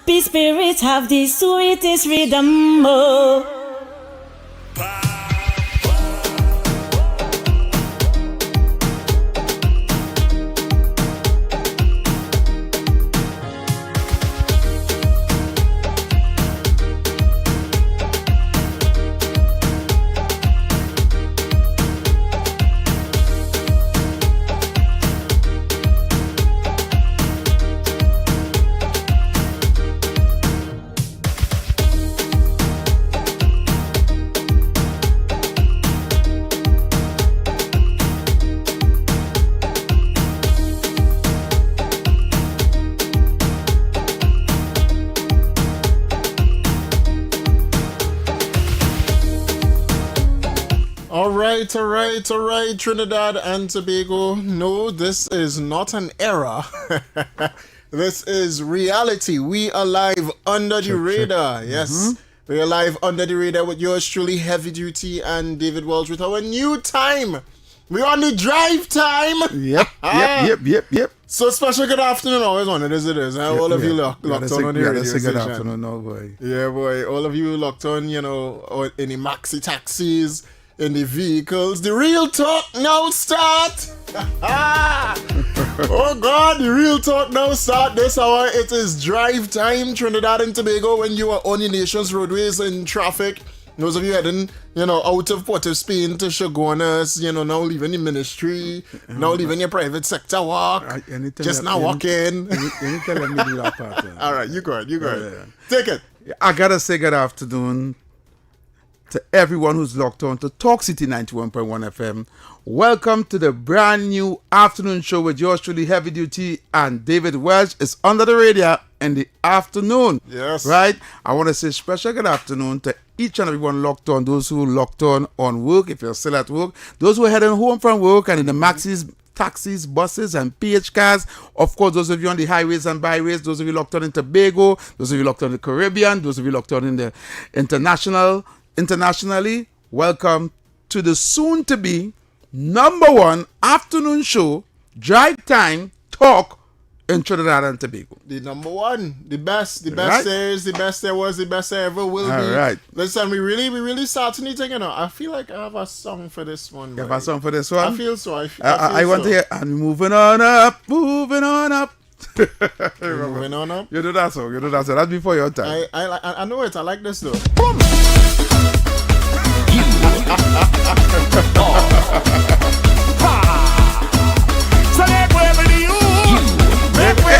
Happy spirits have the sweetest rhythm. Oh. All right, Trinidad and Tobago. No, this is not an era. This is reality. We are live under the radar. Yes, we are live under the radar with yours truly, Heavy Duty and David Welch with our new time. We're on the drive time. Yep. So special good afternoon. Always on it is. All of you locked on the radio station. Good afternoon, no boy. Yeah, boy. All of you locked on, in the maxi taxis, in the vehicles. The real talk now start. Oh God, the real talk now start this hour. It is drive time, Trinidad and Tobago, when you are on the nation's roadways in traffic. Those of you heading, out of Port of Spain to Chagonas, now leaving the ministry, now leaving your private sector work, just now walking. You tell me do that part. All right, you go ahead. Yeah. Take it. I gotta say good afternoon to everyone who's locked on to Talk City 91.1 FM. Welcome to the brand new afternoon show with yours truly, Heavy Duty and David Welch. It's under the radio in the afternoon. Yes. Right? I want to say special good afternoon to each and everyone locked on, those who locked on work, if you're still at work, those who are heading home from work and in the maxis, taxis, buses, and PH cars. Of course, those of you on the highways and byways, those of you locked on in Tobago, those of you locked on in the Caribbean, those of you locked on in the internationally, welcome to the soon-to-be #1 afternoon show, Drive Time Talk in Trinidad and Tobago. The #1, the best Right. there is, the best there was, the best there ever will be. All right. Listen, we really starting to think, I feel like I have a song for this one. You have a song for this one? I feel so. I want to hear, and moving on up. Moving on up. You do that song. That's before your time. I know it. I like this though. Boom. So make way for the youth. Make way.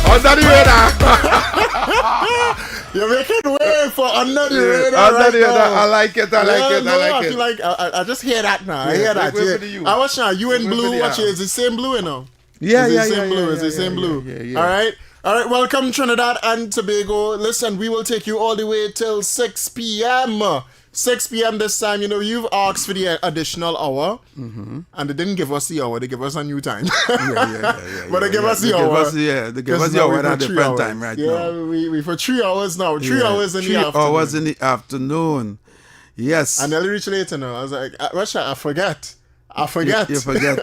Under the radar. You're making way for under the radar. Under the radar. I like it. I feel like I just hear that now. I hear that. Yeah. I watch now. You in blue. Watch it. It's the same blue, Yeah. It's the same blue. Yeah. All right. Welcome, Trinidad and Tobago. Listen, we will take you all the way till 6 p.m. 6 p.m. this time. You've asked for the additional hour, and they didn't give us the hour. They give us a new time. But they give us the hour. They give us the hour at a different time right now. Yeah, we for 3 hours now. 3 hours in the afternoon. 3 hours in the afternoon. Yes. And they'll reach later now. I was like, Russia, I forget. You forget.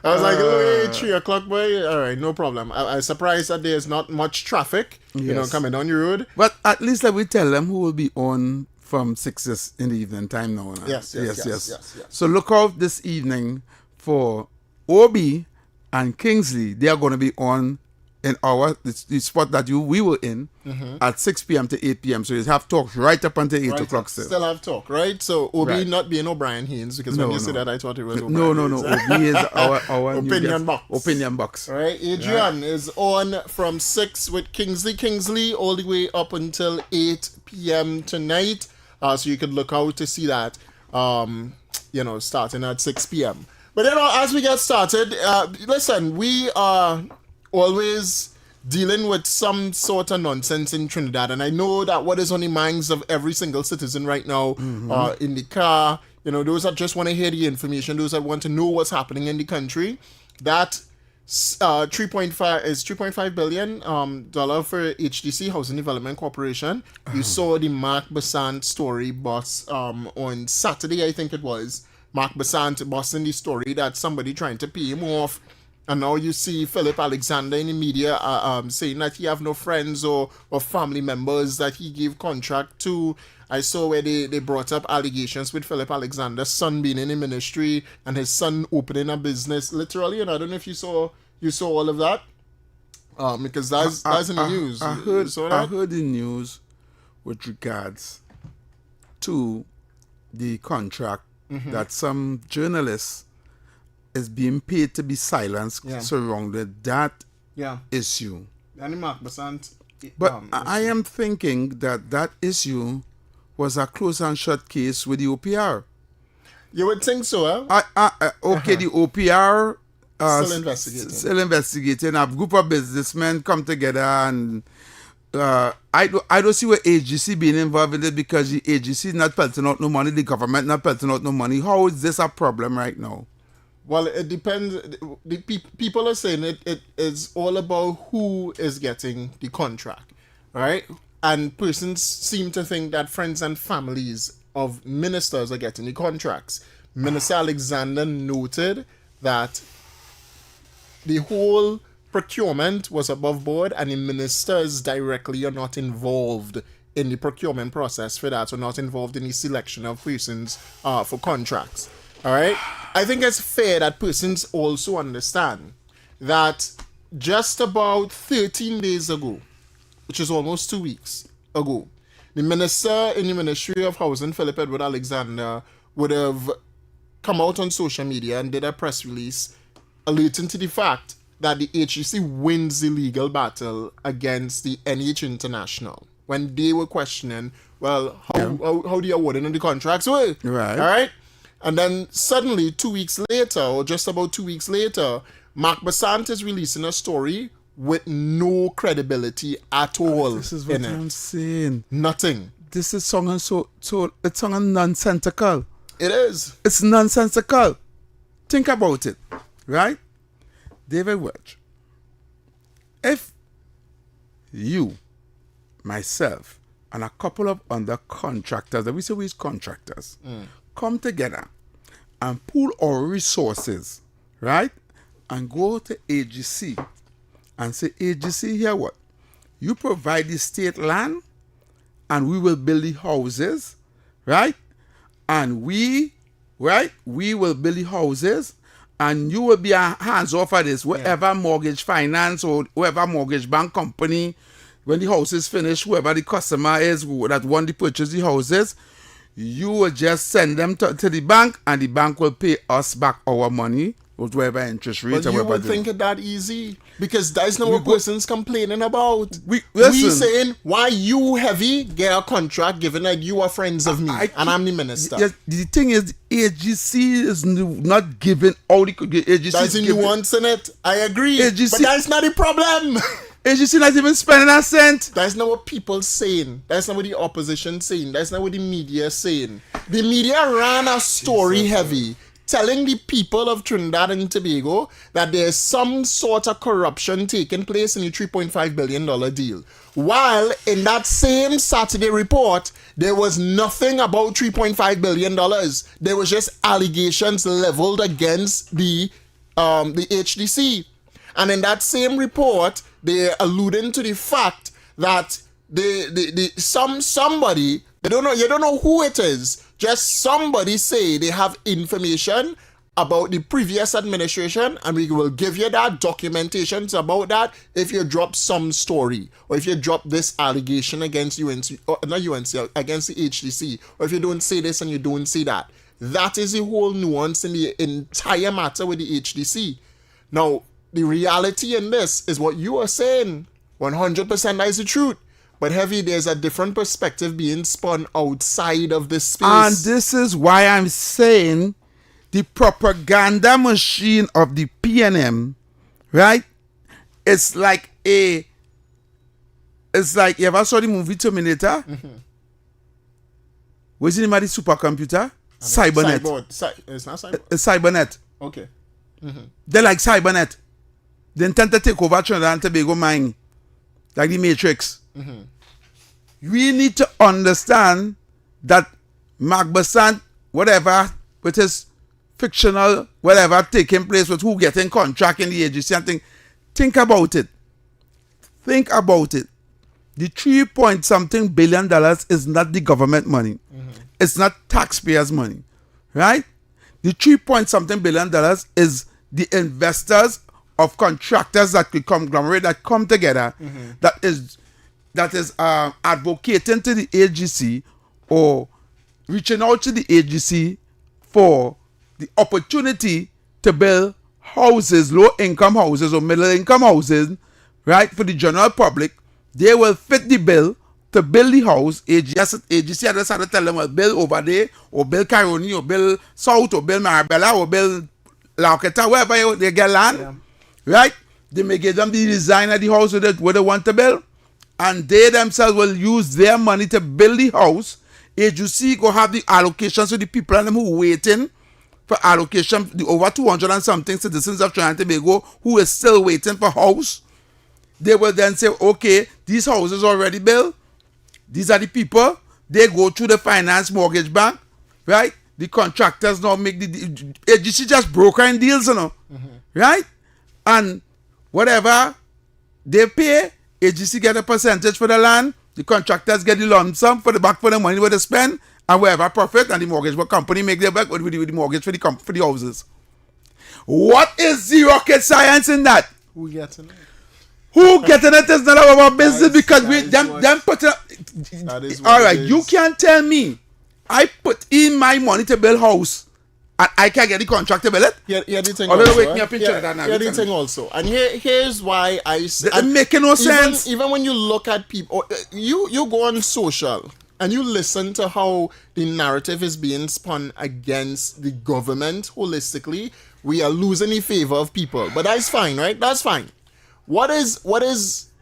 I was like, wait, 3 o'clock, boy. All right, no problem. I'm surprised that there's not much traffic, coming down the road. But at least we tell them who will be on from 6 in the evening time now. Yes. So look out this evening for Obi and Kingsley. They are going to be on in the spot that we were in at 6 p.m. to 8 p.m. So you have talk right up until 8 o'clock still. Still have talk, right? So Obi not being O'Brien Haynes, because when you said that, I thought it was O'Brien No. Obi is our opinion box. Right? Adrian is on from 6 with Kingsley all the way up until 8 p.m. tonight. So you could look out to see that, starting at 6 p.m. But as we get started, listen, we are always dealing with some sort of nonsense in Trinidad, and I know that what is on the minds of every single citizen right now, in the car, those that just want to hear the information, those that want to know what's happening in the country, that 3.5 billion dollar for HDC, Housing Development Corporation. You saw the Mark Besant story bus on Saturday, I think it was. Mark Besant busting the story that somebody trying to pay him off And now you see Philip Alexander in the media saying that he have no friends or family members that he gave contract to. I saw where they brought up allegations with Philip Alexander's son being in the ministry and his son opening a business literally. And I don't know if you saw all of that. Because that's in the news. I heard the news with regards to the contract that some journalists is being paid to be silenced surrounded that issue. But I am thinking that issue was a close and shut case with the OPR. You would think so, huh? The OPR still investigating. A group of businessmen come together and I don't see where AGC being involved in it because the AGC is not pelting out no money, the government not pelting out no money. How is this a problem right now? Well, it depends. The people are saying it is all about who is getting the contract, right? And persons seem to think that friends and families of ministers are getting the contracts. Minister Alexander noted that the whole procurement was above board and the ministers directly are not involved in the procurement process for that, or not involved in the selection of persons for contracts. All right? I think it's fair that persons also understand that just about 13 days ago, which is almost 2 weeks ago, the minister in the Ministry of Housing, Philip Edward Alexander, would have come out on social media and did a press release alerting to the fact that the HEC wins the legal battle against the NH International when they were questioning, well, how the awarding of the contracts work. Right. All right? And then suddenly, 2 weeks later, or just about 2 weeks later, Mark Besant is releasing a story with no credibility at all. This is what I'm saying. Nothing. This is sounding so it's sounding nonsensical. It is. It's nonsensical. Think about it, right? David Welch, if you, myself, and a couple of other contractors, that we say we're contractors, come together and pool our resources, right? And go to AGC and say, AGC, here what? You provide the state land and we will build the houses, right? And we will build the houses and you will be hands off of this, whatever mortgage finance or whoever mortgage bank company, when the house is finished, whoever the customer is that want to purchase the houses, you will just send them to the bank and the bank will pay us back our money with whatever interest rate. But you would think it that easy because that's not what persons complaining about. We saying, why you heavy get a contract given that you are friends of me and I'm the minister. Yes, the thing is, AGC is not giving all the AGC. That's the nuance in it. I agree. AGC, but that's not the problem. AGC not even spending a cent. That's not what people saying. That's not what the opposition saying. That's not what the media saying. The media ran a story heavy, telling the people of Trinidad and Tobago that there's some sort of corruption taking place in the $3.5 billion deal. While in that same Saturday report, there was nothing about $3.5 billion. There was just allegations leveled against the HDC. And in that same report, they're alluding to the fact that somebody, you don't know who it is, just somebody say they have information about the previous administration and we will give you that documentations about that if you drop some story or if you drop this allegation against UNC, or not UNC, against the HDC, or if you don't say this and you don't say that. That is the whole nuance in the entire matter with the HDC. Now, the reality in this is what you are saying. 100% that is the truth. But Heavy, there's a different perspective being spun outside of this space. And this is why I'm saying the propaganda machine of the PNM, right? It's like you ever saw the movie Terminator? Mm-hmm. What's the name of the supercomputer? Cybernet. It's not Cybernet. It's Cybernet. Okay. Mm-hmm. They're like Cybernet. They intend to take over Trinidad and Tobago mine, like the Matrix. Mm-hmm. We need to understand that Mark Besant, whatever, with his fictional whatever taking place with who getting contract in the agency and thing. Think about it. Think about it. The 3-point-something billion is not the government money. It's not taxpayers' money, right? The 3-point-something billion is the investors of contractors that could conglomerate that come together that is advocating to the agency or reaching out to the agency for the opportunity to build houses, low-income houses or middle-income houses, right, for the general public. They will fit the bill to build the house. AGC just had to tell them, well, build over there, or build Caroni, or build South, or build Marabella, or build Lauketa, wherever they get land, right? They may give them the design of the house where they want to build, and they themselves will use their money to build the house. AGC go have the allocations to the people and them who waiting for allocation, the over 200 and something citizens of Trinidad and Tobago who is still waiting for house. They will then say, okay, these houses already built. These are the people. They go through the finance mortgage bank, right? The contractors now make the AGC just brokering deals, you know, right? And whatever they pay, AGC get a percentage for the land. The contractors get the lump sum for the money where they spend, and wherever profit, and the mortgage company make their back with the mortgage for the houses. What is the rocket science in that? Who getting it? Who getting it is not our business because them put it. All right, you can't tell me I put in my money to build house and I can't get the contract to build it. Yeah, the thing also. Wake me up in Trinidad. Yeah, the thing also. And here's why I say it making no sense. Even when you look at people, you go on social and you listen to how the narrative is being spun against the government holistically. We are losing the favor of people, but that's fine, right? That's fine. What is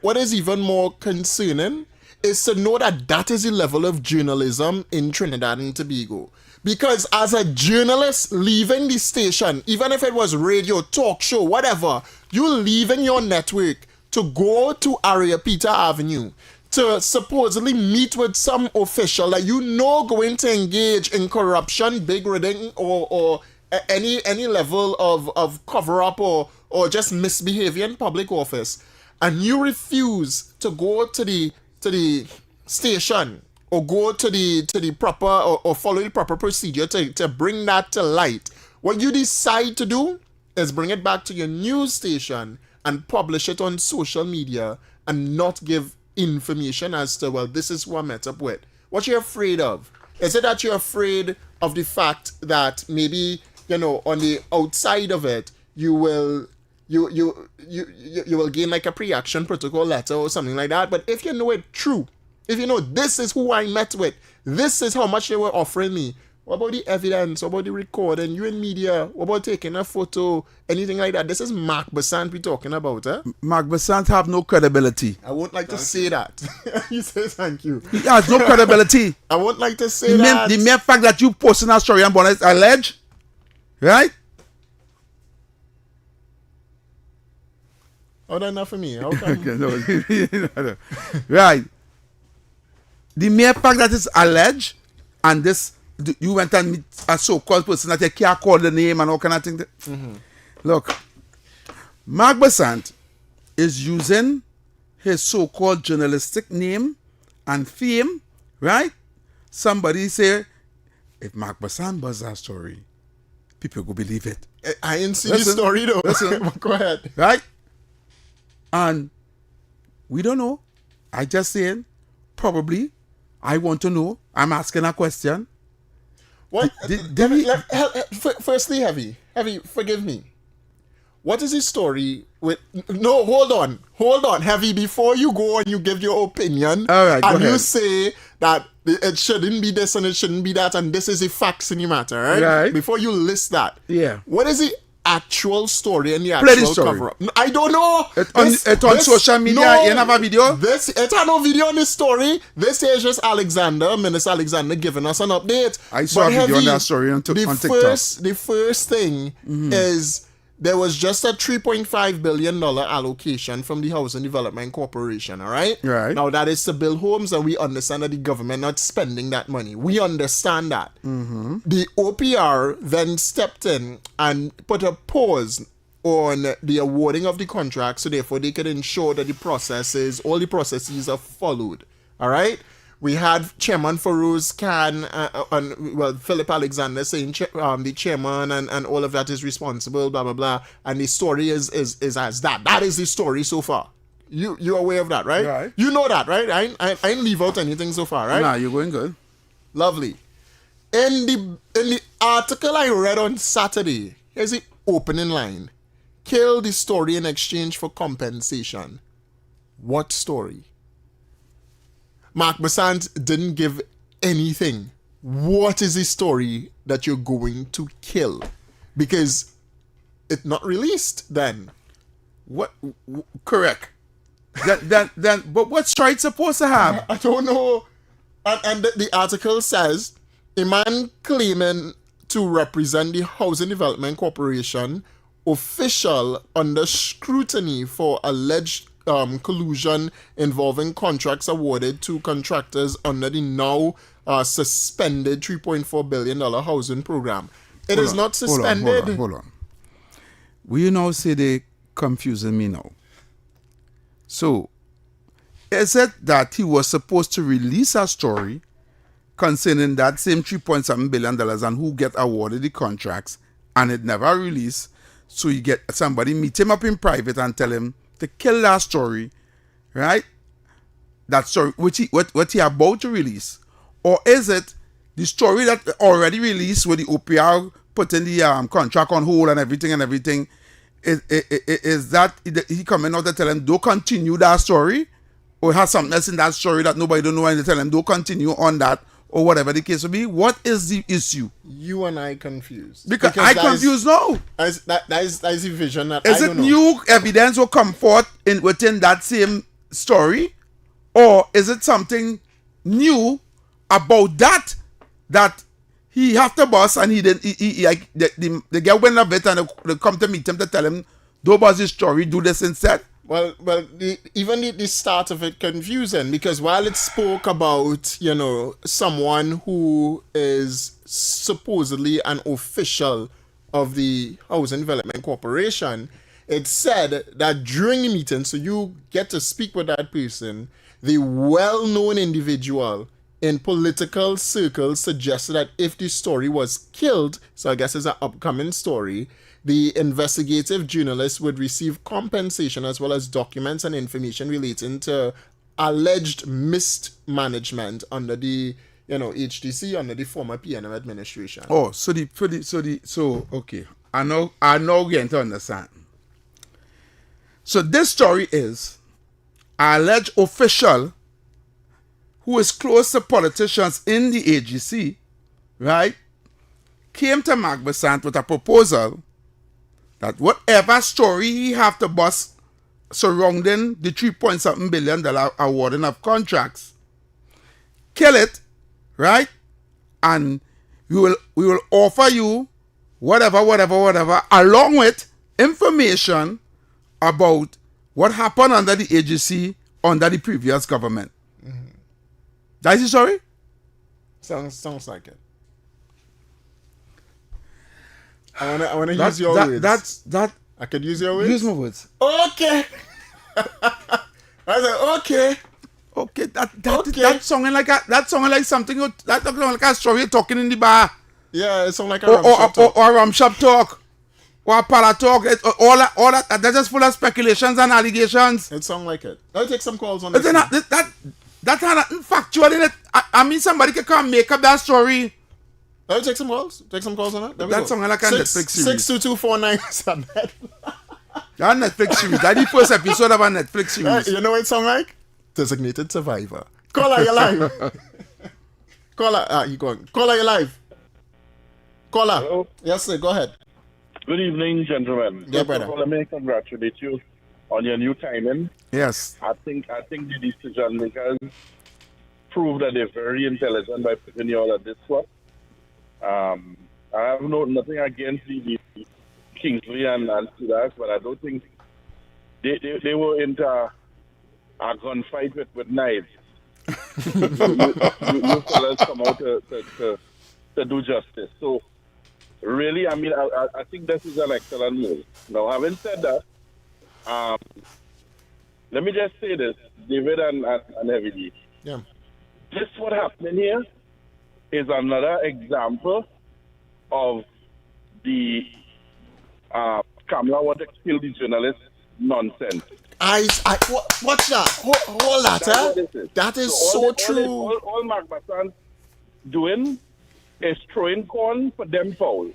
even more concerning is to know that is the level of journalism in Trinidad and Tobago. Because as a journalist leaving the station, even if it was radio, talk show, whatever, you leaving your network to go to Peter Avenue to supposedly meet with some official that you know going to engage in corruption, big rigging, or any level of cover-up or just misbehavior in public office, and you refuse to go to the station or go to the proper or follow the proper procedure to bring that to light, what you decide to do is bring it back to your news station and publish it on social media and not give information as to, well, this is who I met up with. What you're afraid of? Is it that you're afraid of the fact that maybe, you know, on the outside of it, you will gain like a pre-action protocol letter or something like that? But if you know it true, if you know this is who I met with, this is how much they were offering me, what about the evidence? What about the recording? You in media? What about taking a photo? Anything like that? This is Mark Besant we're talking about, eh? Mark Besant have no credibility. I won't like to say that. You say thank you. He has no credibility. I won't like to say that. The mere fact that you posting a story and bonnet alleged, right? Oh, that's not for me. How come? No. Right. The mere fact that it's alleged and this you went and meet a so-called person that you can't call the name and all kind of things. Look, Mark Besant is using his so-called journalistic name and fame, right? Somebody say, if Mark Besant buzz that story, people go believe it. I ain't seen the story though. Listen, go ahead. Right? And we don't know. I just saying, probably, I want to know. I'm asking a question. What? Firstly, Heavy, forgive me. What is his story with... No, hold on, Heavy, before you go and you give your opinion, all right, and you say that it shouldn't be this and it shouldn't be that, and this is the facts in the matter, right? Right. Before you list that, yeah. What is the actual story and the actual cover-up? I don't know. It's on social media. No, you have a video? It had no video on this story. This is just Minister Alexander giving us an update. I saw a video on that story on TikTok. The first thing is there was just a $3.5 billion allocation from the Housing Development Corporation, all right? Right. Now, that is to build homes, and we understand that the government not spending that money. We understand that. The OPR then stepped in and put a pause on the awarding of the contract, so therefore they could ensure that all the processes are followed, all right? We had Chairman Farouz Khan and Philip Alexander saying the chairman and all of that is responsible, blah, blah, blah. And the story is as that. That is the story so far. You're aware of that, right? Right. You know that, right? I didn't leave out anything so far, right? Nah, you're going good. Lovely. In the article I read on Saturday, here's the opening line. Kill the story in exchange for compensation. What story? Mark Besant didn't give anything. What is the story that you're going to kill? Because it's not released then. Correct. But what story it's supposed to have? I don't know. And the article says, a man claiming to represent the Housing Development Corporation, official under scrutiny for alleged collusion involving contracts awarded to contractors under the now suspended $3.4 billion housing program. It is not suspended. Hold on. We now say they confusing me now. So, is it that he was supposed to release a story concerning that same $3.7 billion and who get awarded the contracts, and it never released? So you get somebody meet him up in private and tell him to kill that story, right? That story what he about to release, or is it the story that already released with the OPR putting the contract on hold and everything? Is that he coming out to tell him don't continue that story, or has something else in that story that nobody don't know and they tell him don't continue on that, or whatever the case will be? What is the issue? You and I confused. Because I confused now. That is the vision that is I it don't know. new evidence will come forth within that same story, or is it something new about that he have to boss and they get wind of it and they come to meet him to tell him don't boss this story, do this instead? Well, even the start of it confusing, because while it spoke about, someone who is supposedly an official of the Housing Development Corporation, it said that during the meeting, so you get to speak with that person, the well-known individual in political circles suggested that if the story was killed, so I guess it's an upcoming story, the investigative journalist would receive compensation as well as documents and information relating to alleged mismanagement under the HDC, under the former PNM administration. Oh, okay. I know getting to understand. So this story is an alleged official who is close to politicians in the AGC, right, came to Mark Besant with a proposal that whatever story he have to bust surrounding the $3.something billion awarding of contracts, kill it, right? And we will offer you whatever, along with information about what happened under the agency under the previous government. Mm-hmm. That's the story? Sounds like it. I wanna use your words. I could use your words. Use my words. Okay. I said okay. Okay. That sounding like something. That sounding like a story you're talking in the bar. Yeah, it sounds like a rum shop talk. Or a rum shop talk. Or a para talk. All that. That's just full of speculations and allegations. It sounds like it. I'll take some calls on this. That had nothing factual in it. I mean, somebody can come make up that story. Let me take some calls. Take some calls on it. That's something like a Netflix series. 62249. That Netflix series. That's the first episode of a Netflix series. You know what it sounds like? Designated Survivor. Caller, you're live. Caller, you going? Caller, you're live. Caller. Hello? Yes, sir. Go ahead. Good evening, gentlemen. Yeah, brother. First of all, let me congratulate you on your new timing. Yes. I think the decision makers proved that they're very intelligent by putting you all at this spot. I have nothing against the Kingsley and Sudas, but I don't think they were into a gunfight with knives. you fellas come out to do justice. So, really, I mean, I think this is an excellent move. Now, having said that, let me just say this, David and Heavy D. Yeah. This what happening here is another example of the Kamala want to kill the journalist nonsense. What's that? Hold that, That's what this is. That is So true. All Mark Bassan doing is throwing corn for them foul.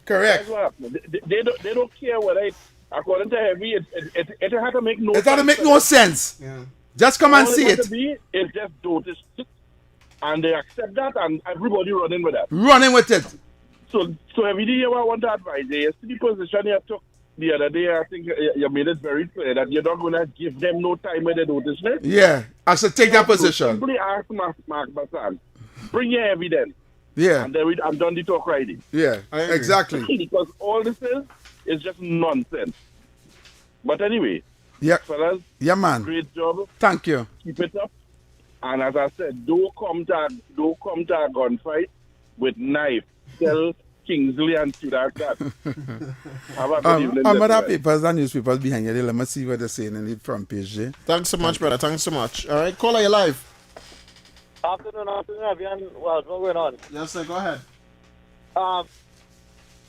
Correct. That's what happened. They don't care whether it's, according to Heavy, it had to make no It doesn't make no sense. Yeah. Just come and All see it. it. It's just notice it, and they accept that, and everybody running with that. Running with it. So every day I want to advise you. You see the position you took the other day, I think you made it very clear that you're not going to give them no time with the notice. Right? Yeah. I should take that position. Simply ask Mark Bassan, bring your evidence, Yeah. and then I'm done the talk riding. Yeah. I agree. Exactly. Because all this is just nonsense. But anyway, Yeah. fellas, Yeah, man. great job. Thank you. Keep it up. And as I said, don't come to a gunfight with knife. Tell Kingsley and Sudak that. Have a good evening. I'm gonna have gentlemen. papers and newspapers behind you. Let me see what they're saying in the front page. Eh? Thanks so much, brother. Thanks so much. All right, caller, you live. Afternoon, everyone. What's going on? Yes, sir. Go ahead.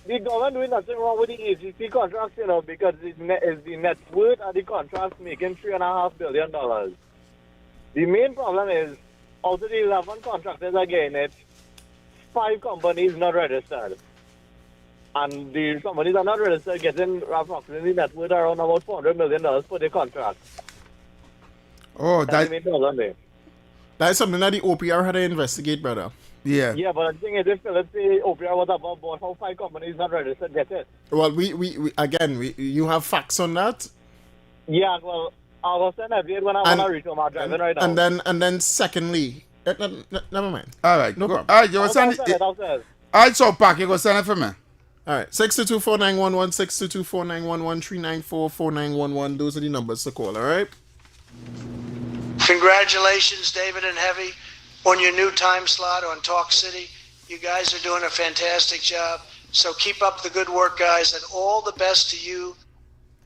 The government doing nothing wrong with the AGC contracts, you know, because the net worth of the contracts making $3.5 billion. The main problem is, out of the 11 contractors are getting it, 5 companies not registered. And the companies are not registered getting approximately net worth around about $400 million for the contract. Oh, That's the that. main problem there. That is something that the OPR had to investigate, brother. Yeah. Yeah, but the thing is, if let's say OPR was above board, how 5 companies not registered get it? Well, you have facts on that, Yeah, well, I was send every when I want to reach home. I'm driving right now. and then secondly, never mind. All right. No problem. All right. You will send it. All right. So, Pack, you go send it for me. All right, 622-4911, 622-4911, 394-4911. Those are the numbers to call. All right. Congratulations, David and Heavy, on your new time slot on Talk City. You guys are doing a fantastic job. So keep up the good work, guys, and all the best to you.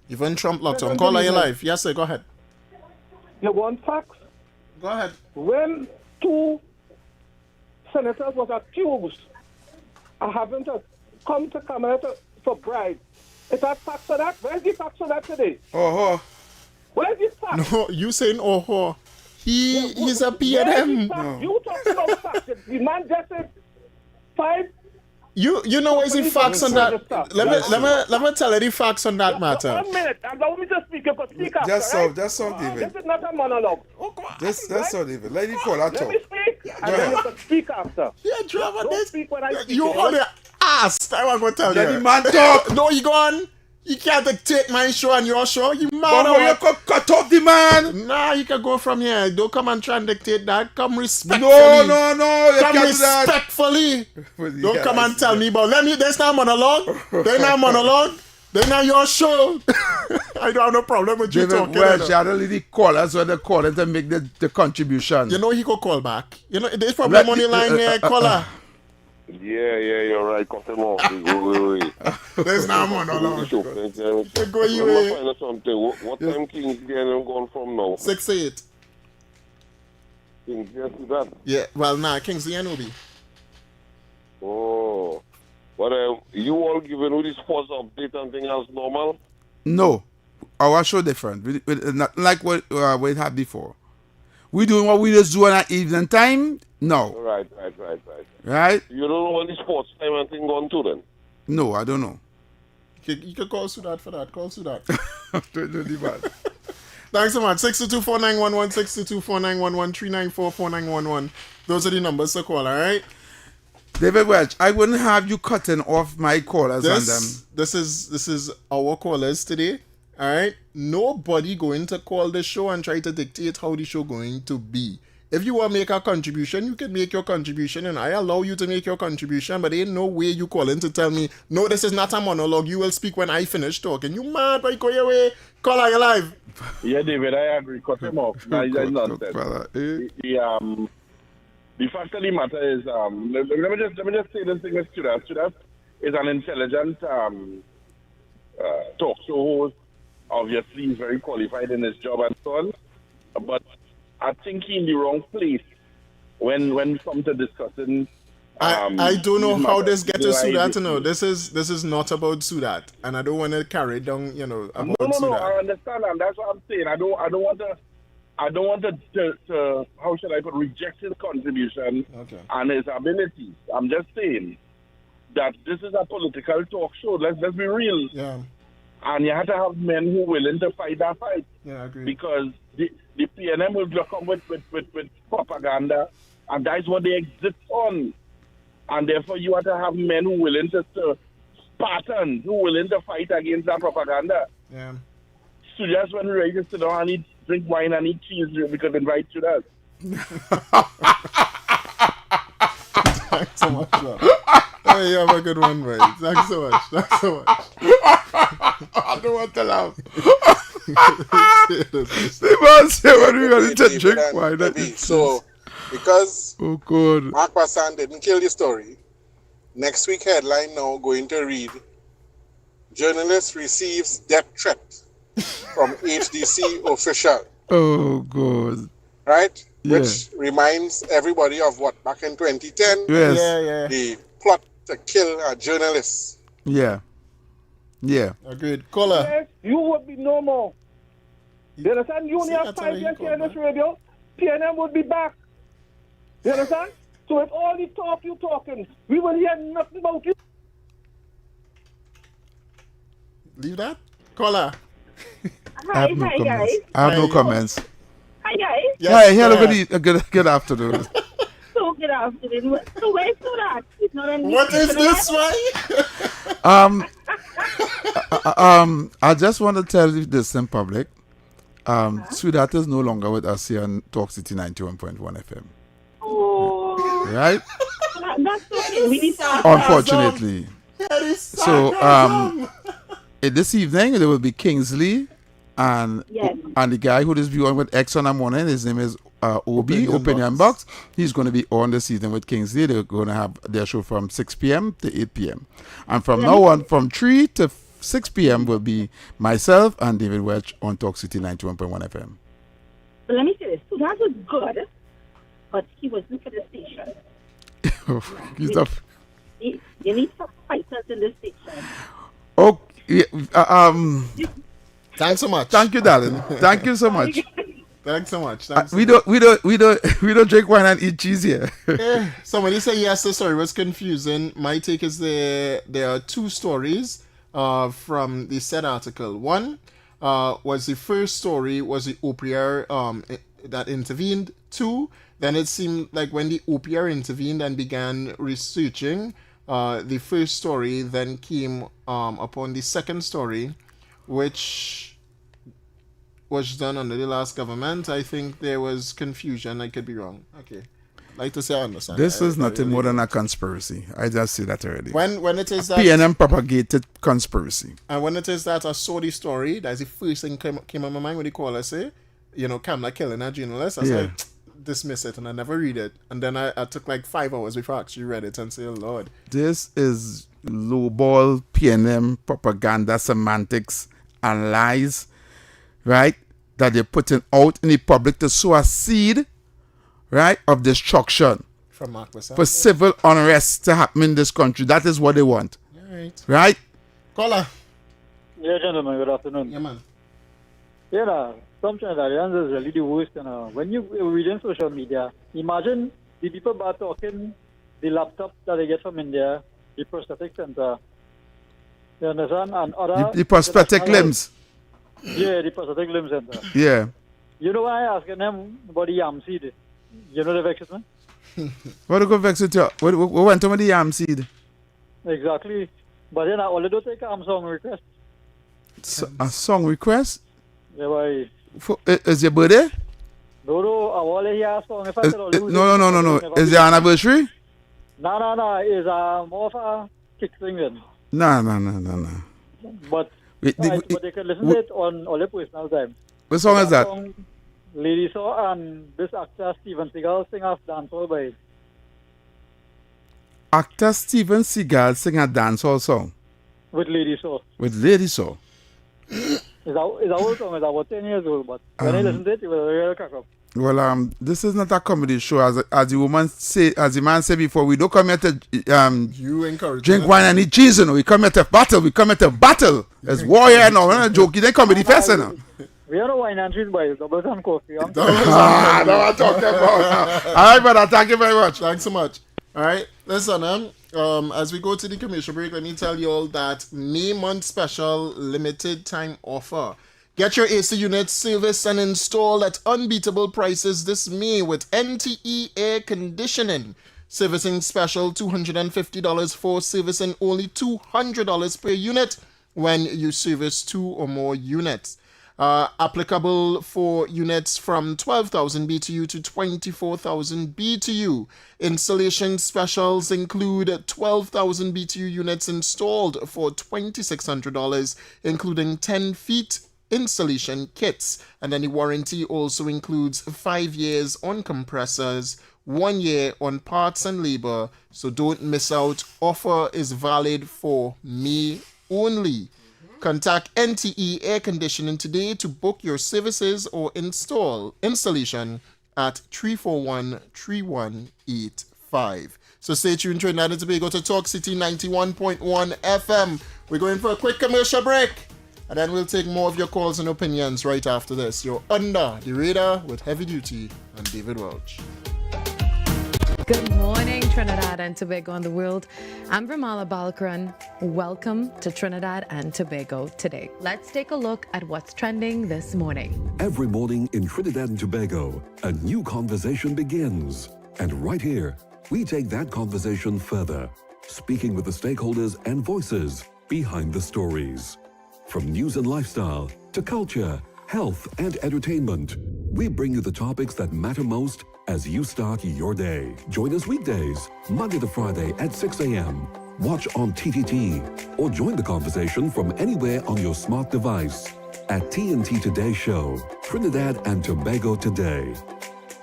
Even Trump locked on. Caller, you live. Yes, sir. Go ahead. You want facts? Go ahead. When 2 senators was accused of having to come to Canada for bribe, is that facts for that? Where's the facts for that today? Oh. Where's the facts? No, you saying oh. He's a Where's the PNM. facts? You talking about facts. The man just said 5. You know what is the facts on that? Let me tell you the facts on that matter. 1 minute. Allow me to speak. You could speak after, Just right? so, David. This is not a monologue. That's so, David. Let it call. Let me speak, and then you can speak after. Yeah, drama Don't this. speak when I speak. You only asked. I want to tell Let you. the man talk. No, you go on. You can't take my show and your show. You mad But or you what? could cut off the man. Nah, you can go from here. Don't come and try and dictate that. Come respectfully. No. You Come can't do that. respectfully. Don't Yeah, come and I tell see. me about. There's not monologue. There's not monologue. There's not your show. I don't have no problem with you David talking. Welch, I don't really call us when they call it to make the contribution. You know he could call back. You know there's problem on the line here, caller. Yeah, you're right. Cut him off. Wait. There's not monologue. Go you Let me way. find out something. What time King's getting gone from now? 6-8. King's getting that. Yeah, well, nah, Kingsley and Obi. Oh. But you all giving with this sports update and thing else normal? No, our show different. Not like what we had before. We doing what we just do at evening time. No, Right. right? You don't know when the sports time and thing gone to then? No, I don't know. You can call Sudat for that. Call Sudat. Don't do the bad. Thanks so much. 622-4911, 622-4911, 394-4911. Those are the numbers to call, all right? David Welch, I wouldn't have you cutting off my callers on them. This is our callers today, all right? Nobody going to call the show and try to dictate how the show going to be. if you want to make a contribution, you can make your contribution, and I allow you to make your contribution, but there ain't no way you calling to tell me, no, this is not a monologue. You will speak when I finish talking. You mad, boy? Go your way. Call out your live. Yeah, David, I agree. Cut him off. Nah, that's nonsense. The fact of the matter is, let me just say this thing with Studas. Studas is an intelligent talk show host. Obviously, he's very qualified in his job and so on. But I think he's in the wrong place when we come to discussing. I don't know how this gets to Sudat. No, this is not about Sudat, and I don't want to carry it down. About Sudat. No. I understand, and that's what I'm saying. I don't want to. How should I put? Reject his contribution and his abilities. I'm just saying that this is a political talk show. Let's be real. Yeah. And you have to have men who are willing to fight that fight. Yeah, I agree. Because the PNM will come with propaganda, and that's what they exist on. And therefore, you have to have men who are willing to Spartans who are willing to fight against that propaganda. Yeah. So just when we're ready to sit down and drink wine and eat cheese, we could invite you that. Thanks so much, man. Hey, you have a good one, mate. Thanks so much. I don't want to laugh. They must say when we're ready to drink wine and eat cheese. So, because God. Mark Passan didn't kill the story, next week headline now going to read, journalist receives death threat from HDC official. Oh, God. Right? Yeah. Which reminds everybody of what? Back in 2010? Yes. Yeah. The plot to kill a journalist. Yeah. Agreed. Caller. Yes, you would be no more. You understand? You only have 5 years here on this radio. PNM would be back. You understand? So if all the talk you talking, we will hear nothing about you. Leave that. Caller. Hi, guys. I have no comments. Hi, guys. Yes, Hi, hello, good afternoon. So, good afternoon. So, where's that? It's not on What is this, right? I just want to tell you this in public. Sudat is no longer with us here on Talk City 91.1 FM. Oh. Right? That's okay. We need to. Unfortunately. So, this evening, there will be Kingsley and the guy who is on with X on the morning. His name is Obi, Opinion Box. He's going to be on this evening with Kingsley. They're going to have their show from 6 p.m. to 8 p.m. And from now on, from 3 to 6 p.m. will be myself and David Welch on Talk City 91.1 FM. But let me say this. So that was good, but he wasn't for the station. You need some fighters in the station. Okay. Thanks so much. Thank you, darling. Thank you so much. Thanks so much. We don't drink wine and eat cheese here. Somebody said yes, the story was confusing. My take is there are two stories from the said article. One was the first story was the OPR that intervened. Two, then it seemed like when the OPR intervened and began researching, the first story then came upon the second story, which was done under the last government. I think there was confusion. I could be wrong. Okay. Like to say I understand. This is nothing more than a conspiracy. I just said that already. When it is that PNM propagated conspiracy. And when it is that I saw the story, that's the first thing came on my mind when the caller say, Kamala killing a journalist. I was like, dismiss it, and I never read it. And then I took like 5 hours before I actually read it and say, oh Lord. This is lowball PNM propaganda semantics and lies, right? That they're putting out in the public to sow a seed, right, of destruction for civil unrest to happen in this country. That is what they want. Right? Caller. Yeah, gentlemen, good afternoon. Yeah, man. Yeah, some Trinidadians is really the worst. When you read in social media, imagine the people bad talking, the laptop that they get from India, the prosthetic center, you understand? And other the prosthetic limbs. Yeah, the prosthetic limb center. Yeah. You know why I asking them about the yam seed? You know the vex with me? What do you vex with you? What went to with the yam seed? Exactly. But then I only do take a song request. A song request? Yeah, why? Is your birthday? No, I want to hear a song. If I tell you, No. Is the anniversary? No. It's more of a kick singing. No. But Wait, but they can listen to it on all their personal time. What song is that? Song, Lady Saw and this actor Steven Seagal sing off dancehall by it. Actor Steven Seagal sing a dancehall song With Lady Saw. with Lady Saw. It's a old song. It's about 10 years old. But when I listen to it, it will really crack up. Well, this is not a comedy show, as the woman say, as the man said before. We don't come here to You encourage drink that. wine and eat cheese. You know, we come here to battle. We come here to battle. It's war here now. We're not joking. They comedy fest, you know. We are no wine and cheese boys. Double time coffee. That's what I'm talking about. All right, brother. Thank you very much. Thanks so much. All right, listen, as we go to the commercial break, let me tell you all that May month special limited time offer. Get your AC unit serviced and installed at unbeatable prices this May with NTE Air Conditioning. Servicing special $250 for servicing only $200 per unit when you service 2 or more units. Applicable for units from 12,000 BTU to 24,000 BTU. Installation specials include 12,000 BTU units installed for $2,600, including 10 feet installation kits. And then the warranty also includes 5 years on compressors, 1 year on parts and labor. So don't miss out. Offer is valid for May only. Contact NTE Air Conditioning today to book your services or installation at 341-3185. So stay tuned, Trinidad and Tobago, to Talk City 91.1 FM. We're going for a quick commercial break, and then we'll take more of your calls and opinions right after this. You're under the radar with Heavy Duty and David Welch. Good morning, Trinidad and Tobago and the world. I'm Vermala Balkaran. Welcome to Trinidad and Tobago today. Let's take a look at what's trending this morning. Every morning in Trinidad and Tobago, a new conversation begins. And right here, we take that conversation further, speaking with the stakeholders and voices behind the stories. From news and lifestyle to culture, health and entertainment, we bring you the topics that matter most as you start your day. Join us weekdays, Monday to Friday at 6 a.m. Watch on TTT or join the conversation from anywhere on your smart device at TNT Today Show, Trinidad and Tobago Today,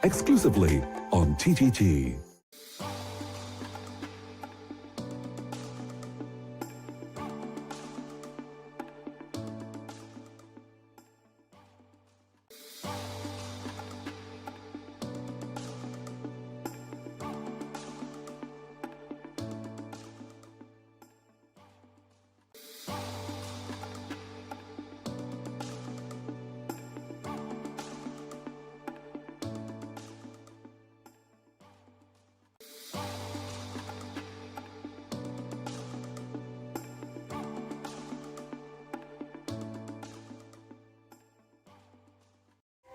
exclusively on TTT.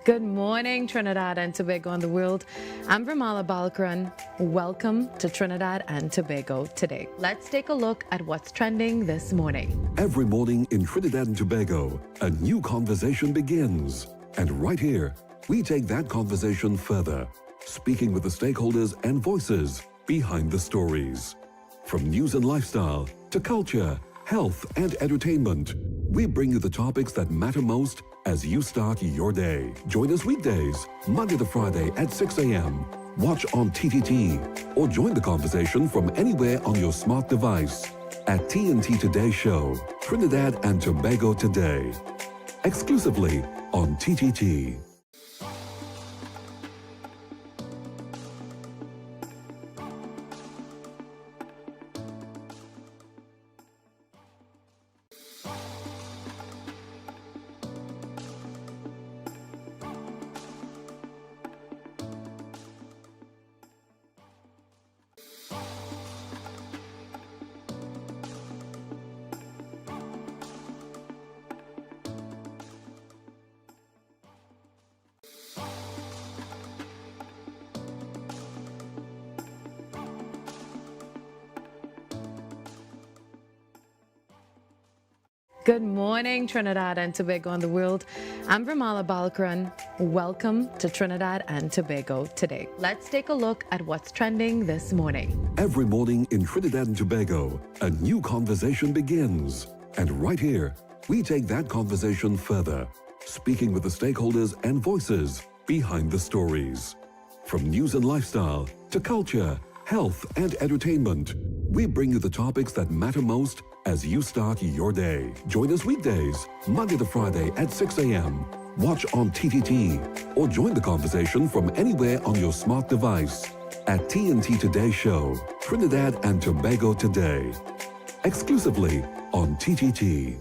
Good morning, Trinidad and Tobago and the world. I'm Vermala Balkaran. Welcome to Trinidad and Tobago today. Let's take a look at what's trending this morning. Every morning in Trinidad and Tobago, a new conversation begins. And right here, we take that conversation further, speaking with the stakeholders and voices behind the stories. From news and lifestyle to culture, health and entertainment, we bring you the topics that matter most as you start your day. Join us weekdays, Monday to Friday at 6 a.m. Watch on TTT or join the conversation from anywhere on your smart device at TNT Today Show, Trinidad and Tobago Today, exclusively on TTT. Good morning, Trinidad and Tobago and the world. I'm Vermala Balkaran. Welcome to Trinidad and Tobago today. Let's take a look at what's trending this morning. Every morning in Trinidad and Tobago, a new conversation begins. And right here, we take that conversation further, speaking with the stakeholders and voices behind the stories. From news and lifestyle to culture, health and entertainment, we bring you the topics that matter most as you start your day. Join us weekdays, Monday to Friday at 6 a.m. Watch on TTT or join the conversation from anywhere on your smart device at TNT Today Show, Trinidad and Tobago Today, exclusively on TTT.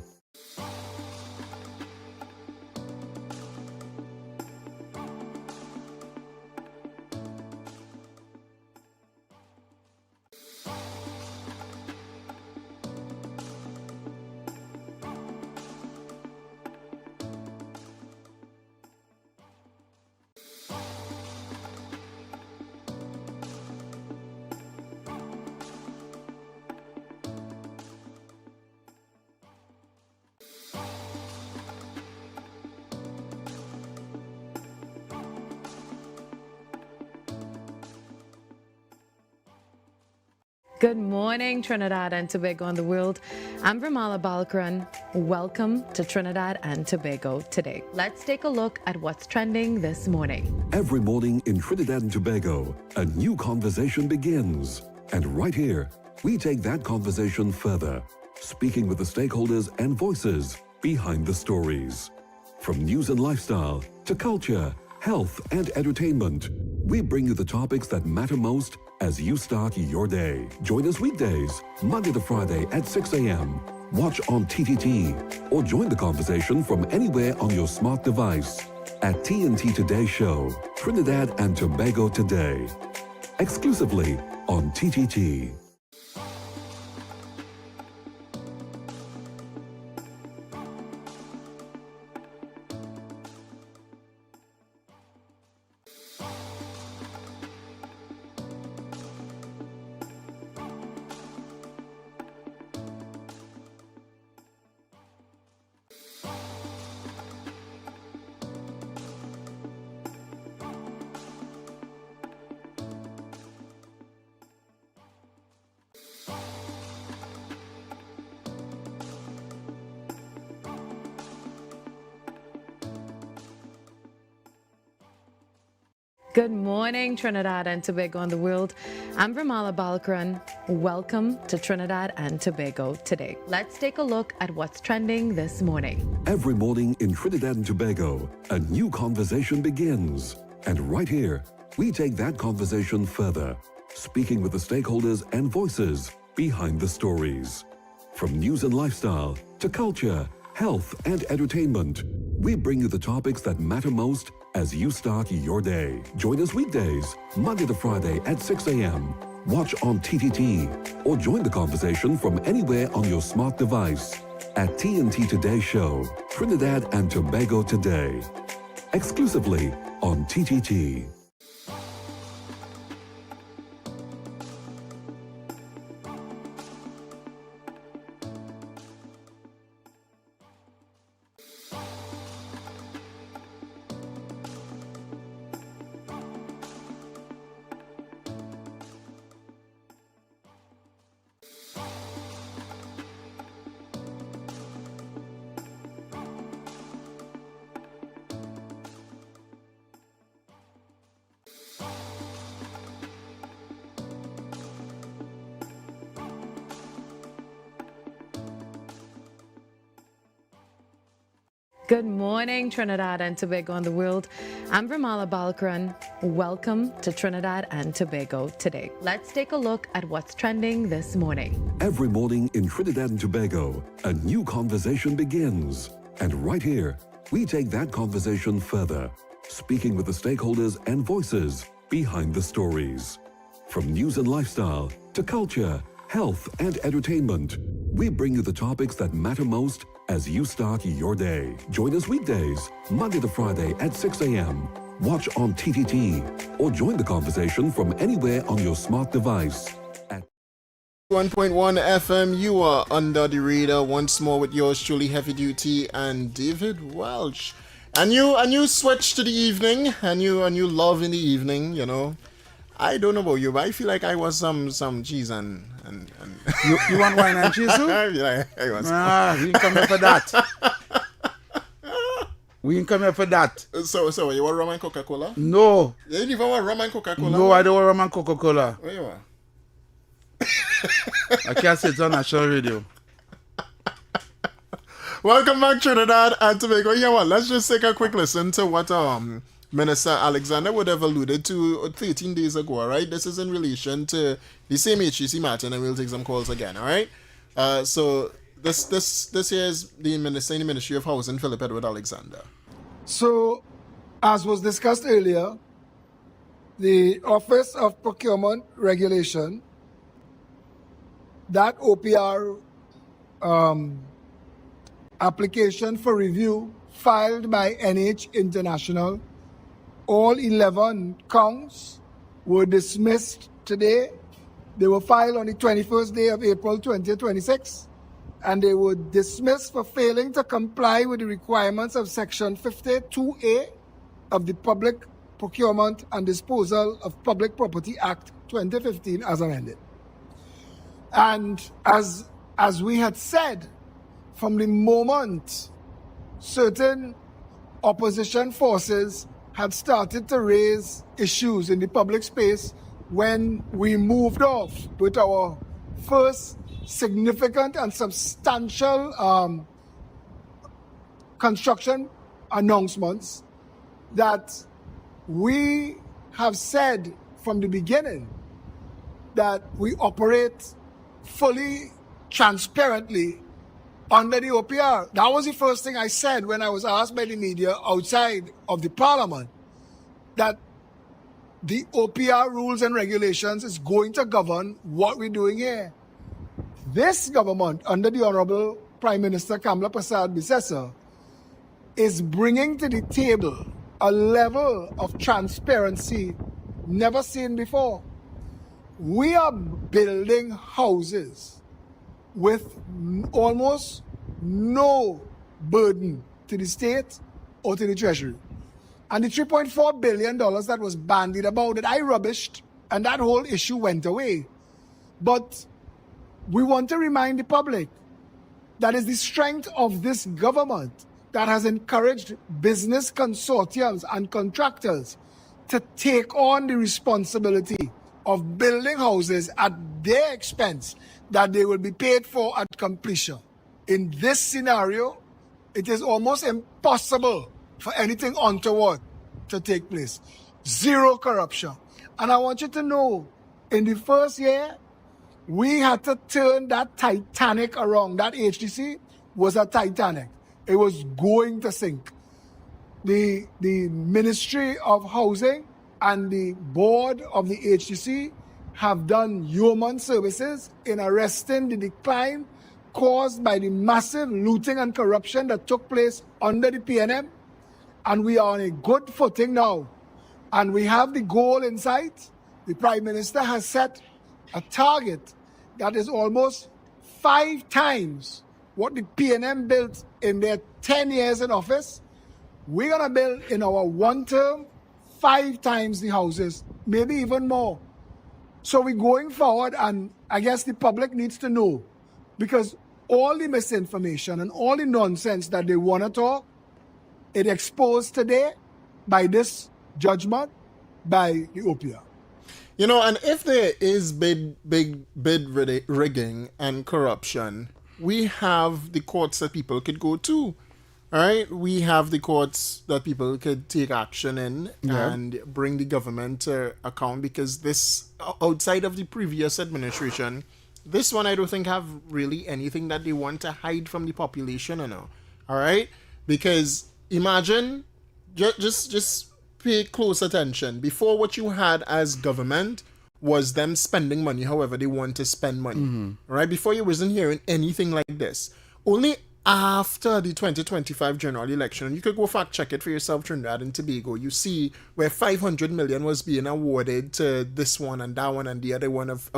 Good morning, Trinidad and Tobago and the world. I'm Vermala Balkaran. Welcome to Trinidad and Tobago today. Let's take a look at what's trending this morning. Every morning in Trinidad and Tobago, a new conversation begins. And right here, we take that conversation further, speaking with the stakeholders and voices behind the stories. From news and lifestyle to culture, health and entertainment, we bring you the topics that matter most as you start your day. Join us weekdays, Monday to Friday at 6 a.m. Watch on TTT or join the conversation from anywhere on your smart device at TNT Today Show, Trinidad and Tobago Today, exclusively on TTT. Good morning, Trinidad and Tobago and the world. I'm Vermala Balkaran. Welcome to Trinidad and Tobago today. Let's take a look at what's trending this morning. Every morning in Trinidad and Tobago, a new conversation begins. And right here, we take that conversation further, speaking with the stakeholders and voices behind the stories. From news and lifestyle to culture, health and entertainment, we bring you the topics that matter most as you start your day. Join us weekdays, Monday to Friday at 6 a.m. Watch on TTT or join the conversation from anywhere on your smart device at TNT Today Show, Trinidad and Tobago Today, exclusively on TTT. Good morning, Trinidad and Tobago and the world. I'm Vermala Balkaran. Welcome to Trinidad and Tobago today. Let's take a look at what's trending this morning. Every morning in Trinidad and Tobago, a new conversation begins. And right here, we take that conversation further, speaking with the stakeholders and voices behind the stories. From news and lifestyle to culture, health and entertainment, we bring you the topics that matter most as you start your day. Join us weekdays, Monday to Friday at 6 a.m. Watch on TTT or join the conversation from anywhere on your smart device 1.1 FM, you are under the radar once more with yours truly, Heavy Duty and David Welch. And you switch to the evening, and you love in the evening, you know. I don't know about you, but I feel like I was some cheese and You want wine and cheese too? Yeah, I was. We ain't come here for that. We ain't come here for that. So you want rum and Coca-Cola? No. You didn't even want rum and Coca-Cola? No, I don't want rum and Coca-Cola. Where you are? I can't say it on national radio. Welcome back, Trinidad and Tobago. You know what? Let's just take a quick listen to what Minister Alexander would have alluded to 13 days ago, all right? This is in relation to the same HTC matter, and we'll take some calls again, all right? So this here is the Minister in the Ministry of Housing, Philip Edward Alexander. So, as was discussed earlier, the Office of Procurement Regulation, that OPR application for review filed by NH International, all 11 counts were dismissed today. They were filed on the 21st day of April 2026, and they were dismissed for failing to comply with the requirements of Section 52A of the Public Procurement and Disposal of Public Property Act 2015 as amended. And as we had said, from the moment certain opposition forces had started to raise issues in the public space, when we moved off with our first significant and substantial construction announcements, that we have said from the beginning that we operate fully transparently under the OPR. That was the first thing I said when I was asked by the media outside of the parliament, that the OPR rules and regulations is going to govern what we're doing here. This government, under the Honorable Prime Minister Kamla Prasad Bisesa, is bringing to the table a level of transparency never seen before. We are building houses with almost no burden to the state or to the treasury. And the $3.4 billion that was bandied about, that I rubbished, and that whole issue went away. But we want to remind the public that is the strength of this government that has encouraged business consortiums and contractors to take on the responsibility of building houses at their expense, that they will be paid for at completion. In this scenario, it is almost impossible for anything untoward to take place. Zero corruption. And I want you to know, in the first year, we had to turn that Titanic around. That HTC was a Titanic. It was going to sink. The Ministry of Housing and the board of the HTC have done yeoman services in arresting the decline caused by the massive looting and corruption that took place under the PNM. And we are on a good footing now. And we have the goal in sight. The Prime Minister has set a target that is almost 5 times what the PNM built in their 10 years in office. We're going to build in our one term 5 times the houses, maybe even more. So we're going forward, and I guess the public needs to know, because all the misinformation and all the nonsense that they want to talk, it exposed today by this judgment by the OPR. You know, and if there is bid rigging and corruption, we have the courts that people could go to. All right, we have the courts that people could take action in and bring the government to account, because this, outside of the previous administration, this one I don't think have really anything that they want to hide from the population, you know. All right, because imagine, just pay close attention. Before, what you had as government was them spending money however they want to spend money. Right? Before, you wasn't hearing anything like this. Only after the 2025 general election, and you could go fact check it for yourself, Trinidad and Tobago, you see where 500 million was being awarded to this one and that one and the other one of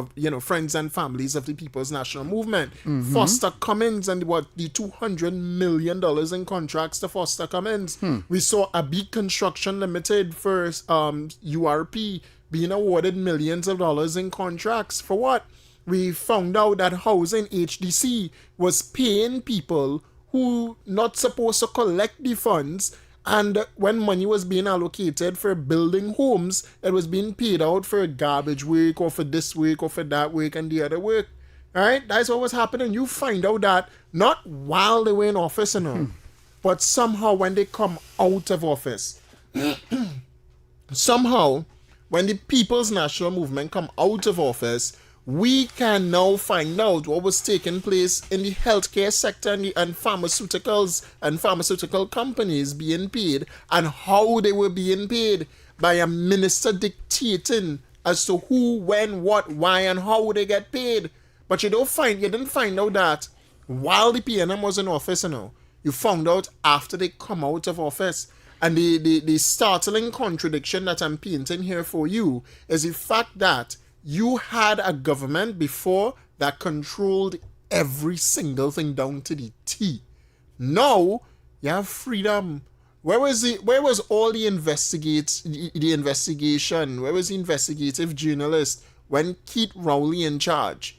friends and families of the People's National Movement. Foster Cummins and the $200 million in contracts to Foster Cummins. We saw a big construction limited for URP being awarded millions of dollars in contracts. For what? We found out that Housing HDC was paying people who not supposed to collect the funds, and when money was being allocated for building homes, it was being paid out for garbage work or for this work or for that work and the other work. Alright, that's what was happening. You find out that not while they were in office, but somehow when they come out of office, somehow when the People's National Movement come out of office, we can now find out what was taking place in the healthcare sector and pharmaceuticals and pharmaceutical companies being paid, and how they were being paid by a minister dictating as to who, when, what, why, and how they get paid. But you didn't find out that while the PNM was in office, you found out after they come out of office. And the startling contradiction that I'm painting here for you is the fact that you had a government before that controlled every single thing down to the T. Now you have freedom. Where was all the investigation? Where was the investigative journalist when Keith Rowley in charge?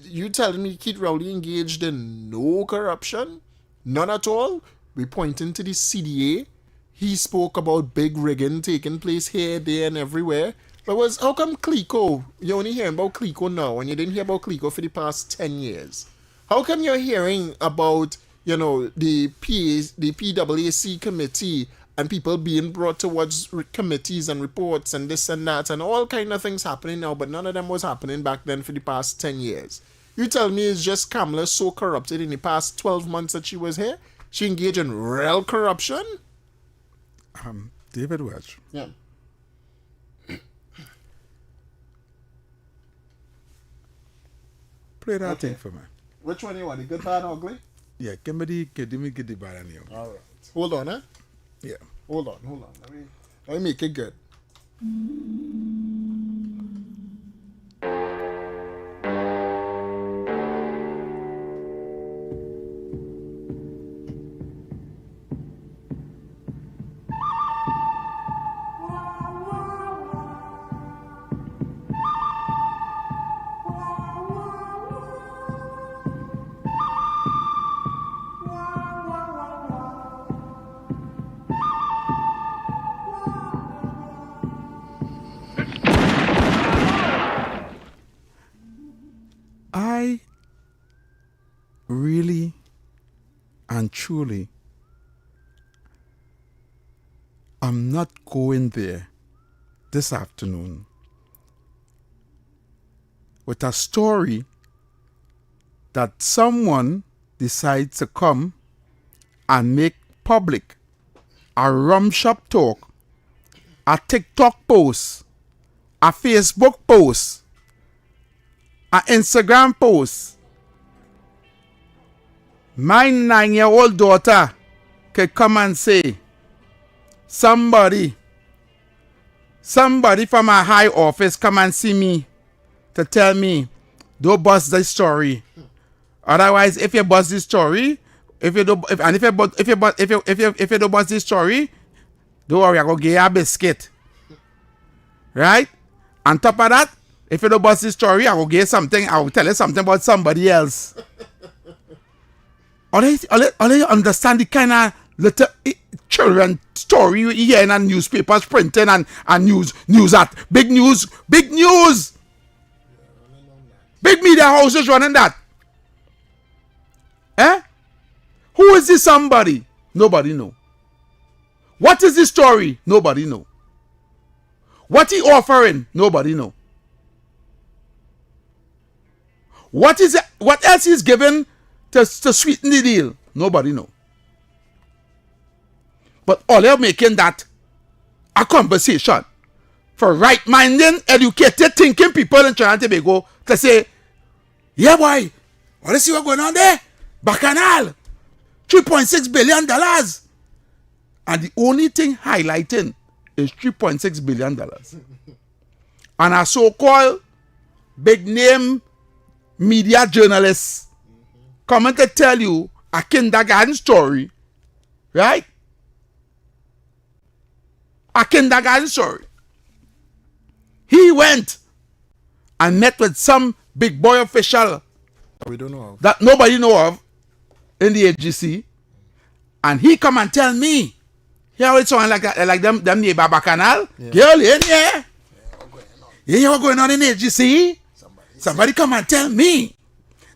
You telling me Keith Rowley engaged in no corruption? None at all? We pointing to the CDA. He spoke about big rigging taking place here, there, and everywhere. But how come Clico, you're only hearing about Clico now and you didn't hear about Clico for the past 10 years? How come you're hearing about, the PWAC committee and people being brought towards committees and reports and this and that and all kind of things happening now, but none of them was happening back then for the past 10 years? You tell me it's just Kamala so corrupted in the past 12 months that she was here? She engaged in real corruption? David Welch. Yeah. Play that thing for me. Which one you want? The good, bad, ugly? Yeah, give me the bad and you. All right. Hold on, huh? Yeah. Hold on. Let me make it good. I really and truly am not going there this afternoon with a story that someone decides to come and make public, a rum shop talk, a TikTok post, a Facebook post, an Instagram post. My 9-year-old daughter could come and say, somebody from a high office come and see me to tell me, don't bust the story. Otherwise, if you bust this story, if you don't bust this story, don't worry, I go give you a biscuit. Right? On top of that, if you don't bust this story, I will give you something. I will tell you something about somebody else. All you understand the kind of little children story you hear in newspapers printing and news at big news. Big media houses running that. Who is this somebody? Nobody know. What is the story? Nobody know. What he offering? Nobody know. What else he's given to sweeten the deal? Nobody know. But all they're making that a conversation for right-minded, educated, thinking people in Trinidad and Tobago to say, yeah boy, what is what's going on there? Bacchanal. $3.6 billion. And the only thing highlighting is $3.6 billion. And a so-called big name media journalists coming to tell you a kindergarten story, right? A kindergarten story. He went and met with some big boy official we don't know of. that nobody know of in the AGC, and he come and tell me, here it's on like them neighbor Bacchanal, girl in here. Yeah, what's going on in AGC? Somebody come and tell me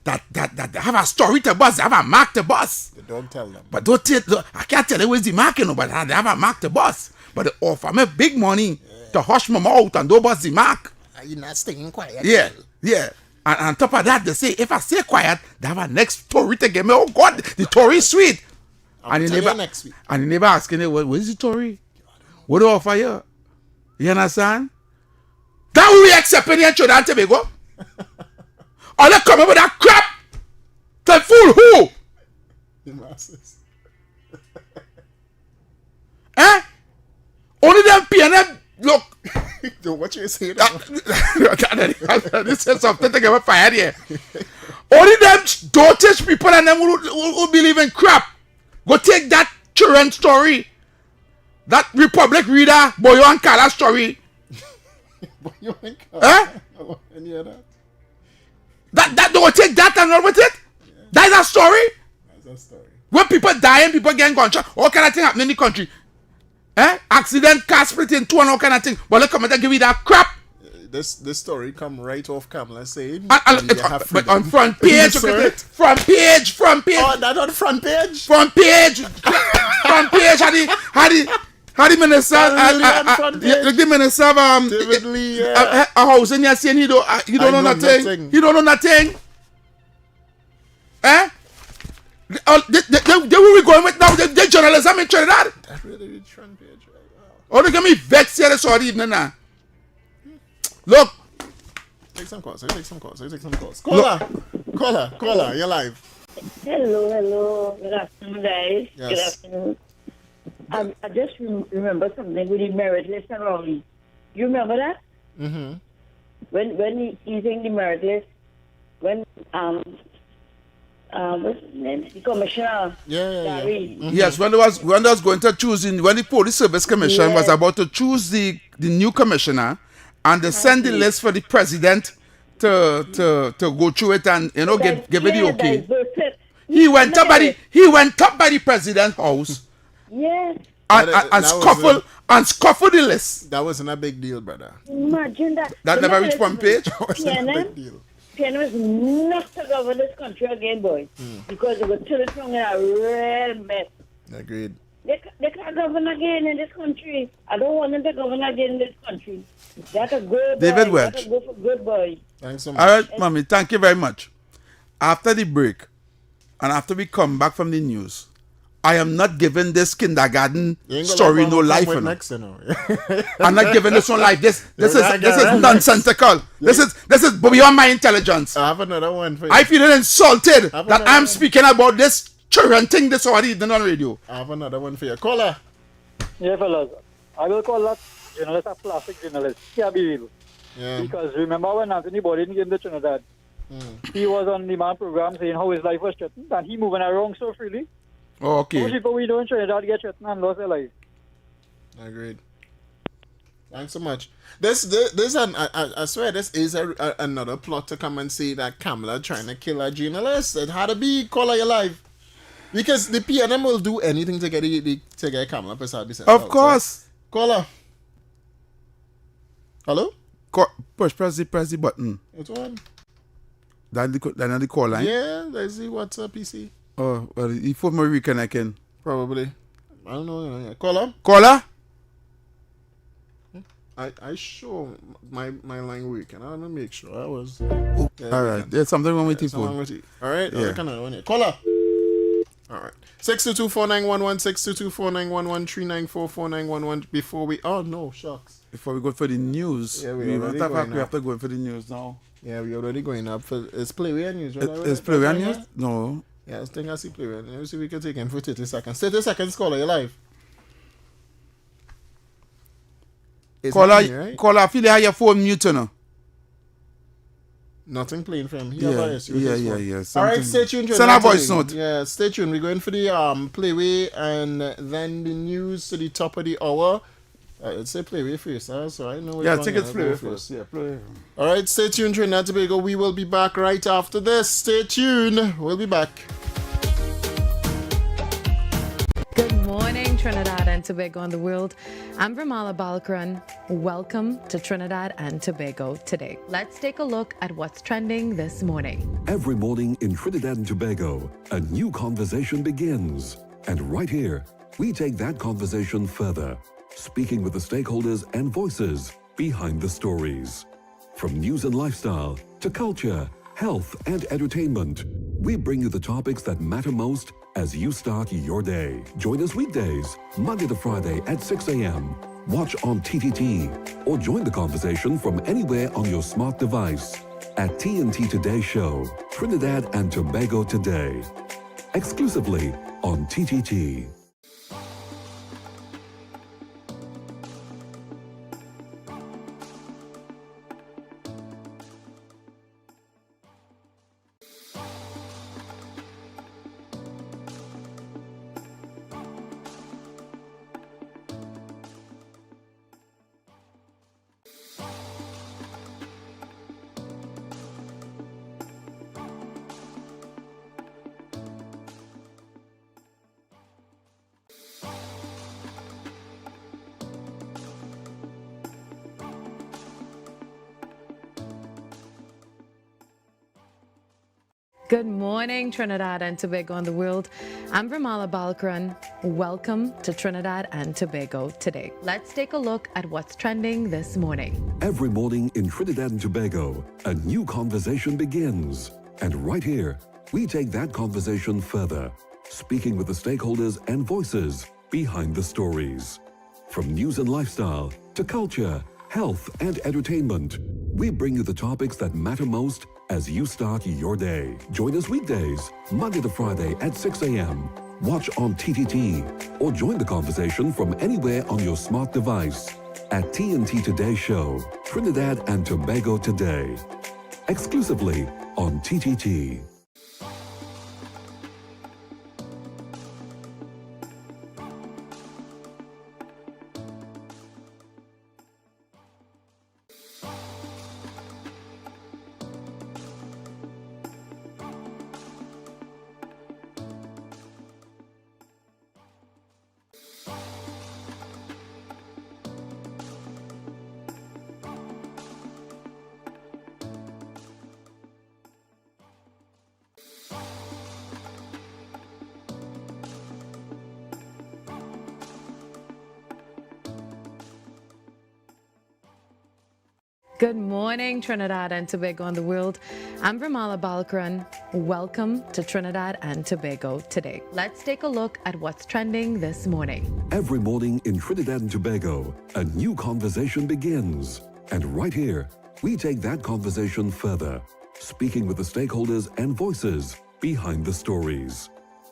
that they have a story to bust, they have a mark to bust. They don't tell them. But I can't tell you where's the mark, but they have a mark to bust. But they offer me big money to hush my mouth and don't bust the mark. Are you not staying quiet? Yeah. And on top of that, they say, if I stay quiet, they have a next story to give me. Oh, God, the story is sweet. And tell you next week. And the neighbor asking, where's the story? What do I offer you? You understand? That will we accept in Trinidad and Tobago? Or they come up with that crap to fool who? The masses. Eh? Only them PNM, look. Yo, what you saying? This is something to get me fired here. Only them dotish people and them who believe in crap. Go take that children story. That Republic reader, Boyo and Kala story. Boyo and Kala? And hear that? That don't take that and run with it? Yeah. That is a story? That's a story. When people dying, people getting gunshot, all kind of thing happening in the country. Accident, car splitting, two and all kind of thing. But let come and give you that crap. This story come right off camera saying but on front page, front page. Oh, that on front page? Front page. How the minister, the minister David Lee, a house and you're saying he don't know nothing. He don't know nothing. They will be going with now the journalism in Trinidad. That's really the front page right now. Oh, they get me vexed here this evening now. Look. Take some calls. Caller, you're live. Hello. Good afternoon, guys. Yes. Good afternoon. I just remember something with the merit list and Rowley. You remember that? Mm-hmm. When he's in the merit list, when what's his name? The commissioner. Yeah. Mm-hmm. Yes, when they was going to choose when the police service commission was about to choose the new commissioner, and they send the list for the president to go through it and give it the okay. He went up by the president's house. Yes. And scuffle the list. That wasn't a big deal, brother. Imagine that. That never reached one page. PNM is not to govern this country again, boy. Because they were turn it wrong in a real mess. Agreed. They can't govern again in this country. I don't want them to govern again in this country. That's a good boy. David Welch. That's a good boy. Thanks so much. All right, Mommy, thank you very much. After the break, and after we come back from the news, I am not giving this kindergarten story no life. I'm not giving this one life. This is nonsensical. This is beyond my intelligence. I have another one for you. I feel insulted that I'm speaking about this children thing this already done on radio. I have another one for you. Caller. Yeah, fellas. I will call that journalist a plastic journalist. Can't be real. Yeah. Because remember when Anthony Bourdain came to Trinidad, he was on the man program saying how his life was threatened, and he moving around so freely. Oh, okay. Most people we know in Trinidad get threatened and lost their life. Agreed. Thanks so much. I swear this is another plot to come and say that Kamala trying to kill a journalist. It had to be Caller your life. Because the PNM will do anything to get Kamala Prasad. Of course. Caller. Hello? Press the button. Which one? That's the call line? Yeah, that's the WhatsApp PC. Oh, well, he phone me reconnecting. Probably. I don't know. Caller? I show my line weak, and I want to make sure I was. All right. There's something wrong with your phone. All right. Yeah. Caller. All right. 622-4911, 622-4911, 394-4911. Before we. Oh no, shucks. Before we go for the news, we have to go for the news now. Yeah, we're already going up for. It's Playway News, right? It's Playway News? No. Yeah, I think I see play well. Let me see if we can take him for 30 seconds. 30 seconds, caller, you're live. It's not me, right? Caller, I feel like your phone mute now. Nothing playing for him. Yeah. All right, stay tuned. Send our voice note. Yeah, stay tuned. We're going for the playway and then the news to the top of the hour. Let's say playway first, so I know. Yeah, I think it's playway first. Yeah, playway. All right, stay tuned, Trinidad and Tobago. We will be back right after this. Stay tuned. We'll be back. Good morning, Trinidad and Tobago and the world. I'm Vermala Balakaran. Welcome to Trinidad and Tobago today. Let's take a look at what's trending this morning. Every morning in Trinidad and Tobago, a new conversation begins. And right here, we take that conversation further, speaking with the stakeholders and voices behind the stories. From news and lifestyle to culture, health and entertainment, we bring you the topics that matter most as you start your day. Join us weekdays, Monday to Friday at 6 a.m. Watch on TTT or join the conversation from anywhere on your smart device at TNT Today Show, Trinidad and Tobago Today, exclusively on TTT. Good morning, Trinidad and Tobago and the world. I'm Vermala Balakaran. Welcome to Trinidad and Tobago today. Let's take a look at what's trending this morning. Every morning in Trinidad and Tobago, a new conversation begins. And right here, we take that conversation further, speaking with the stakeholders and voices behind the stories. From news and lifestyle to culture, health and entertainment, we bring you the topics that matter most as you start your day. Join us weekdays, Monday to Friday at 6 a.m. Watch on TTT or join the conversation from anywhere on your smart device at TNT Today Show, Trinidad and Tobago Today, exclusively on TTT. Good morning, Trinidad and Tobago and the world. I'm Vermala Balakaran. Welcome to Trinidad and Tobago today. Let's take a look at what's trending this morning. Every morning in Trinidad and Tobago, a new conversation begins. And right here, we take that conversation further, speaking with the stakeholders and voices behind the stories.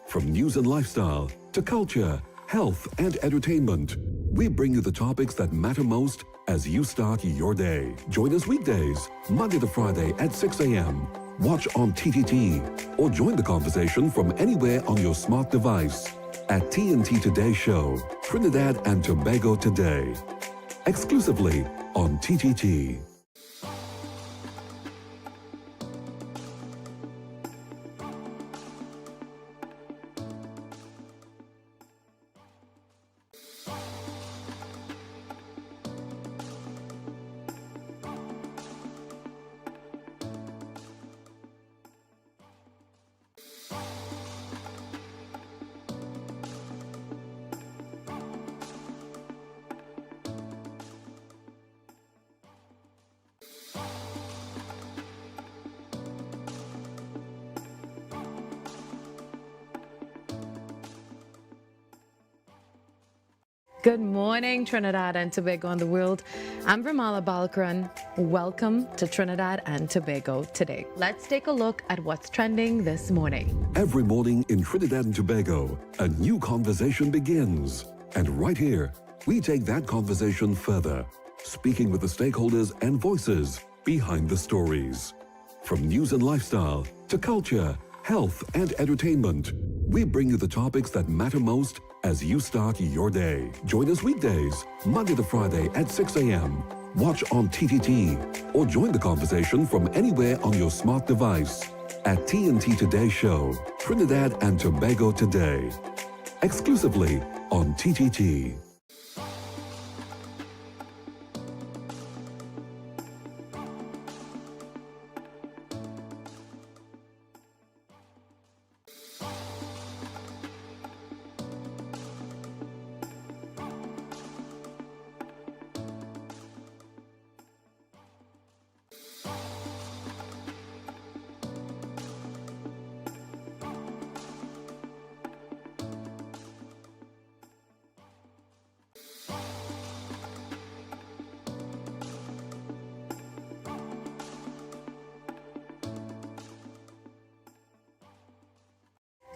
From news and lifestyle to culture, health and entertainment, we bring you the topics that matter most as you start your day. Join us weekdays, Monday to Friday at 6 a.m. Watch on TTT or join the conversation from anywhere on your smart device at TNT Today Show, Trinidad and Tobago Today, exclusively on TTT. Good morning, Trinidad and Tobago and the world. I'm Vermala Balkaran. Welcome to Trinidad and Tobago today. Let's take a look at what's trending this morning. Every morning in Trinidad and Tobago, a new conversation begins. And right here, we take that conversation further, speaking with the stakeholders and voices behind the stories. From news and lifestyle to culture, health and entertainment, we bring you the topics that matter most as you start your day. Join us weekdays, Monday to Friday at 6 a.m. Watch on TTT or join the conversation from anywhere on your smart device at TNT Today Show, Trinidad and Tobago Today, exclusively on TTT.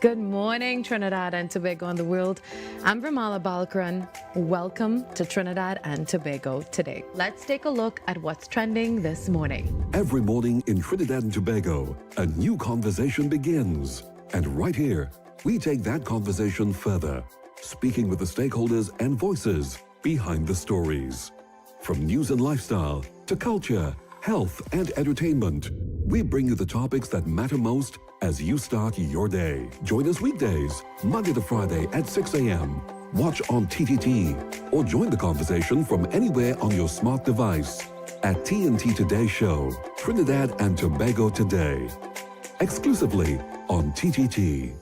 Good morning, Trinidad and Tobago and the world. I'm Vermala Balkaran. Welcome to Trinidad and Tobago today. Let's take a look at what's trending this morning. Every morning in Trinidad and Tobago, a new conversation begins. And right here, we take that conversation further, speaking with the stakeholders and voices behind the stories. From news and lifestyle to culture, health and entertainment, we bring you the topics that matter most as you start your day. Join us weekdays, Monday to Friday at 6 a.m. Watch on TTT or join the conversation from anywhere on your smart device at TNT Today Show, Trinidad and Tobago Today, exclusively on TTT.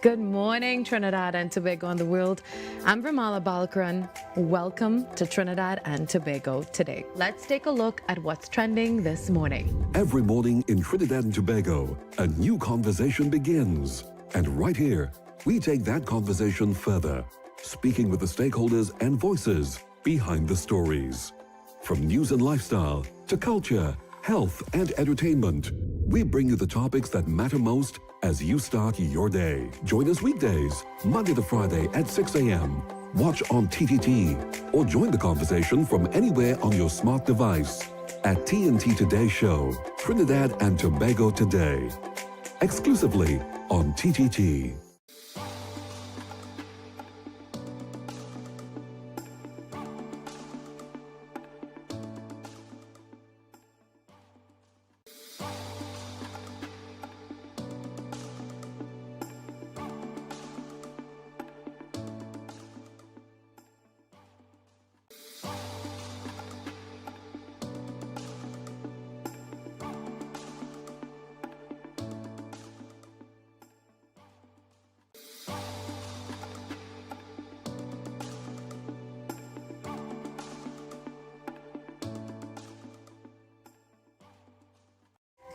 Good morning, Trinidad and Tobago and the world. I'm Vermala Balkaran. Welcome to Trinidad and Tobago today. Let's take a look at what's trending this morning. Every morning in Trinidad and Tobago, a new conversation begins. And right here, we take that conversation further, speaking with the stakeholders and voices behind the stories. From news and lifestyle to culture, health and entertainment, we bring you the topics that matter most as you start your day. Join us weekdays, Monday to Friday at 6 a.m. Watch on TTT or join the conversation from anywhere on your smart device at TNT Today Show, Trinidad and Tobago Today, exclusively on TTT.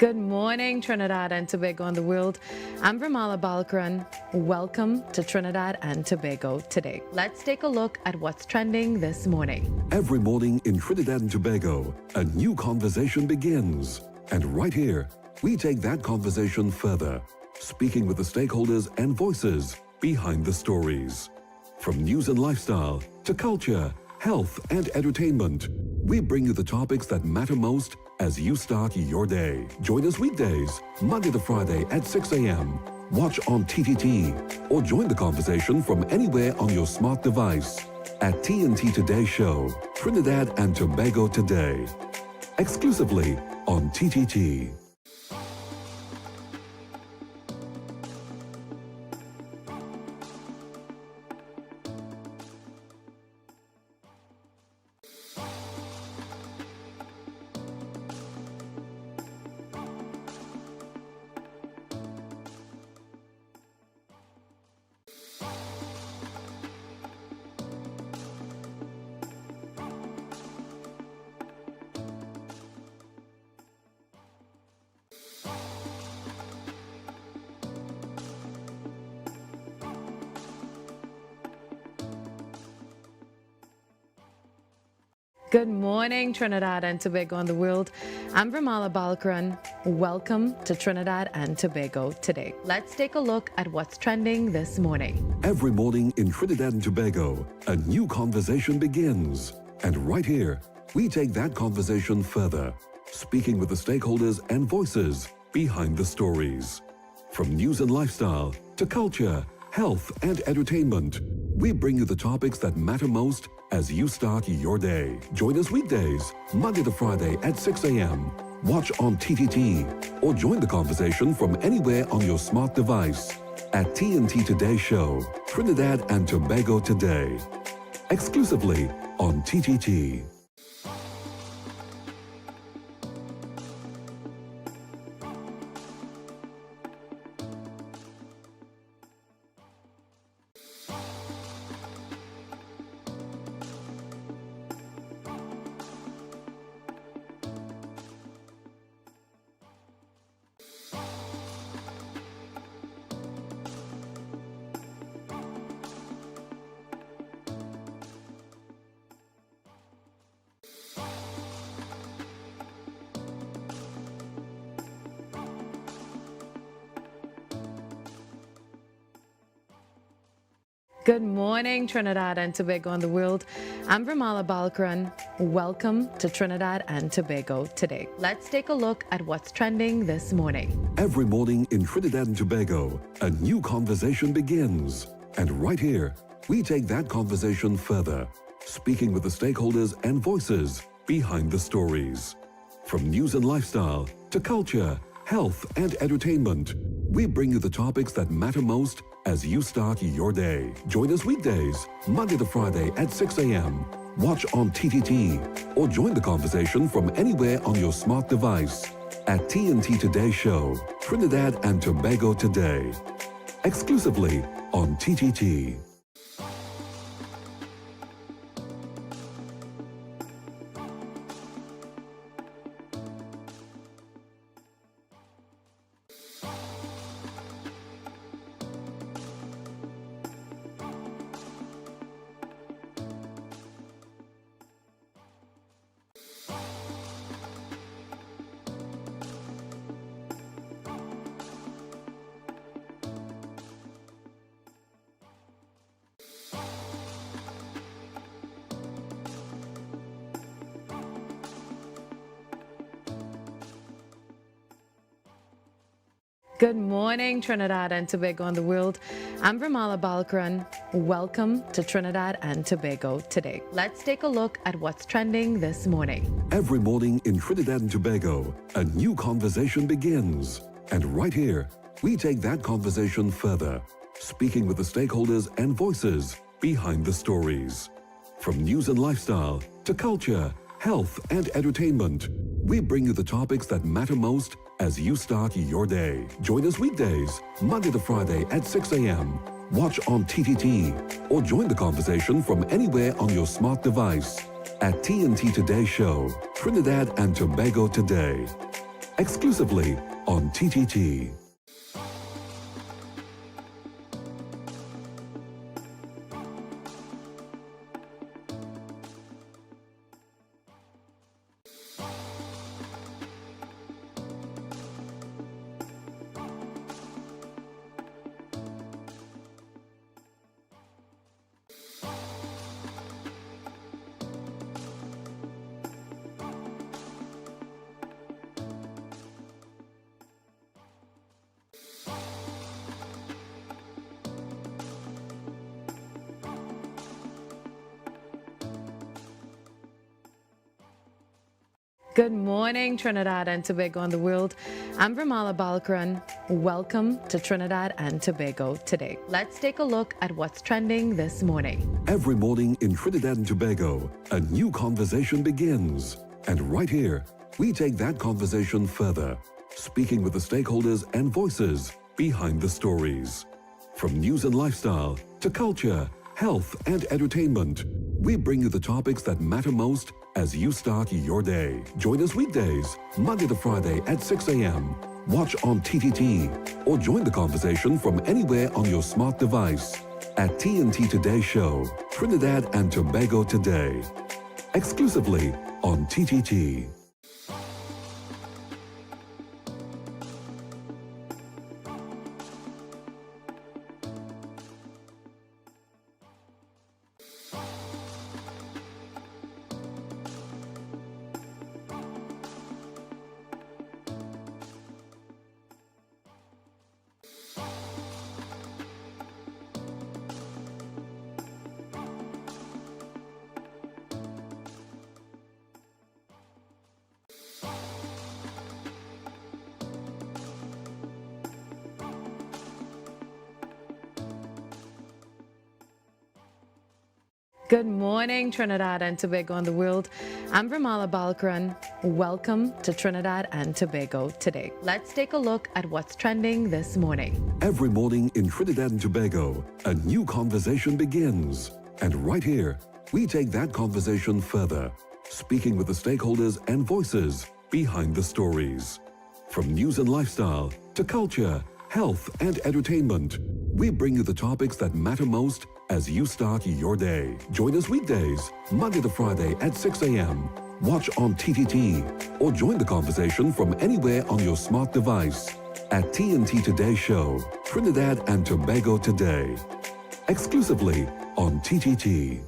Good morning, Trinidad and Tobago and the world. I'm Vermala Balkaran. Welcome to Trinidad and Tobago today. Let's take a look at what's trending this morning. Every morning in Trinidad and Tobago, a new conversation begins. And right here, we take that conversation further, speaking with the stakeholders and voices behind the stories. From news and lifestyle to culture, health and entertainment, we bring you the topics that matter most as you start your day. Join us weekdays, Monday to Friday at 6 a.m. Watch on TTT or join the conversation from anywhere on your smart device at TNT Today Show, Trinidad and Tobago Today, exclusively on TTT. Good morning, Trinidad and Tobago and the world. I'm Vermala Balkaran. Welcome to Trinidad and Tobago today. Let's take a look at what's trending this morning. Every morning in Trinidad and Tobago, a new conversation begins. And right here, we take that conversation further, speaking with the stakeholders and voices behind the stories. From news and lifestyle to culture, health and entertainment, we bring you the topics that matter most as you start your day. Join us weekdays, Monday to Friday at 6 a.m. Watch on TTT or join the conversation from anywhere on your smart device at TNT Today Show, Trinidad and Tobago Today, exclusively on TTT. Good morning, Trinidad and Tobago and the world. I'm Vermala Balkaran. Welcome to Trinidad and Tobago today. Let's take a look at what's trending this morning. Every morning in Trinidad and Tobago, a new conversation begins. And right here, we take that conversation further, speaking with the stakeholders and voices behind the stories. From news and lifestyle to culture, health and entertainment, we bring you the topics that matter most as you start your day. Join us weekdays, Monday to Friday at 6 a.m. Watch on TTT or join the conversation from anywhere on your smart device at TNT Today Show, Trinidad and Tobago Today, exclusively on TTT. Good morning, Trinidad and Tobago and the world. I'm Vermala Balkaran. Welcome to Trinidad and Tobago today. Let's take a look at what's trending this morning. Every morning in Trinidad and Tobago, a new conversation begins. And right here, we take that conversation further, speaking with the stakeholders and voices behind the stories. From news and lifestyle to culture, health and entertainment, we bring you the topics that matter most as you start your day. Join us weekdays, Monday to Friday at 6 a.m. Watch on TTT or join the conversation from anywhere on your smart device at TNT Today Show, Trinidad and Tobago Today, exclusively on TTT. Good morning, Trinidad and Tobago and the world. I'm Vermala Balkaran. Welcome to Trinidad and Tobago today. Let's take a look at what's trending this morning. Every morning in Trinidad and Tobago, a new conversation begins. And right here, we take that conversation further, speaking with the stakeholders and voices behind the stories. From news and lifestyle to culture, health and entertainment, we bring you the topics that matter most as you start your day. Join us weekdays, Monday to Friday at 6 a.m. Watch on TTT or join the conversation from anywhere on your smart device at TNT Today Show, Trinidad and Tobago Today, exclusively on TTT. Good morning, Trinidad and Tobago and the world. I'm Vermala Balkaran. Welcome to Trinidad and Tobago today. Let's take a look at what's trending this morning. Every morning in Trinidad and Tobago, a new conversation begins. And right here, we take that conversation further, speaking with the stakeholders and voices behind the stories. From news and lifestyle to culture, health and entertainment, we bring you the topics that matter most as you start your day. Join us weekdays, Monday to Friday at 6 a.m. Watch on TTT or join the conversation from anywhere on your smart device at TNT Today Show, Trinidad and Tobago Today, exclusively on TTT.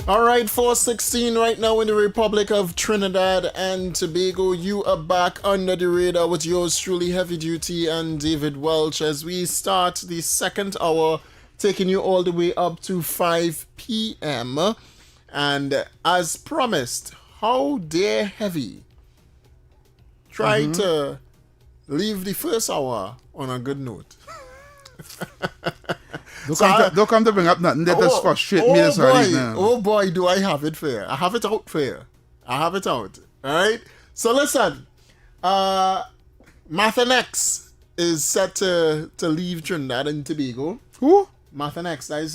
All right, 4:16 right now in the Republic of Trinidad and Tobago. You are back under the radar with yours truly, Heavy Duty and David Welch, as we start the second hour, taking you all the way up to 5 p.m. And as promised, how dare Heavy try to leave the first hour on a good note. Don't come to bring up nothing that does frustrate me this early now. Oh boy, do I have it for you. I have it out for you. I have it out. Alright? So listen, Mathenex is set to leave Trinidad and Tobago. Who? Mathenex. That is,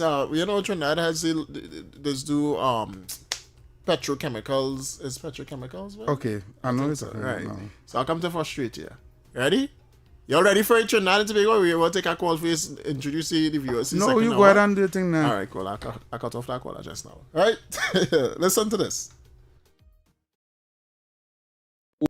Trinidad has does do petrochemicals. Is petrochemicals, right? Okay, I know it's right. So I'll come to frustrate you. Ready? You ready for it, Trinidad and Tobago? We will take a call for you, introduce the viewers. No, you go ahead and do the thing now. Alright, cool. I cut off that caller just now. Alright? Listen to this.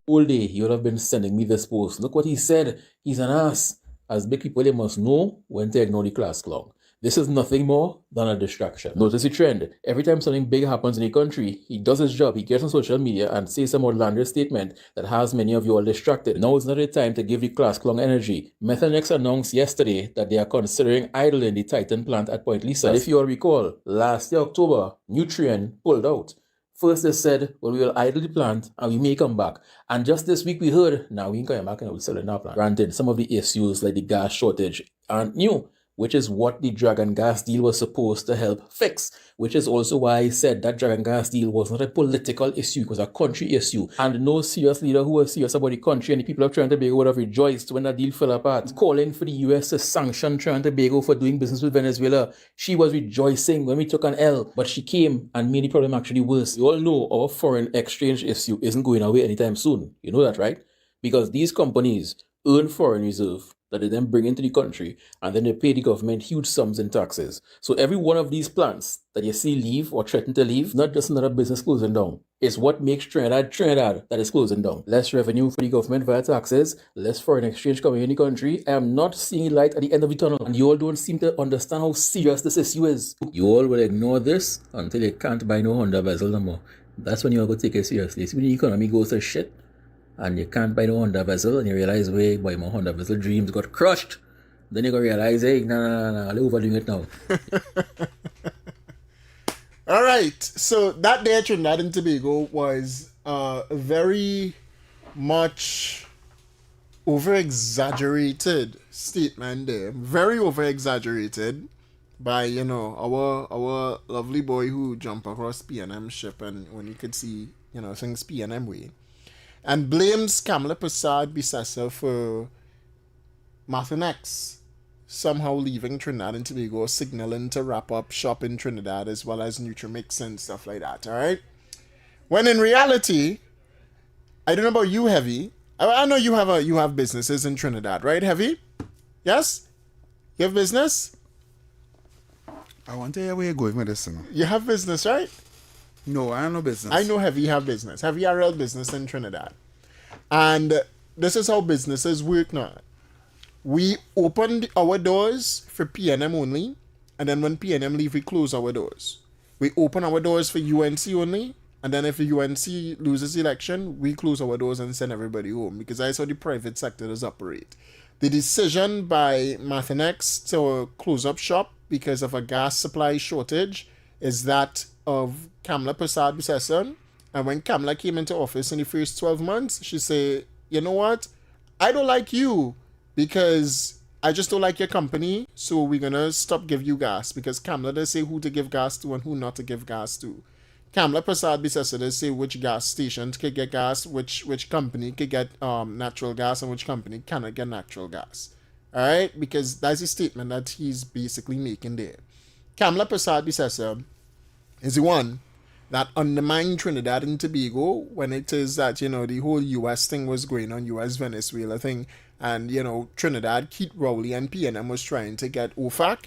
All day, you would have been sending me this post. Look what he said. He's an ass. As big people, they must know when to ignore the class clown. This is nothing more than a distraction. Notice the trend. Every time something big happens in a country, he does his job, he gets on social media and says some outlandish statement that has many of you all distracted. Now is not the time to give the class clown energy. Methanex announced yesterday that they are considering idling the Titan plant at Point Lisa. And if you all recall, last year October, Nutrien pulled out. First they said, well, we will idle the plant and we may come back. And just this week we heard, now we can come back and we'll sell it in our plant. Granted, some of the issues like the gas shortage aren't new, which is what the Dragon Gas deal was supposed to help fix, which is also why I said that Dragon Gas deal was not a political issue, it was a country issue. And no serious leader who was serious about the country and the people of Trinidad and Tobago would have rejoiced when that deal fell apart. Calling for the US to sanction Trinidad and Tobago for doing business with Venezuela. She was rejoicing when we took an L, but she came and made the problem actually worse. You all know our foreign exchange issue isn't going away anytime soon. You know that, right? Because these companies earn foreign reserve, that they then bring into the country, and then they pay the government huge sums in taxes. So every one of these plants that you see leave or threaten to leave, not just another business closing down. It's what makes Trinidad that is closing down. Less revenue for the government via taxes, less foreign exchange coming in the country. I am not seeing light at the end of the tunnel, and you all don't seem to understand how serious this issue is. You all will ignore this until you can't buy no Honda vessel no more. That's when you all go take it seriously. See, when the economy goes to shit, and you can't buy no Honda vessel, and you realize, wait, boy, my Honda vessel dreams got crushed. Then you go realize, hey, nah, I'm overdoing it now. All right, so that day at Trinidad and Tobago was very much over-exaggerated statement there. Very over-exaggerated by, our lovely boy who jumped across P&M ship and when you could see, things P&M way. And blames Kamala Prasad Bissessa for Martinex somehow leaving Trinidad and Tobago, signaling to wrap up shop in Trinidad as well as Nutrimix and stuff like that, alright? When in reality, I don't know about you, Heavy. I know you have businesses in Trinidad, right, Heavy? Yes? You have business? I want to hear where you're going with this. You have business, right? No, I have no business. I know Heavy have business. Heavy a real business in Trinidad. And this is how businesses work now. We opened our doors for PNM only, and then when PNM leave, we close our doors. We open our doors for UNC only, and then if the UNC loses the election, we close our doors and send everybody home, because that's how the private sector does operate. The decision by Martinex to close up shop because of a gas supply shortage is that of Kamala Prasad Bissessa. And when Kamala came into office in the first 12 months, she said, you know what? I don't like you because I just don't like your company, so we're going to stop give you gas, because Kamala does say who to give gas to and who not to give gas to. Kamala Prasad Bissessa does say which gas stations could get gas, which company could get natural gas, and which company cannot get natural gas. All right? Because that's the statement that he's basically making there. Kamala Prasad Bissessa is the one that undermined Trinidad and Tobago when it is that, the whole U.S. thing was going on, U.S.-Venezuela thing, and, Trinidad, Keith Rowley and PNM was trying to get OFAC,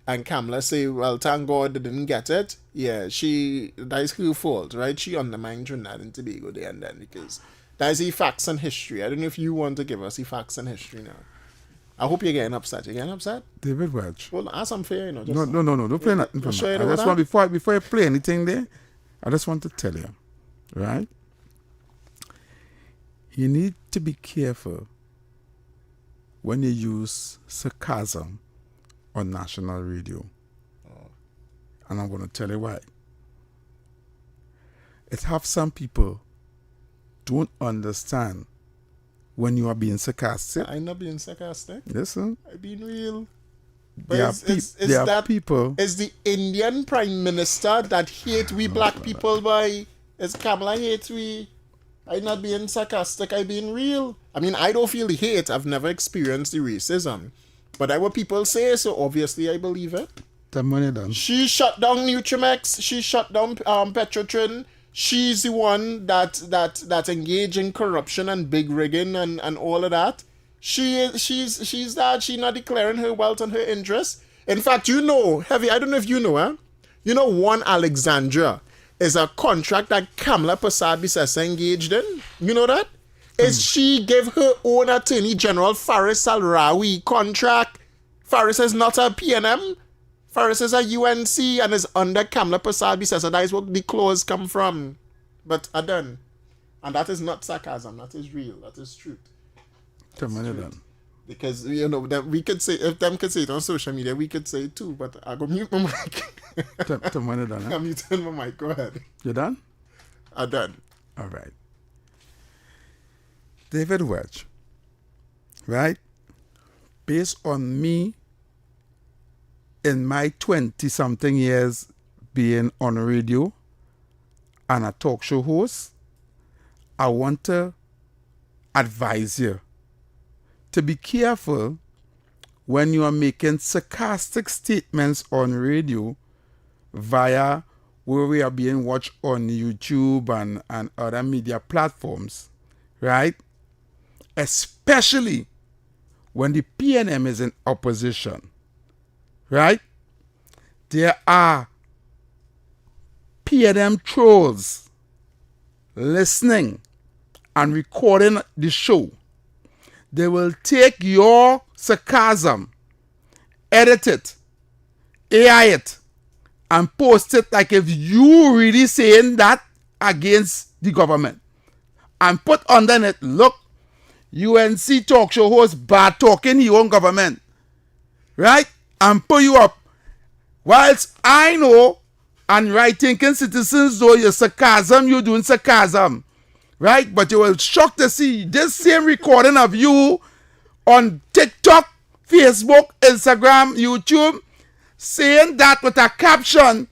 and Kamala say, well, thank God they didn't get it. Yeah, that is her fault, right? She undermined Trinidad and Tobago there and then, because that is the facts and history. I don't know if you want to give us the facts and history now. I hope you're getting upset. You getting upset? David Welch. Well, ask some fair, No, don't play nothing for me. I just want, before you play anything there, I just want to tell you, right? You need to be careful when you use sarcasm on national radio. And I'm going to tell you why. It have some people don't understand when you are being sarcastic. I'm not being sarcastic. Listen. I'm being real. There are people. Is the Indian Prime Minister that hate we black people by? Is Kamala hate we? I'm not being sarcastic, I'm being real. I mean, I don't feel the hate. I've never experienced the racism. But that's what people say, so obviously I believe it. The money done. She shut down Nutrimix. She shut down Petrochemical. She's the one that engaged in corruption and big rigging and all of that. She's that. She's not declaring her wealth and her interests. In fact, Heavy, I don't know if you know, One Alexandra is a contract that Kamala Prasad Bissessa engaged in. You know that? Is she gave her own Attorney General Faris Al-Rawi contract. Faris is not a PNM. Faris is a UNC and is under Kamala Prasad Bissessa. That is what the clause come from. But I done. And that is not sarcasm. That is real. That is truth. Because, that we could say, if them could say it on social media, we could say it too. But I go mute my mic. I'm muting my mic. Go ahead. You done? I'm done. All right. David Welch, right? Based on me in my 20-something years being on radio and a talk show host, I want to advise you to be careful when you are making sarcastic statements on radio via where we are being watched on YouTube and other media platforms, right? Especially when the PNM is in opposition, right? There are PNM trolls listening and recording the show. They will take your sarcasm, edit it, AI it, and post it like if you really saying that against the government. And put underneath, look, UNC talk show host bad talking your own government. Right? And put you up. Whilst I know, and right thinking citizens know your sarcasm, you're doing sarcasm. Right? But you will shock to see this same recording of you on TikTok, Facebook, Instagram, YouTube, saying that with a caption,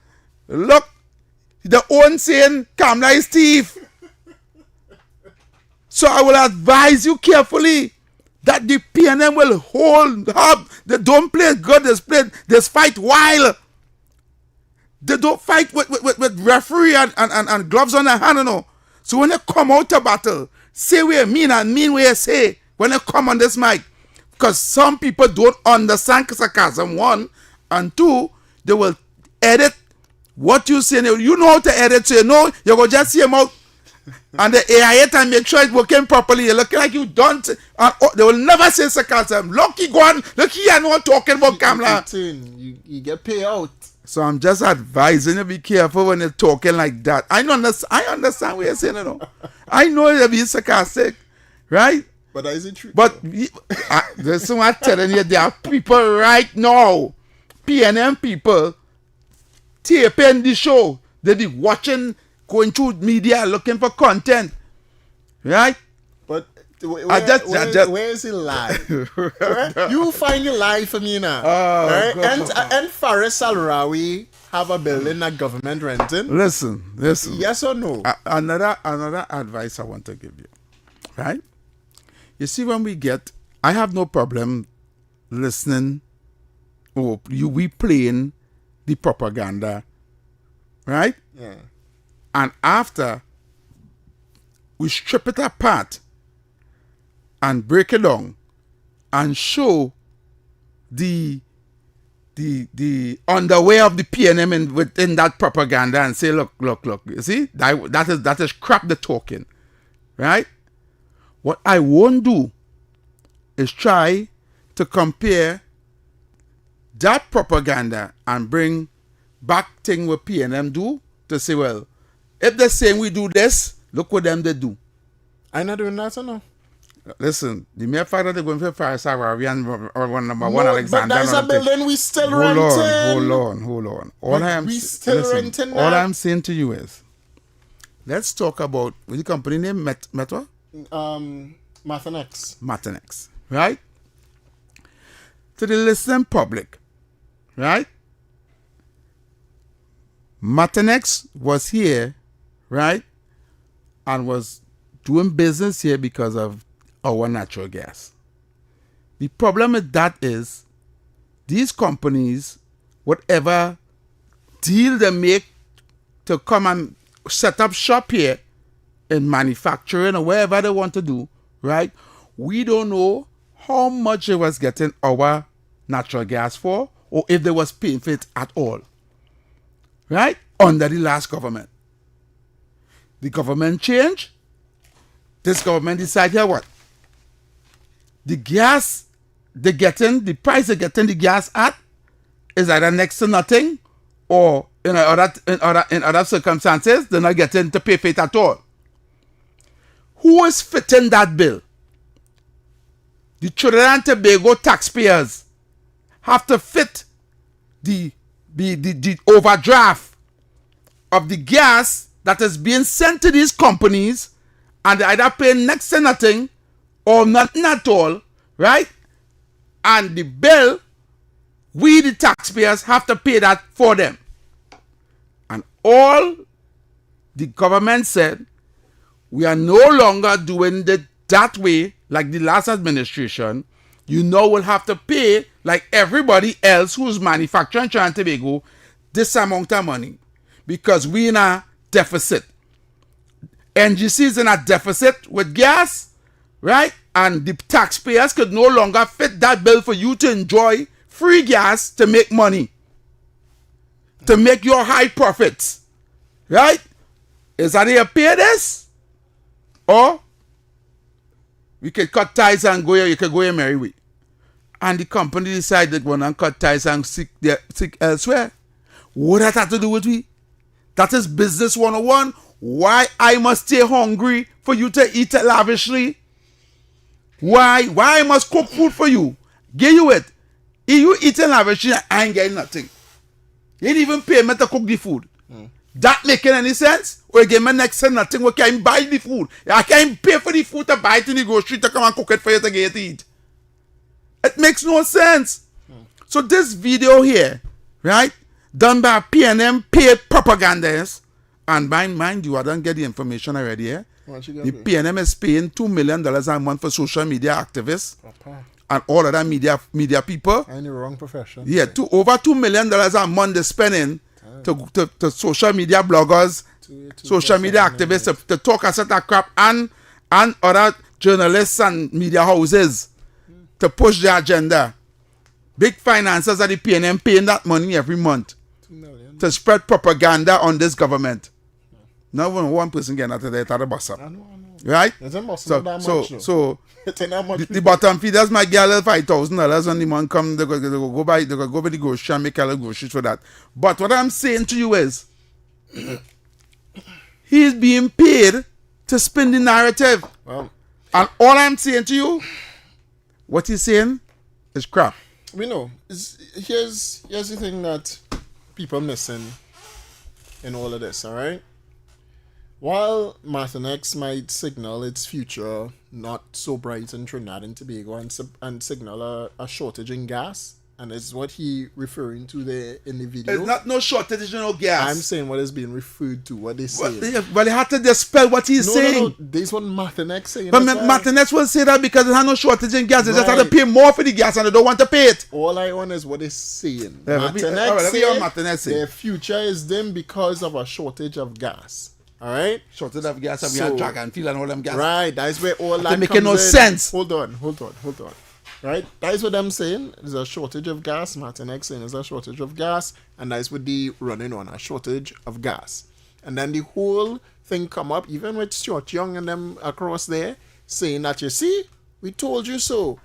look, the own saying, Kamla is thief. So I will advise you carefully that the PNM will hold up. They don't play good, they fight wild. They don't fight with referee and gloves on their hand, you know. So when they come out to battle, say what you mean and mean what you say when they come on this mic. Because some people don't understand sarcasm, one. And two, they will edit what you say. You know how to edit, so you know you're going to just see them out. And the AI it and make sure it's working properly. You're looking like you don't. They will never say sarcasm. Look, he gone. Look, he and not talking about Kamla. You get paid out. So I'm just advising you be careful when you're talking like that. I understand what you're saying, you know. I know you're being sarcastic, right? But is it true? But this is what I'm telling you. There are people right now, PNM people, taping the show. They be watching, going through media, looking for content, right? But where is it live? Right? You find it live for me now. Oh, right? And Faris Al-Rawi have a building that government renting. Listen. Yes or no? Another advice I want to give you, right? You see, when I have no problem listening or we playing the propaganda, right? Yeah. And after we strip it apart and break it down and show the underwear of the PNM within that propaganda and say, look, you see, that is crap the talking, right? What I won't do is try to compare that propaganda and bring back thing what PNM do to say, well, if they're saying we do this, look what them they do. I'm not doing that or no? Listen, the mere fact that they're going for Faris Al-Rawi and number one Alexander. But that's a building we still renting. Hold on. All I'm saying to you is, let's talk about, what's the company name? Metro? Mathenex, right? To the listening public, right? Mathenex was here, right? And was doing business here because of our natural gas. The problem with that is these companies, whatever deal they make to come and set up shop here in manufacturing or wherever they want to do, right? We don't know how much it was getting our natural gas for or if they was paying for it at all, right? Under the last government. The government changed. This government decided here what? The gas they're getting, the price they're getting the gas at is either next to nothing or in other circumstances, they're not getting to pay for it at all. Who is fitting that bill? The Trinidad and Tobago taxpayers have to fit the overdraft of the gas that is being sent to these companies, and they either pay next to nothing or nothing at all, right? And the bill, we the taxpayers have to pay that for them. And all the government said, we are no longer doing it that way like the last administration. You now will have to pay like everybody else who's manufacturing Trinidad and Tobago this amount of money because we in a deficit. NGC is in a deficit with gas, right? And the taxpayers could no longer fit that bill for you to enjoy free gas to make money, to make your high profits. Right? Is that you pay this? Or we could cut ties and go here, you could go your merry way. And the company decided to go and cut ties and seek elsewhere. What does that have to do with we? That is business 101. Why I must stay hungry for you to eat lavishly? Why I must cook food for you? Give you it. If you eating lavishly, I ain't getting nothing. You ain't even pay me to cook the food. That making any sense? Or you give me next to nothing, we can't buy the food. I can't pay for the food to buy it in the grocery to come and cook it for you to get to eat. It makes no sense. So this video here, right, done by PNM paid propagandists, and mind you, I don't get the information already here. The PNM is paying $2 million a month for social media activists and all other media people. I'm in the wrong profession. Yeah, over $2 million a month they're spending to social media bloggers, social media activists to talk a set of crap and other journalists and media houses to push their agenda. Big financiers at the PNM paying that money every month to spread propaganda on this government. Not even one person getting out of there at the bus up. Right? So the bottom feeders might get $5,000 when the man come, they go buy the grocery and make a little groceries for that. But what I'm saying to you is he's being paid to spin the narrative. Well, and all I'm saying to you, what he's saying is crap. We know. Here's the thing that people missing in all of this, alright? While Martinex might signal its future not so bright in Trinidad and Tobago and signal a shortage in gas, and is what he referring to there in the video. It's not no shortage in no gas. I'm saying what is being referred to, what they say. Well, they have to dispel what he's saying. No. This one Martinex saying. But Martinex will say that because there's no shortage in gas. They just have to pay more for the gas and they don't want to pay it. All I want is what they're saying. Martinex say their future is dim because of a shortage of gas. Alright? Shortage of gas and we have Dragon Field and all them gas. Right, that's where all that making no sense. Hold on. Right? That's what I'm saying. There's a shortage of gas. Martinex saying there's a shortage of gas. And that's what they running on, a shortage of gas. And then the whole thing come up, even with Stuart Young and them across there, saying that, you see, we told you so.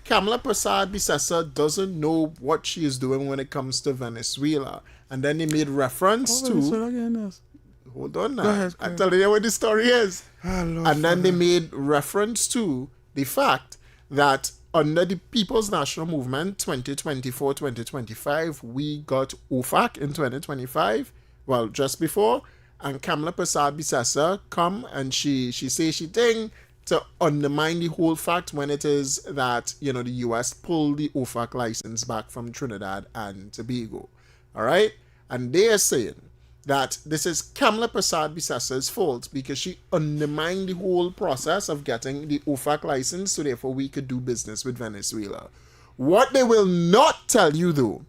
Kamala Prasad Bisesa doesn't know what she is doing when it comes to Venezuela. And then they made reference to... Hold on now. Go ahead. I'm telling you what the story is. Oh, and then they made reference to the fact that under the People's National Movement 2024-2025, we got OFAC in 2025, well, just before, and Kamala Prasad Bisesa come and she say she thing to undermine the whole fact when it is that, you know, the US pulled the OFAC license back from Trinidad and Tobago. All right? And they are saying that this is Kamala Prasad Bisesa's fault because she undermined the whole process of getting the OFAC license, so therefore we could do business with Venezuela. What they will not tell you, though,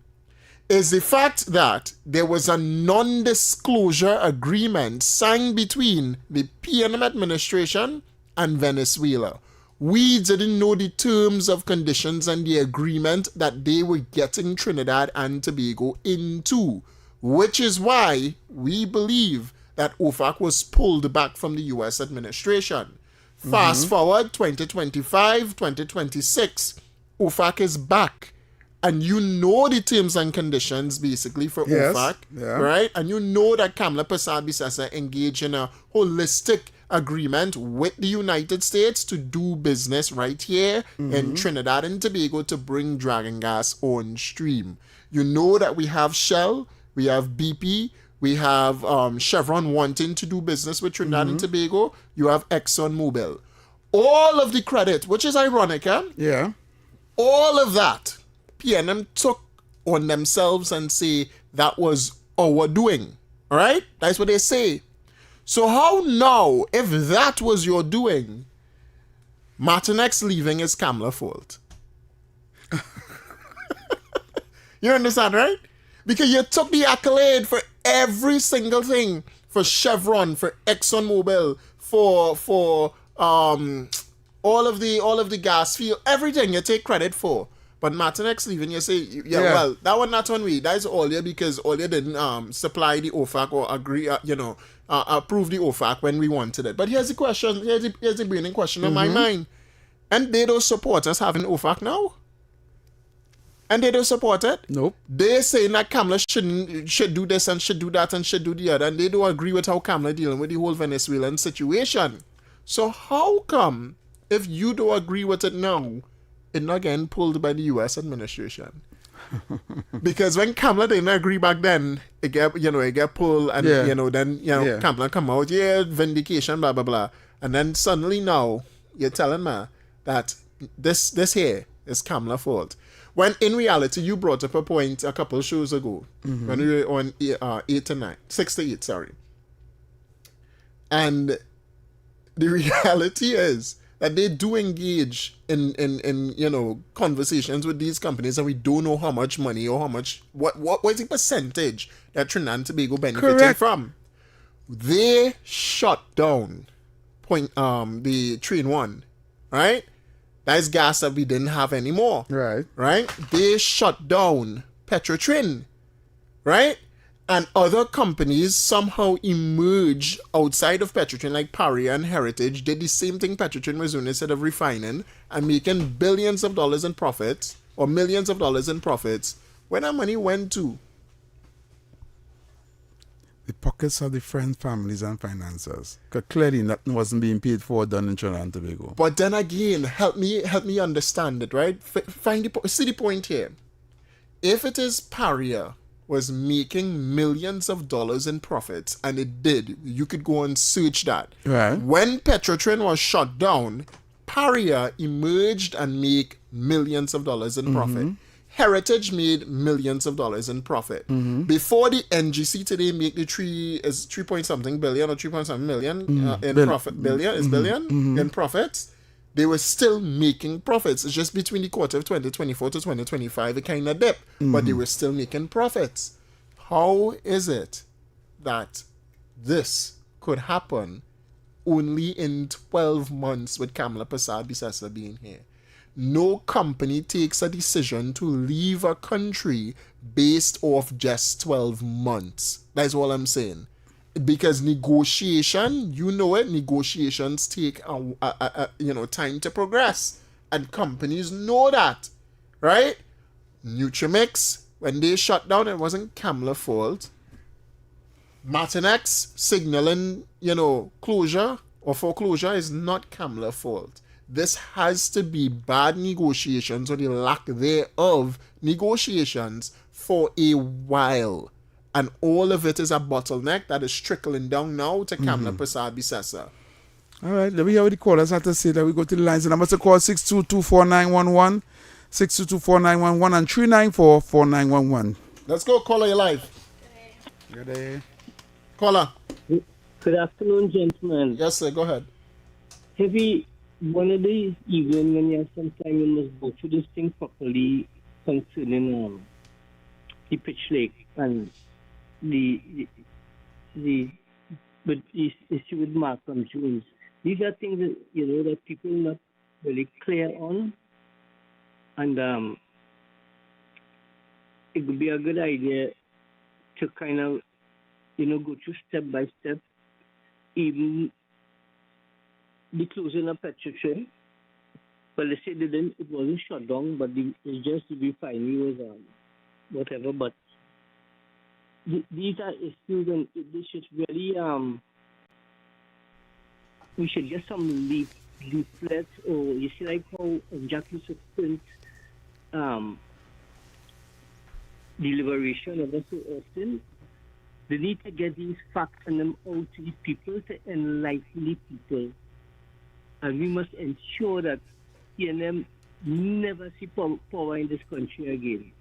is the fact that there was a non-disclosure agreement signed between the PNM administration and Venezuela. We didn't know the terms of conditions and the agreement that they were getting Trinidad and Tobago into, which is why we believe that OFAC was pulled back from the U.S. administration. Fast forward 2025, 2026, OFAC is back. And you know the terms and conditions basically for OFAC, right? And you know that Kamala Prasad Bisesa engaged in a holistic agreement with the United States to do business right here in Trinidad and Tobago to bring Dragon gas on stream. You know that we have Shell, we have BP, we have Chevron wanting to do business with Trinidad and Tobago. You have ExxonMobil. All of the credit, which is ironic, all of that, PNM took on themselves and say that was our doing. All right? That's what they say. So how now, if that was your doing, Martinex leaving is Kamala's fault? You understand, right? Because you took the accolade for every single thing, for Chevron, for ExxonMobil, for all of the gas field, everything you take credit for. But Martinex leaving, you say, well, that one not on we. That is Olia because Olia didn't supply the OFAC or agree, approve the OFAC when we wanted it. But here's the question, here's the burning question on my mind. And they don't support us having OFAC now? And they don't support it? Nope. They say that Kamala should do this and should do that and should do the other. And they don't agree with how Kamala dealing with the whole Venezuelan situation. So how come, if you don't agree with it now, it's not getting pulled by the U.S. administration? Because when Kamala didn't agree back then, it get pulled and, Kamala come out, vindication, blah, blah, blah. And then suddenly now, you're telling me that this here is Kamala's fault. When in reality, you brought up a point a couple shows ago, when we were on 6 to 8, sorry. And the reality is that they do engage in conversations with these companies, and we don't know how much money or how much what is the percentage that Trinidad and Tobago benefiting from. They shut down the Train 1, right? That is gas that we didn't have anymore. Right? They shut down Petrotrin, right? And other companies somehow emerged outside of Petrotrin, like Paria and Heritage, did the same thing Petrotrin was doing instead of refining and making billions of dollars in profits or millions of dollars in profits. Where that money went to? The pockets of the friends, families, and financiers. Because clearly nothing wasn't being paid for done in Trinidad and Tobago. But then again, help me understand it, right? See the point here. If it is Paria was making millions of dollars in profits, and it did, you could go and search that. Right. When Petrotrin was shut down, Paria emerged and made millions of dollars in profit. Heritage made millions of dollars in profit. Before the NGC today make the 3 point something billion or 3 point something million in profit. Billion in profits. They were still making profits. It's just between the quarter of 2024 to 2025 it kind of dipped, but they were still making profits. How is it that this could happen only in 12 months with Kamala Persad-Bissessar being here? No company takes a decision to leave a country based off just 12 months. That's all I'm saying. Because negotiation, negotiations take time to progress. And companies know that, right? Nutrimix, when they shut down, it wasn't Kamala's fault. Martinex signaling, closure or foreclosure is not Kamala's fault. This has to be bad negotiations or the lack thereof negotiations for a while. And all of it is a bottleneck that is trickling down now to Kamala Persad-Bissessar. All right, let me hear what the callers have to say. That we go to the lines. The number to call 622-4911, 622-4911, and 394-4911. Let's go, caller, you're live. Good day. Caller. Good afternoon, gentlemen. Yes, sir, go ahead. Heavy, one of these evenings when you have some time, you must go through this thing properly concerning the pitch lake and the issue with Malcolm Jones. These are things that that people are not really clear on, and it would be a good idea to kind of go through step by step, even the closing of Petrochemical. Well, they said it wasn't shut down, but it's just the refinery was whatever. But these are issues, and they should really we should get some leaflets, or you see like how Jackie print the liberation of us to Austin. They need to get these facts and them out to the people to enlighten the people. And we must ensure that TNM never see power in this country again.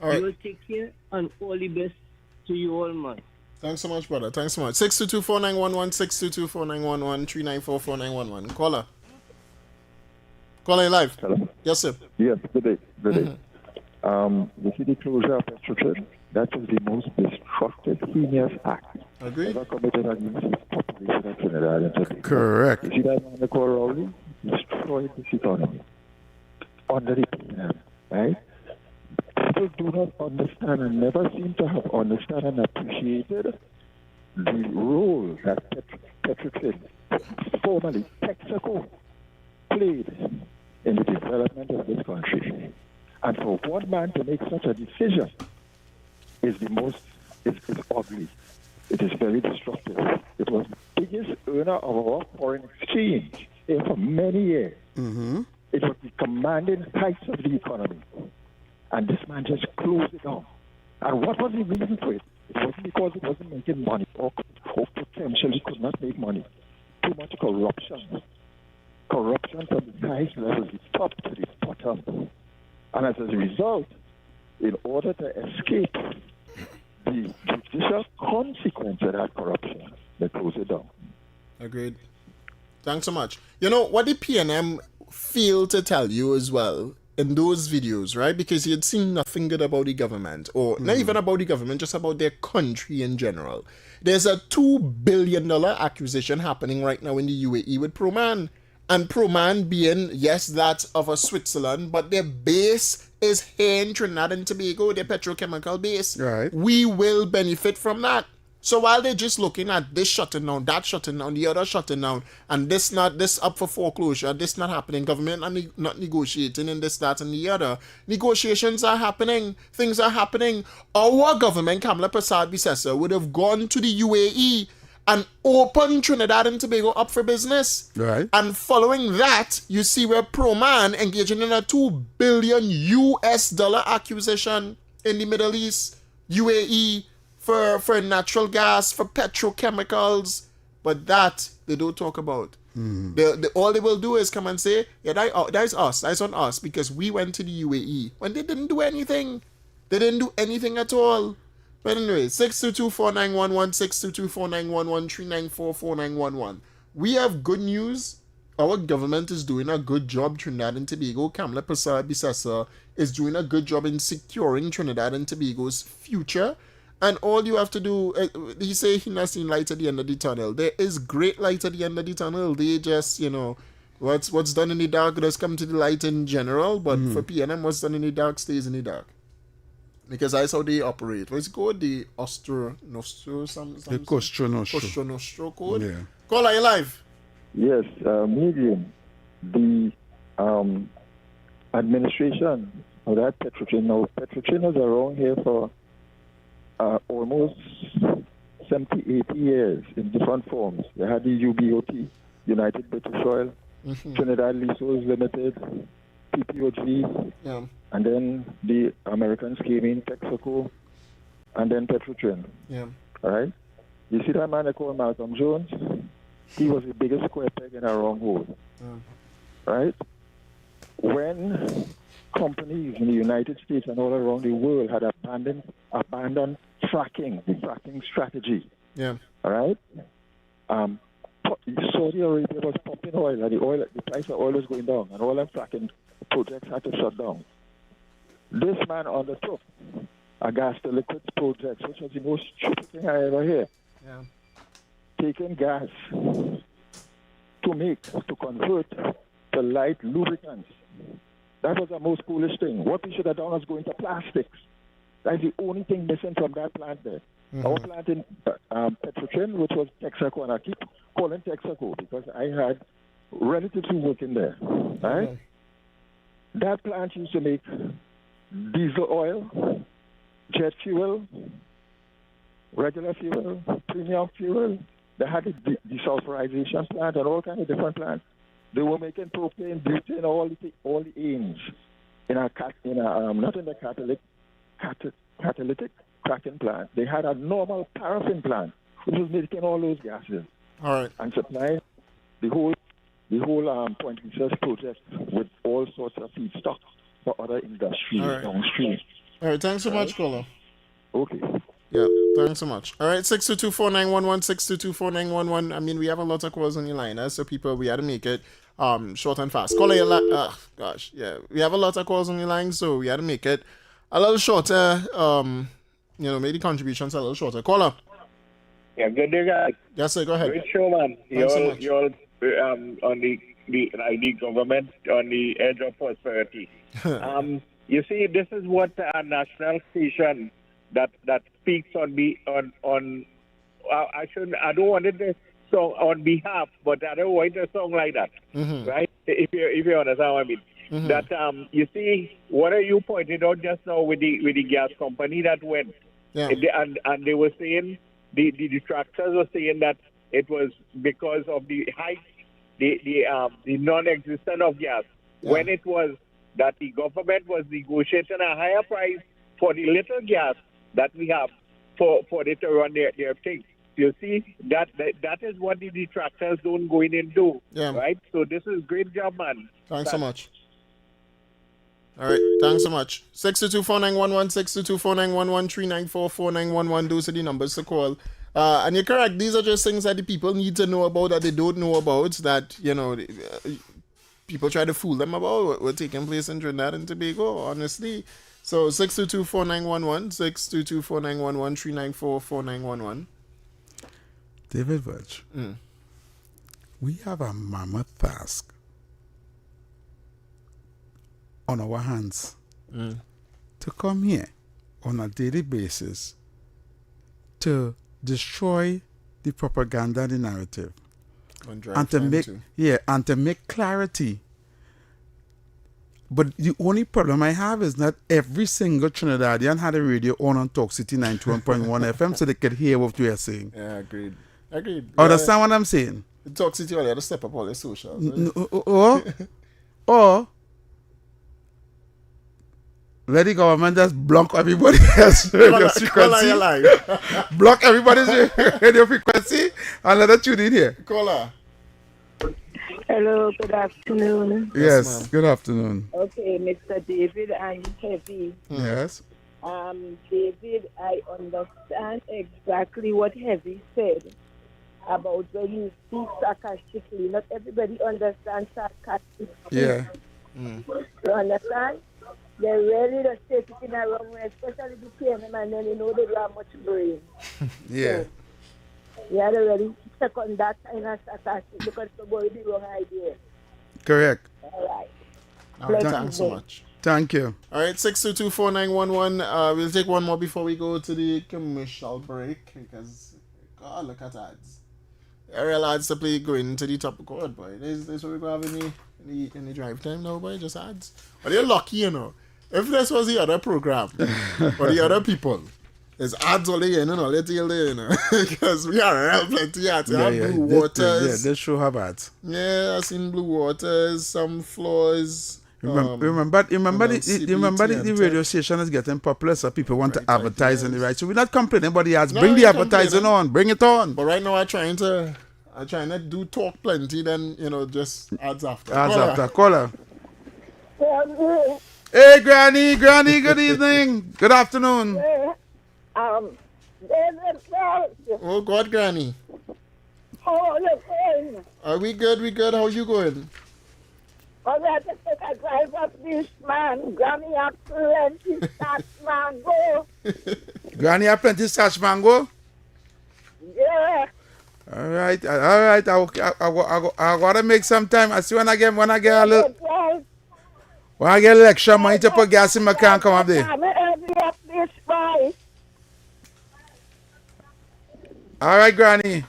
All right. You will take care, and all the best to you all, man. Thanks so much, brother. Thanks so much. 622-4911, 622-4911, 394-4911. Caller. Caller, you live. Hello. Yes, sir. Yes, good day. Good day. The city closure of Petrochemical, that is the most destructive, heinous act Agreed. ever committed against the population of Trinidad and Tobago. Correct. You see that man they call Rowley? Destroyed this economy under the PNM, right? People do not understand and never seem to have understood and appreciated the role that Petrochemical, formerly Texaco, played in the development of this country. And for one man to make such a decision is ugly. It is very destructive. It was the biggest earner of our foreign exchange for many years. Mm-hmm. It was the commanding heights of the economy. And this man just closed it down. And what was the reason for it? It wasn't because it wasn't making money or potentially could not make money. Too much corruption. Corruption from the highest level, the top to the bottom. And as a result, in order to escape the judicial consequence of that corruption, they closed it down. Agreed. Thanks so much. You know, what the PNM failed to tell you as well in those videos, right? Because you had seen nothing good about the government, or not even about the government, just about their country in general. There's a $2 billion acquisition happening right now in the UAE with ProMan. And ProMan being, yes, that's of a Switzerland, but their base is here in Trinidad and Tobago, their petrochemical base. Right. We will benefit from that. So while they're just looking at this shutting down, that shutting down, the other shutting down, and this up for foreclosure, this not happening, government not negotiating, and this, that, and the other, negotiations are happening, things are happening. Our government, Kamala Persad-Bissessar, would have gone to the UAE and opened Trinidad and Tobago up for business. Right. And following that, you see where ProMan engaging in a $2 billion US acquisition in the Middle East, UAE, for natural gas, for petrochemicals, but that they don't talk about. All they will do is come and say, yeah, that's us, that's on us, because we went to the UAE, when they didn't do anything. They didn't do anything at all. But anyway, 622-4911, 622-4911, 394-4911. We have good news. Our government is doing a good job, Trinidad and Tobago. Kamala Persad-Bissessar is doing a good job in securing Trinidad and Tobago's future. And all you have to do, he say he not seen light at the end of the tunnel. There is great light at the end of the tunnel. They just, what's done in the dark does come to the light in general. But for PNM, what's done in the dark stays in the dark. Because that's how they operate. What's it called? The Nostro, the Costro Nostro code? Yeah. Call, are you live? Yes, medium. The administration of that Petrochemical. Petrochemical is around here for almost 70, 80 years in different forms. They had the UBOT, United British Oil, Trinidad Leaseholds Limited, PPOG, and then the Americans came in, Texaco, and then Petrochemical. Yeah. All right? You see that man they call Malcolm Jones? He was the biggest square peg in a round hole. Right? When companies in the United States and all around the world had abandoned fracking, the fracking strategy. Yeah. All right? Saudi Arabia was pumping oil, and the price of oil was going down, and all them fracking projects had to shut down. This man undertook a gas to liquids project, which was the most stupid thing I ever heard. Yeah. Taking gas to convert to light lubricants. That was the most foolish thing. What we should have done was go into plastics. That's the only thing missing from that plant there. Our plant in Petrochemical, which was Texaco, and I keep calling Texaco because I had relatives who work in there. Right? That plant used to make diesel oil, jet fuel, regular fuel, premium fuel. They had a desulfurization plant and all kinds of different plants. They were making propane, butane, all the aims not in the catalytic cracking plant. They had a normal paraffin plant, which was making all those gases. All right. And supplying the whole Point Research project with all sorts of feedstock for other industries downstream. All right, thanks so much, caller. Okay. Yeah, thanks so much. All right, 622-4911, 622-4911. I mean, we have a lot of calls on your line, so people, we had to make it short and fast. Caller, we have a lot of calls on your line, so we had to make it a little shorter. Make the contributions a little shorter. Caller. Yeah, good day, guys. Yes, sir. Go ahead. Great show, man. Thanks so much. You're on the government on the edge of prosperity. You see, this is what a national station that speaks I don't want it to song on behalf, but I don't want a song like that, right? If you understand what I mean. That you see, what are you pointed out just now with the gas company that went, and they were saying the detractors were saying that it was because of the high, the non-existence of gas, when it was that the government was negotiating a higher price for the little gas that we have for them to run their thing. You see, that is what the detractors don't go in and do, right? So this is great job, man. Thanks so much. All right, thanks so much. 622-4911, 622-4911, 394-4911. Those are the numbers to call. And you're correct. These are just things that the people need to know about that they don't know about. That people try to fool them about what's taking place in Trinidad and Tobago. Honestly, so 622-4911, 622-4911, 394-4911. David Welch, we have a mammoth task on our hands to come here on a daily basis to destroy the propaganda and the narrative and to make clarity. But the only problem I have is not every single Trinidadian had a radio on Talk City 91.1 FM so they could hear what we are saying. Yeah, agreed. Understand what I'm saying? Talk City, you have to step up all their socials. Or let the government just block everybody else's radio frequency. Block everybody's radio frequency and let them tune in here. Caller. Hello, good afternoon. Yes, good afternoon. Okay, Mr. David and Heavy. Yes. David, I understand exactly what Heavy said about when you speak sarcastically. Not everybody understands sarcastic. Yeah. You understand? They really just take it in a wrong way, especially the PNM, and then they know they don't have much brain. Yeah. You have to really check on that kind of sarcastic because it's going to be the wrong idea. Correct. All right. Thanks so much. Thank you. All right, 622-4911. We'll take one more before we go to the commercial break because, God, look at ads. Real ads to play going to the top chord, boy. This what we're going to have in the drive time now, boy. Just ads. But you're lucky, If this was the other program or the other people, there's ads all day and all the tail there, because we are real plenty ads. Blue Waters. They should have ads. Yeah, I've seen Blue Waters, some floors. Remember the radio station is getting popular, so people want to advertise on the right. So we're not complaining about the ads. Bring the advertising on. Bring it on. But right now I'm trying to do talk plenty, then just ads after. Caller. Hey, Granny, good evening. Good afternoon. Oh God, Granny. How are you going? Are we good? How are you going? I have to take a drive up this man. Granny have plenty starch mango. Granny have plenty starch mango? Yeah. All right. I gotta make some time. I see when I get a little. When I get a little extra money to put gas in my car, come up there. All right, Granny.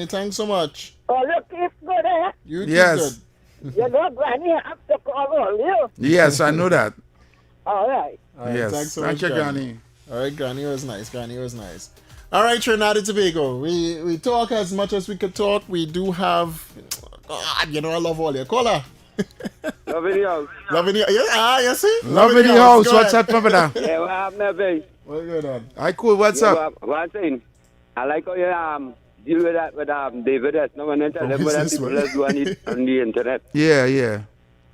Thanks so much. Oh, look, it's good, eh? You yes. Good. You know, Granny have to call all you. Yes, I know that. All right. Yes. Thanks so Thank much, you, Granny. All right, Granny was nice. All right, Trinidad and Tobago. We talk as much as we could talk. We do have... God, I love all your caller. Love in the house. Yeah, you see? Love in the house. What's up, brother? Yeah, what happened, babe? What's going on? Hi, cool. What's up? One thing. I like how you deal with that with David. That's not going to tell them what people are doing on the internet. Yeah.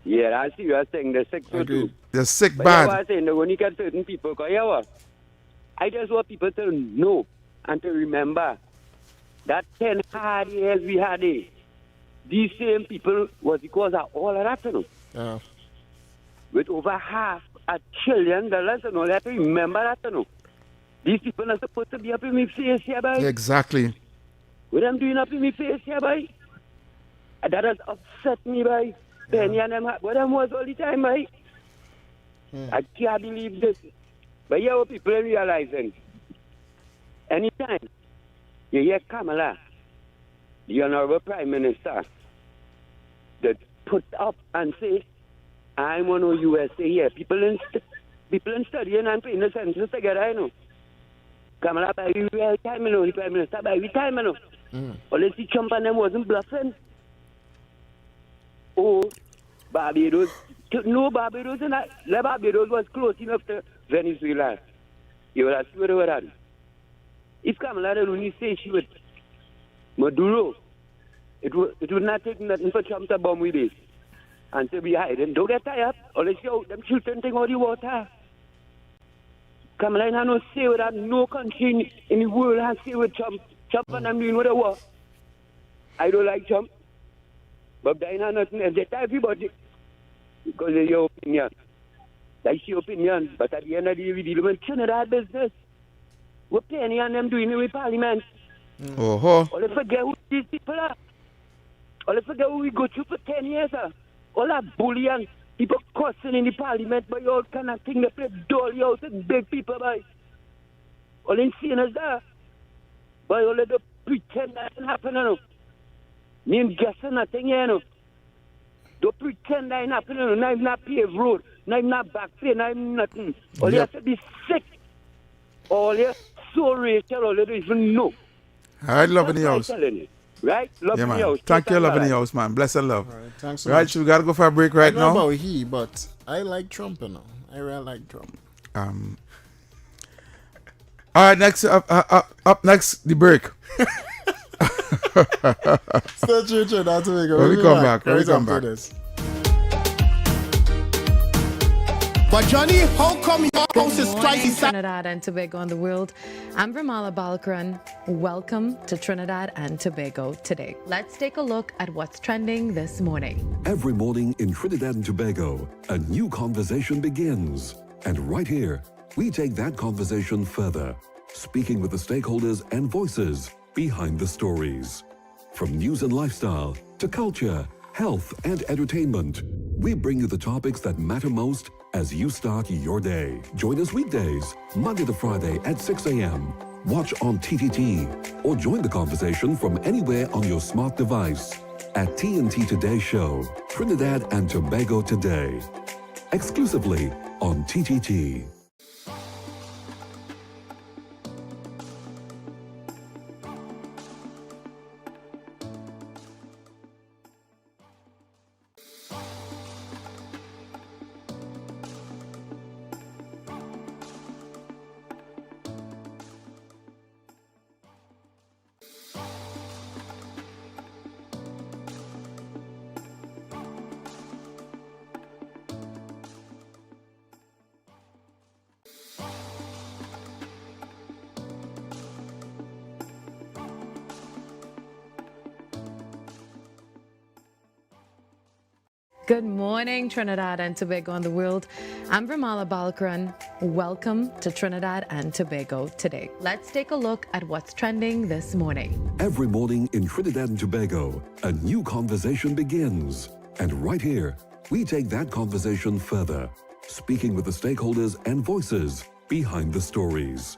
Yeah, I see you are saying they're sick too. They're sick but bad. But I was saying, when you get certain people, I just want people to know and to remember that 10 hard years we had there. These same people was because of all of that, Yeah. With over $500 billion, they have to remember that, These people are supposed to be up in my face here, boy. Exactly. What I'm doing up in my face here, boy. That has upset me, boy. Penny and them, what them was all the time, boy. I can't believe this. But here what people are realizing. Anytime you hear Kamala, the Honorable Prime Minister, that put up and say, I want to USA here. People in studying and paying the census together, I know. Kamala by the time, you know, the Prime Minister by the time, you know. Unless the Trump and them wasn't bluffing. Oh, Barbados. No, Barbados, and Barbados was close enough to Venezuela. You will ask what that is. If Kamala had only say she would Maduro, it would not take nothing for Trump to bomb with this. And to be hiding. Don't get tired. Unless you them children take all the water. Kamala has no say with that. No country in the world has say with Trump. Trump and them doing what they want. I don't like Trump. But they have nothing else. They tell everybody. Because of your opinion. That's your opinion. But at the end of the day, we deal with Trinidad business. What Penny and them doing in Parliament? Oh, Or they forget who these people are. Or they forget who we go through for 10 years. All that bully and people cussing in the Parliament by all kind of thing. They play dolly out and big people by. All insane as that. But all of the pretend that ain't happening. You know. Me ain't guessing nothing here. You know. Don't pretend that ain't happening. You know. Now I'm not paved road. Now I'm not back pay. Now I'm nothing. All you have to be sick. All you so racial. All you don't even know. All right, love in the house. Right? Love Yeah, in the man. house. Thank you, Take love in that the house, man. Bless and love. All right, thanks so Right, much. so we got to go for a break right I don't now. know about he, but I like Trump, you know. I really like Trump. All right, next up next, the break. Still true, that's where we go. When we We'll be come back, when we right come after back. this. But Johnny, how come your house is Good twice morning, the size? Trinidad and Tobago and the world. I'm Vermala Balakaran. Welcome to Trinidad and Tobago today. Let's take a look at what's trending this morning. Every morning in Trinidad and Tobago, a new conversation begins. And right here, we take that conversation further, speaking with the stakeholders and voices behind the stories. From news and lifestyle to culture, health and entertainment, we bring you the topics that matter most as you start your day. Join us weekdays, Monday to Friday at 6 a.m. Watch on TTT or join the conversation from anywhere on your smart device at TNT Today Show, Trinidad and Tobago Today, exclusively on TTT. Good morning, Trinidad and Tobago and the world. I'm Vermala Balakaran. Welcome to Trinidad and Tobago today. Let's take a look at what's trending this morning. Every morning in Trinidad and Tobago, a new conversation begins. And right here, we take that conversation further, speaking with the stakeholders and voices behind the stories.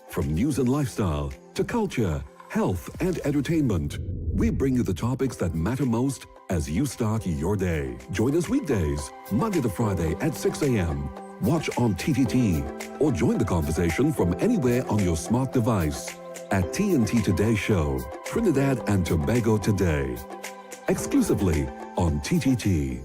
From news and lifestyle to culture, health and entertainment, we bring you the topics that matter most as you start your day. Join us weekdays, Monday to Friday at 6 a.m. Watch on TTT or join the conversation from anywhere on your smart device at TNT Today Show, Trinidad and Tobago Today, exclusively on TTT.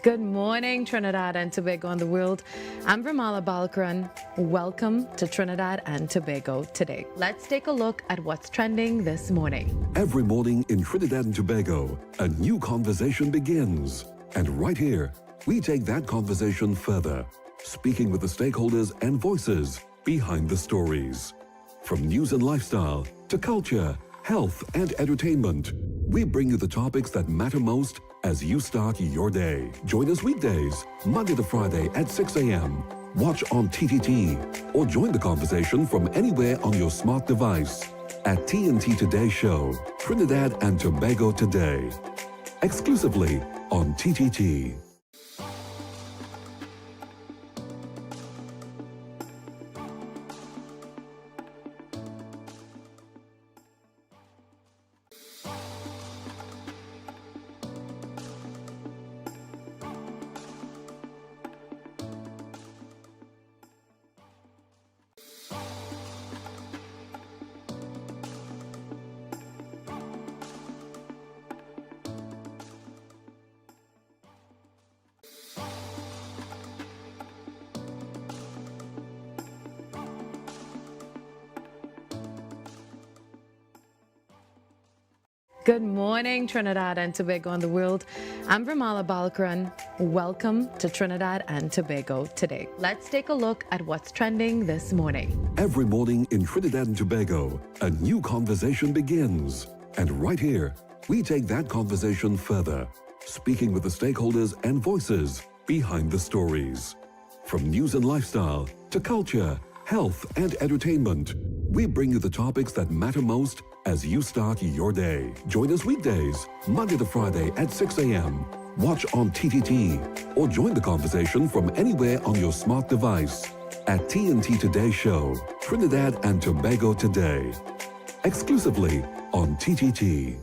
Good morning, Trinidad and Tobago and the world. I'm Vermala Balkaran. Welcome to Trinidad and Tobago today. Let's take a look at what's trending this morning. Every morning in Trinidad and Tobago, a new conversation begins. And right here, we take that conversation further, speaking with the stakeholders and voices behind the stories. From news and lifestyle to culture, health and entertainment, we bring you the topics that matter most as you start your day. Join us weekdays, Monday to Friday at 6 a.m. Watch on TTT or join the conversation from anywhere on your smart device at TNT Today Show, Trinidad and Tobago Today, exclusively on TTT. Good morning, Trinidad and Tobago and the world. I'm Vermala Balkaran. Welcome to Trinidad and Tobago today. Let's take a look at what's trending this morning. Every morning in Trinidad and Tobago, a new conversation begins. And right here, we take that conversation further, speaking with the stakeholders and voices behind the stories. From news and lifestyle to culture, health and entertainment, we bring you the topics that matter most as you start your day. Join us weekdays, Monday to Friday at 6 a.m. Watch on TTT or join the conversation from anywhere on your smart device at TNT Today Show, Trinidad and Tobago Today, exclusively on TTT.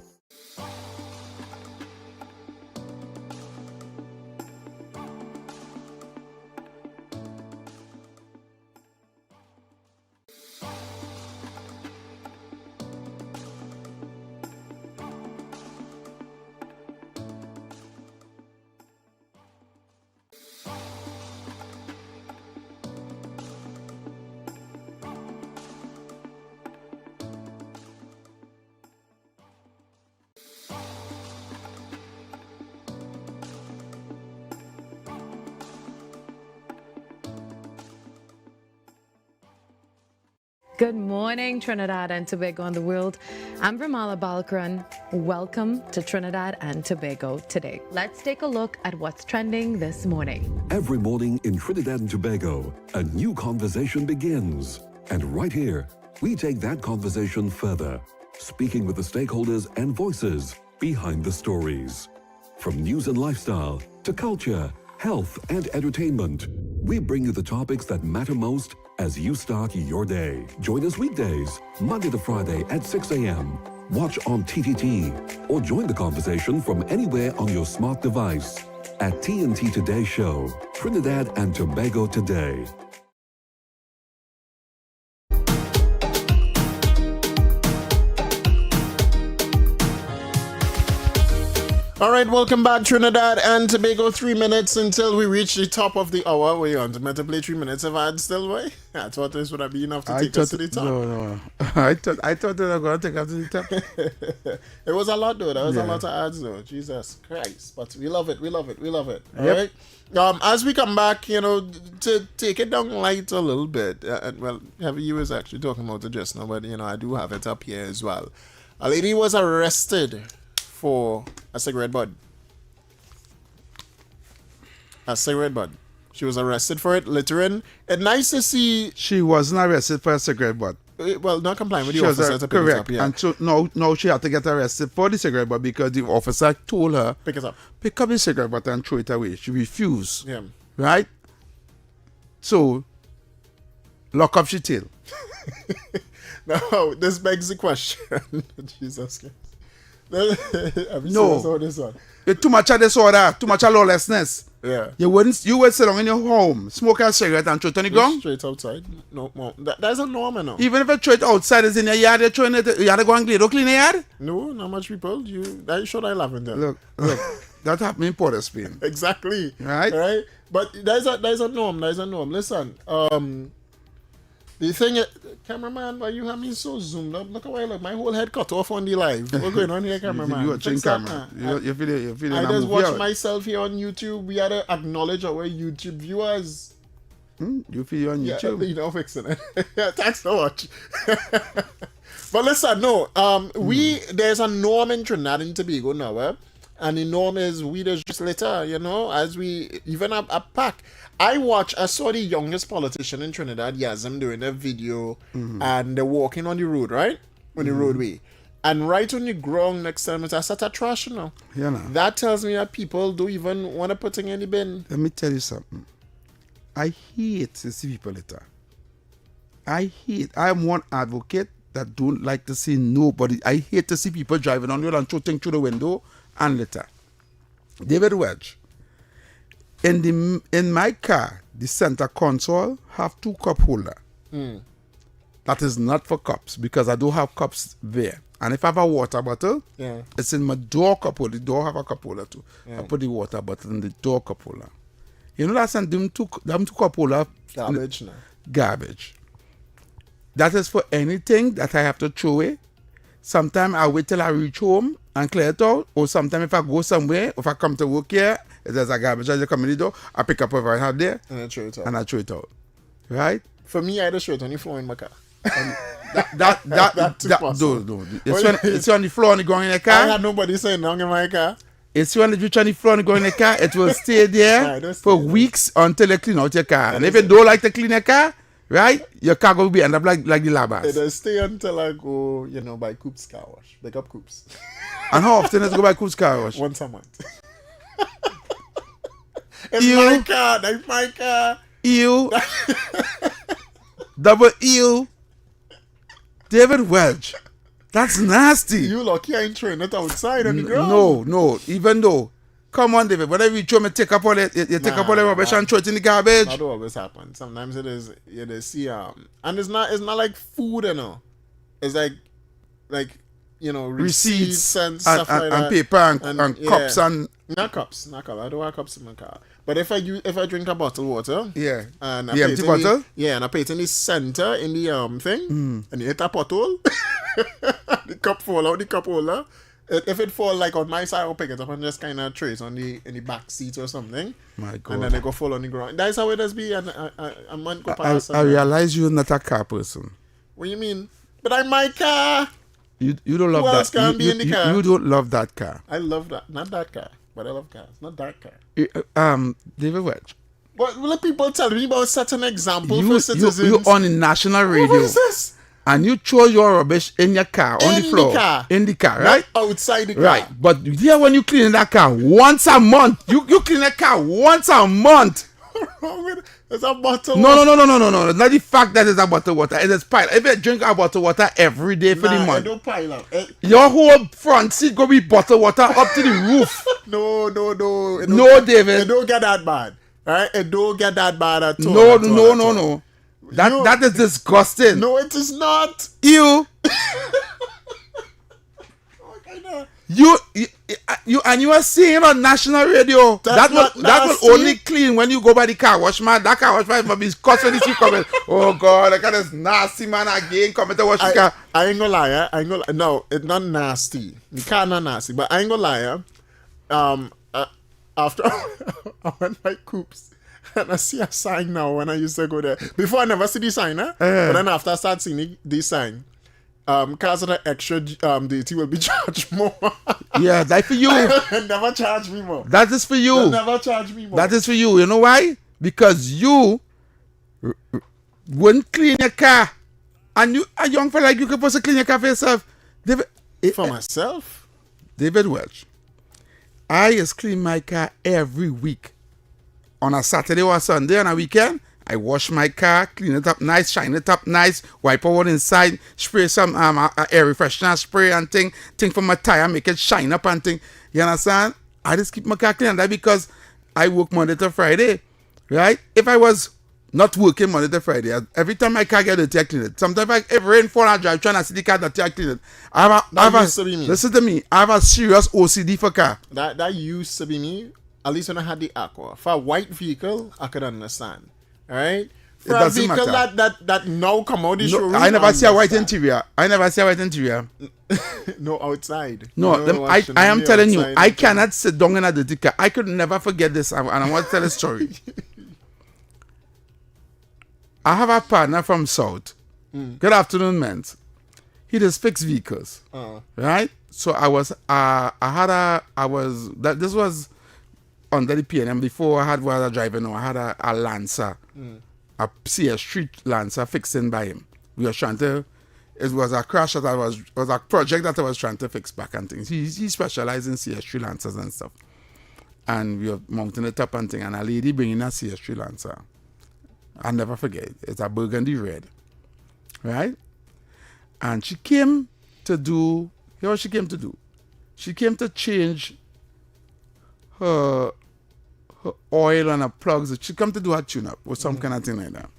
Good morning, Trinidad and Tobago and the world. I'm Vermala Balkaran. Welcome to Trinidad and Tobago today. Let's take a look at what's trending this morning. Every morning in Trinidad and Tobago, a new conversation begins. And right here, we take that conversation further, speaking with the stakeholders and voices behind the stories. From news and lifestyle to culture, health and entertainment, we bring you the topics that matter most as you start your day. Join us weekdays, Monday to Friday at 6 a.m. Watch on TTT or join the conversation from anywhere on your smart device at TNT Today Show, Trinidad and Tobago Today. All right, welcome back, Trinidad and Tobago. 3 minutes until we reach the top of the hour. We're on to play 3 minutes of ads still, way? I thought this would have been enough to take us to the top. No. I thought they were going to take us to the top. It was a lot, though. There was a lot of ads, though. Jesus Christ. But we love it. All Yep. right? As we come back, to take it down light a little bit, Heavy was actually talking about it just now, but, I do have it up here as well. A lady was arrested for a cigarette butt. She was arrested for it, littering. It's nice to see. She wasn't arrested for a cigarette butt. Well, not complying with the officer to pick it up. Yeah. And so now she had to get arrested for the cigarette butt because the officer told her, pick it up. Pick up the cigarette butt and throw it away. She refused. Yeah. Right? So, lock up she tail. Now, this begs the question. Jesus Christ. No. This one? Too much of disorder, too much of lawlessness. Yeah. You would sit down in your home, smoke a cigarette and throw it on the ground? Straight outside. No, that's a norm now. Even if you throw it outside, it's in your yard, you're throwing it, you have to go and clean the yard? No, not much people. That should I laughing there. Look. That happened in Port of Spain. Exactly. Right? But there's a norm. Listen, the thing is, cameraman, why you have me so zoomed up? Look away, look, my whole head cut off on the live. What's going on here, cameraman? You watching camera. You're feeling I just watched myself here on YouTube. We had to acknowledge our YouTube viewers. You feel on YouTube? Yeah, you know, fixing it. Thanks so much. But listen, no, there's a norm in Trinidad and Tobago now, and the norm is we just litter, you know, as we, even a pack. I saw the youngest politician in Trinidad, Yazim, doing a video, and they're walking on the road, right? On the roadway. And right on the ground next time, it's a set of trash, you know. Yeah, no. That tells me that people don't even want to put in any bin. Let me tell you something. I hate to see people litter. I'm one advocate that don't like to see nobody. I hate to see people driving on the road and throw things through the window and litter. David Welch. In my car, the center console have 2 cup holder. That is not for cups because I don't have cups there. And if I have a water bottle, it's in my door cup holder. The door have a cup holder too. I put the water bottle in the door cup holder. You know that's them two cup holder garbage now. Garbage. That is for anything that I have to throw away. Sometimes I wait till I reach home and clear it out. Or sometimes if I go somewhere, if I come to work here, if there's a garbage I just come in the door, I pick up whatever I have there and I throw it out. Right? For me, I just throw it on the floor in my car. It's on the floor on the ground in the car. I had nobody saying nothing in my car. It's when you on the floor and go in the car, it will stay there for weeks until you clean out your car. And if you don't like to clean your car, right, your car will be end up like the labas. It'll stay until I go, buy Coop's car wash. Pick up Coop's. And how often does you go buy Coop's car wash? Once a month. It's my car. That's my car. Ew. Double ew. David Welch. That's nasty. You lucky I ain't throwing it outside on the ground. No. Even though, come on, David. Whenever you throw me, take up all it. You take up all the rubbish and throw it in the garbage. That always happen. Sometimes it is. You see, and it's not like food, you know. It's like receipts and stuff like that. And paper and cups and. Not cups. I don't have cups in my car. But if I drink a bottle of water, and I the empty bottle, and I put it in the center in the thing, and you hit a pothole, the cup fall out the cup holder. If it fall like on my side, I'll pick it up and just kind of trace on the back seat or something. My God. And then it go fall on the ground. That's how it does be. And a month go past. I realize you're not a car person. What do you mean? But I'm my car. You don't love Who that. else can be in the car? You don't love that car. I love that. Not that car. But I love cars. Not that car. David Welch. But will people tell me about such an example for citizens? You're on the national radio. What is this? And you throw your rubbish in your car, on the floor. In the car, right? Not outside the car. Right. But here when you clean that car once a month, you clean that car once a month. What's wrong with it? It's a bottle No. It's not the fact that it's a bottle of water. It is pile. If you drink a bottle of water every day for the month. I don't pile up. Your whole front seat go be bottled water up to the roof. No. David. It don't get that bad. Right? It don't get that bad at all. No. That is disgusting. No, it is not. You and you are seeing on national radio that will only clean when you go by the car wash man. That car wash man must be cussed when you see coming. Oh God, look at this nasty man again coming to wash the car. I ain't gonna lie. No, it's not nasty. The car not nasty, but I ain't gonna lie. After I went by Coops and I see a sign now when I used to go there. Before I never see the sign, but then after I start seeing the sign. Cars that are extra duty will be charged more. Yeah, that's for you. Never charge me more. That is for you. They'll never charge me more. That is for you. You know why? Because you wouldn't clean your car. And you, a young fella like you, supposed to clean your car for yourself. For myself? David Welch. I just clean my car every week. On a Saturday or a Sunday on a weekend, I wash my car, clean it up nice, shine it up nice, wipe out inside, spray some air refreshener spray and thing for my tire, make it shine up and thing. You understand? I just keep my car clean. And that because I work Monday to Friday, right? If I was not working Monday to Friday. Every time my car get dirty, I clean it. Sometimes if rain fall, I drive trying to see the car dirty, I clean it. Listen to me. I have a serious OCD for car. That used to be me. At least when I had the Aqua. For a white vehicle, I could understand. All right. For a vehicle that now come out the showroom. I never see a white interior. No, outside. No, I am telling you, I cannot sit down in a dirty car. I could never forget this, and I want to tell a story. I have a partner from South. Good afternoon, man. He does fix vehicles, right? So this was under the PNM before I was a driver. Now I had a Lancer, a CS Street Lancer fixing by him. We were trying to. It was a crash that was a project that I was trying to fix back and things. He specialized in CS3 Lancers and stuff. And we were mounting it up and thing. And a lady bringing a CS3 Lancer. I'll never forget. It's a burgundy red. Right? And she came to do... Here's what she came to do. She came to change her oil and her plugs. She came to do her tune-up or some kind of thing like that.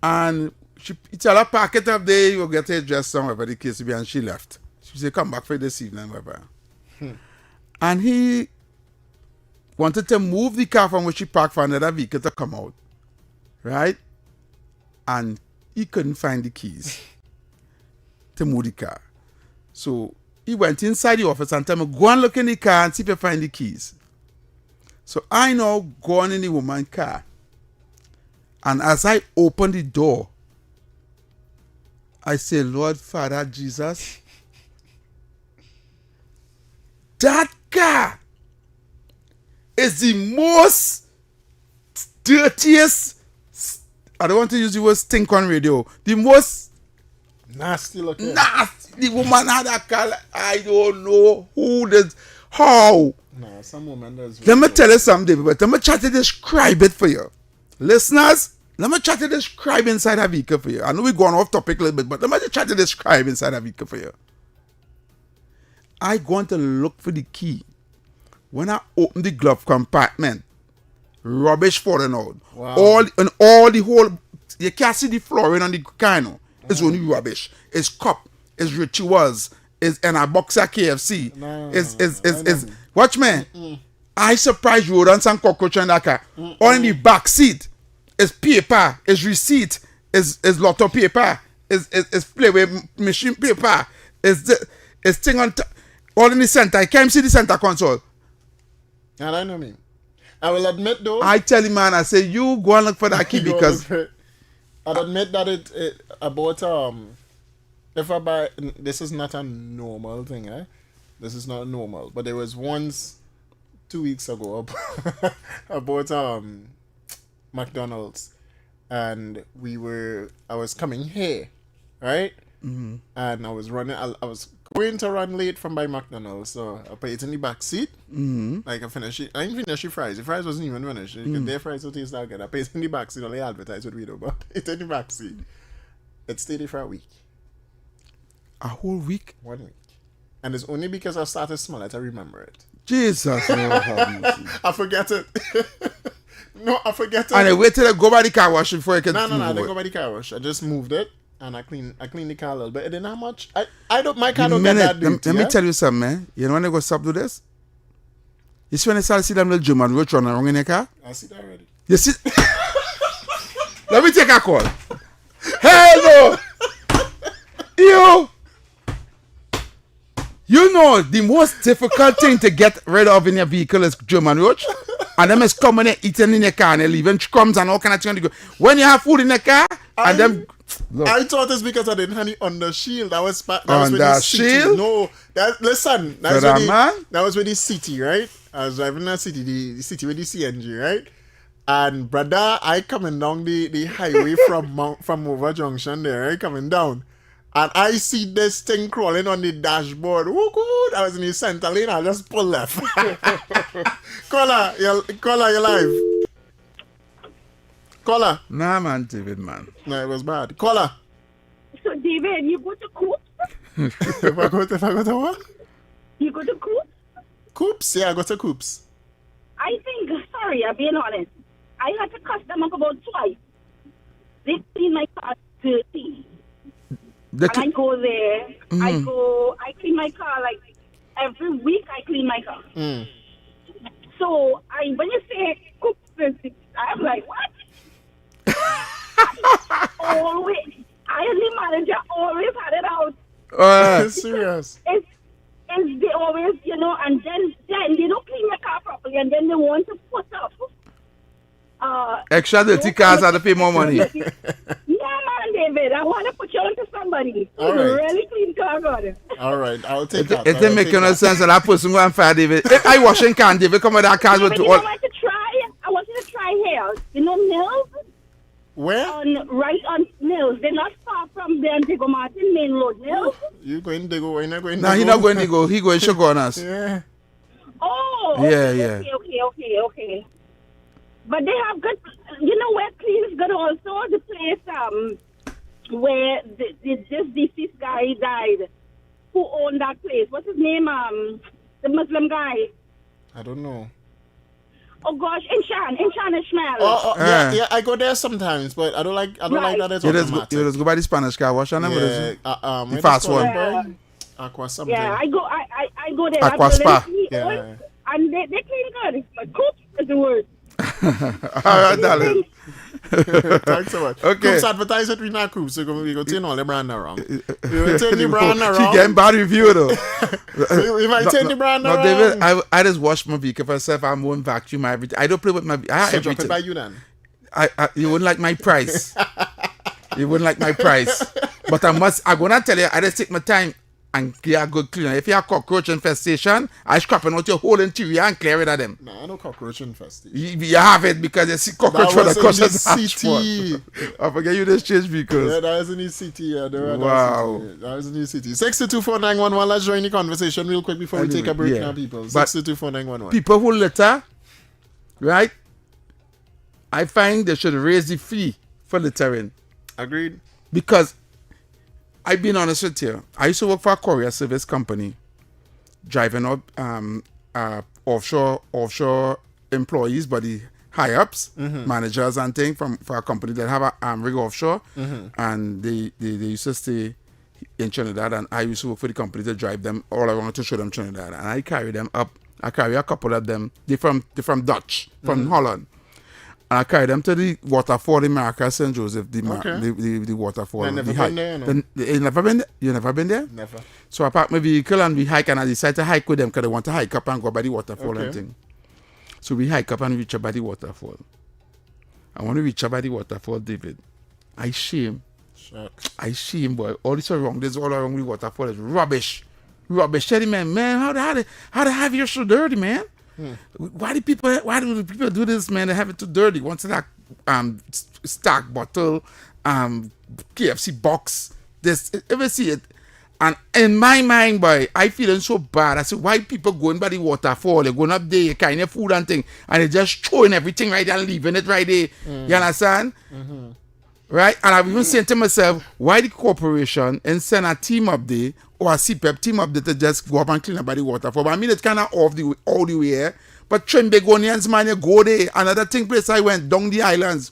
And... She tell her pack it up there, you'll get her dressed somewhere, the case be, and she left. She said, come back for this evening, whatever. And he wanted to move the car from where she parked for another vehicle to come out. Right? And he couldn't find the keys to move the car. So he went inside the office and told me, go and look in the car and see if you find the keys. So I now go on in the woman's car. And as I open the door, I say, Lord Father Jesus, that car is the most dirtiest, I don't want to use the word stink on radio, the most nasty looking. Nasty. The woman had a car, I don't know who did, how. Nah, some woman does. Let me tell you something, but let me try to describe it for you. Listeners, let me try to describe inside a vehicle for you. I know we're going off topic a little bit, but let me just try to describe inside a vehicle for you. I go on to look for the key. When I open the glove compartment, rubbish falling out. Wow. All the whole, you can't see the flooring on the car, no. It's only rubbish. It's cup, it's rituals, it's in a box of KFC. It's watch me. I surprised you on some cockroach in that car. On the back seat. It's paper, it's receipt, it's lotto paper, it's playway machine paper, it's thing on all in the center. I can't see the center console. And I know me. I will admit though. I tell him, man, I say you go and look for that key because I'd admit that it about if I buy, this is not a normal thing, eh? This is not normal. But there was once 2 weeks ago about McDonald's, and I was coming here, right? Mm-hmm. And I was going to run late from by McDonald's, so I put it in the back seat. Mm-hmm. Like I didn't finish the fries. The fries wasn't even finished. Their fries don't taste that good. I put it in the back seat. Only advertise what we do, but it's in the back seat. It stayed there for a week. A whole week? 1 week. And it's only because I started to smell it I remember it. Jesus. I forget it. No, I forget it. And I wait till I go by the car wash before I can No, I didn't go by the car wash. I just moved it and I cleaned the car a little bit. It didn't have much. My car don't get that dirty. Let me tell you something, man. You know when I go stop do this? You see when I start to see them little German roach running around in your car? I see that already. You see? Let me take a call. Hello! You know the most difficult thing to get rid of in your vehicle is German roach. And them is coming and eating in your car and they're leaving crumbs and all kind of things. When you have food in your car, and them... Look. I thought it's because I didn't have it under shield. That was under shield? No, that was with the city, right? I was driving the city with the CNG, right? And brother, I coming down the highway from Over Junction there, right? Coming down. And I see this thing crawling on the dashboard. Oh, good. I was in the center lane. I just pull left. Caller, you're live. Caller. Nah, man, David, man. No, it was bad. Caller. So, David, you go to Coops? If I go to what? You go to Coops? Coops? Yeah, I go to Coops. Sorry, I'm being honest. I had to cuss them up about twice. They clean my car dirty. And I go there. I clean my car like every week. I clean my car. So when you say cook dirty, I'm like, what? I and the manager always had it out. Serious. It's they always, and then they don't clean the car properly, and then they want to put up extra dirty cars have to pay more money. Yeah, man, David, I want to put you onto somebody who's All right. really clean car got. All right, I'll take that. It didn't make no sense that that person go and fire David. If I washing can, David come with that car with all. I want you to try here. Mills? Where? Right on Mills. They're not far from there on Diego Martin Main Road. Mills? You going to go? You're not going to No, go? he's not going to go. He going to sugar on us. Yeah. Oh, Yeah. Okay. But they have good, where clean is good also. The place where this deceased guy died, who owned that place. What's his name? The Muslim guy. I don't know. Oh gosh, Inshan Ishmael. Yeah, I go there sometimes, but I don't like that it's automatic. You just go by the Spanish car wash and the fast one. Aqua something. Yeah, I go there. Aqua Spa. Yeah. And they clean good. But cook is the word. All right, darling. Thanks so much. Okay. Coops advertise it with not Coops, so we go turn all the brand around. We will turn the brand around. She getting bad review though. We might turn the brand around. No, David, I just wash my vehicle for myself. I'm one vacuum everything. I don't play with my. I have So drop everything. it by you then. You wouldn't like my price. You wouldn't like my price. But I'm gonna tell you, I just take my time and get a good cleaner. If you have cockroach infestation, I scrapping out your whole interior and clear it of them. Nah, no cockroach infestation. You have it because you see cockroach for the city. I forget you just change because. Yeah, that is a new city. Yeah, wow. That is a new city. 62491. Let's join the conversation real quick before we take a break now, people. 62491. People who litter, right? I find they should raise the fee for littering. Agreed. Because I've been honest with you. I used to work for a courier service company, driving up offshore employees, but the high ups, managers and things for a company that have a rig offshore, and they used to stay in Trinidad, and I used to work for the company to drive them all around to show them Trinidad, and I carry them up. I carry a couple of them. They're from Dutch, from Holland. And I carry them to the waterfall in Maracay, St. Joseph, the waterfall. I've never been there, You never been there? You never been there? Never. So I park my vehicle and we hike, and I decide to hike with them because they want to hike up and go by the waterfall and thing. So we hike up and reach up by the waterfall. And when we reach up by the waterfall, David, I shame. Shucks. I shame, boy. All this around the waterfall is rubbish. Rubbish. Tell me, man, how they have you so dirty, man? Why do the people do this, man? They have it too dirty. Once that stack bottle, KFC box, this ever see it? And in my mind, boy, I feeling so bad. I said, why people going by the waterfall? They're going up there, kind of food and thing, and they just throwing everything right there and leaving it right there. You understand? Right? And I've even saying to myself, why the corporation and send a team up there or a CPEP team up there to just go up and clean up by the waterfall? But I mean, it's kind of all the way here. But Trinbagonians, man, you go there. Another thing place I went, down the islands.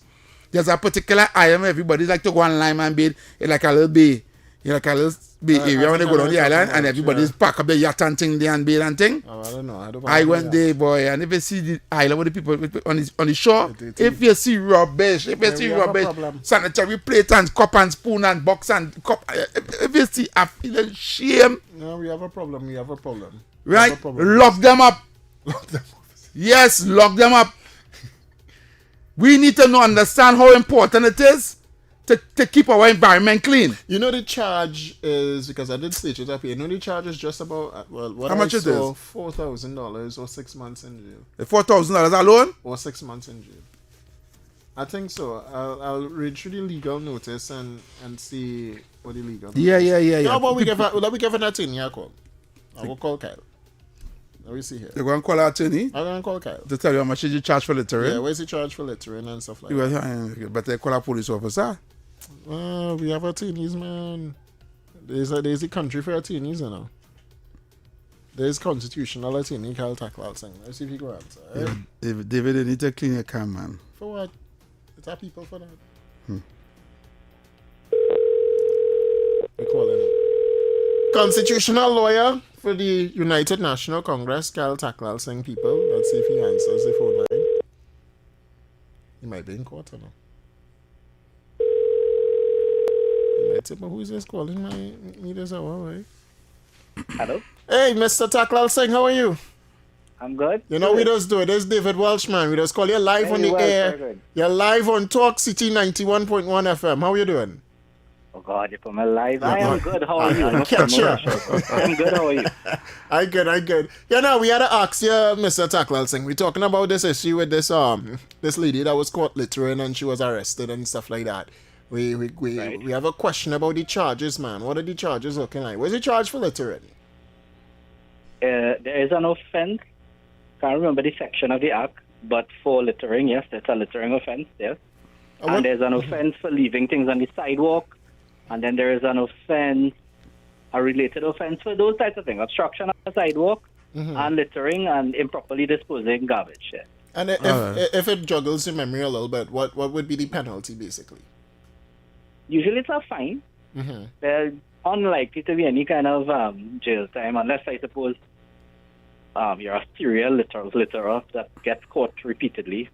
There's a particular island everybody like to go on lime and bed. It's like a little bay. It's like a little bay area when they go down the island and everybody's pack up the yacht and thing there and bed and thing. Oh, I don't know. I went there, boy, and if you see the island with the people on the shore, if you see rubbish, sanitary plate and cup and spoon and box and cup, if you see, I feel shame. No, we have a problem. Right? Lock them up. Yes, lock them up. We need to understand how important it is to keep our environment clean. You know the charge is, because I did state it up here, you know the charge is just about, how much it is? $4,000 or 6 months in jail. $4,000 alone? Or 6 months in jail. I think so. I'll read through the legal notice and see what the legal notice is. Yeah. How about we give an attorney a call? I will call Kyle. Let me see here. You're going to call our attorney? I'm going to call Kyle. To tell you how much did you charge for littering? Yeah, where's the charge for littering and stuff like that? But they call a police officer? We have attorneys, man. There's a country for attorneys, you know. There's constitutional attorney Kyle Tackler saying. Let's see if he can answer. Eh? David, you need to clean your cam, man. For what? It's our people for that. We're calling him. Constitutional lawyer for the United National Congress, Kyle Tackler saying people. Let's see if he answers the phone line. He might be in court or no. He might say, but who's this calling me this hour, right? Hello? Hey, Mr. Tackler Singh, how are you? I'm good. You know, we just do it. This is David Welch, man. We just call you live Hey, on the Welch, air. very good. You're live on Talk City 91.1 FM. How are you doing? Oh, God, you put me live. I am good. How are you? I catch you. I'm good. How are you? I good. You know, we had to ask you, Mr. Tackler Singh. We're talking about this issue with this lady that was caught littering and she was arrested and stuff like that. We have a question about the charges, man. What are the charges looking like? What's the charge for littering? There is an offense. Can't remember the section of the act, but for littering, yes, that's a littering offense, yes. And there's an offense for leaving things on the sidewalk. And then there is an offense, a related offense for those types of things. Obstruction on the sidewalk, and littering, and improperly disposing garbage. Yeah. And if it juggles your memory a little bit, what would be the penalty, basically? Usually it's a fine. There's unlikely to be any kind of jail time, unless I suppose you're a serial litterer that gets caught repeatedly.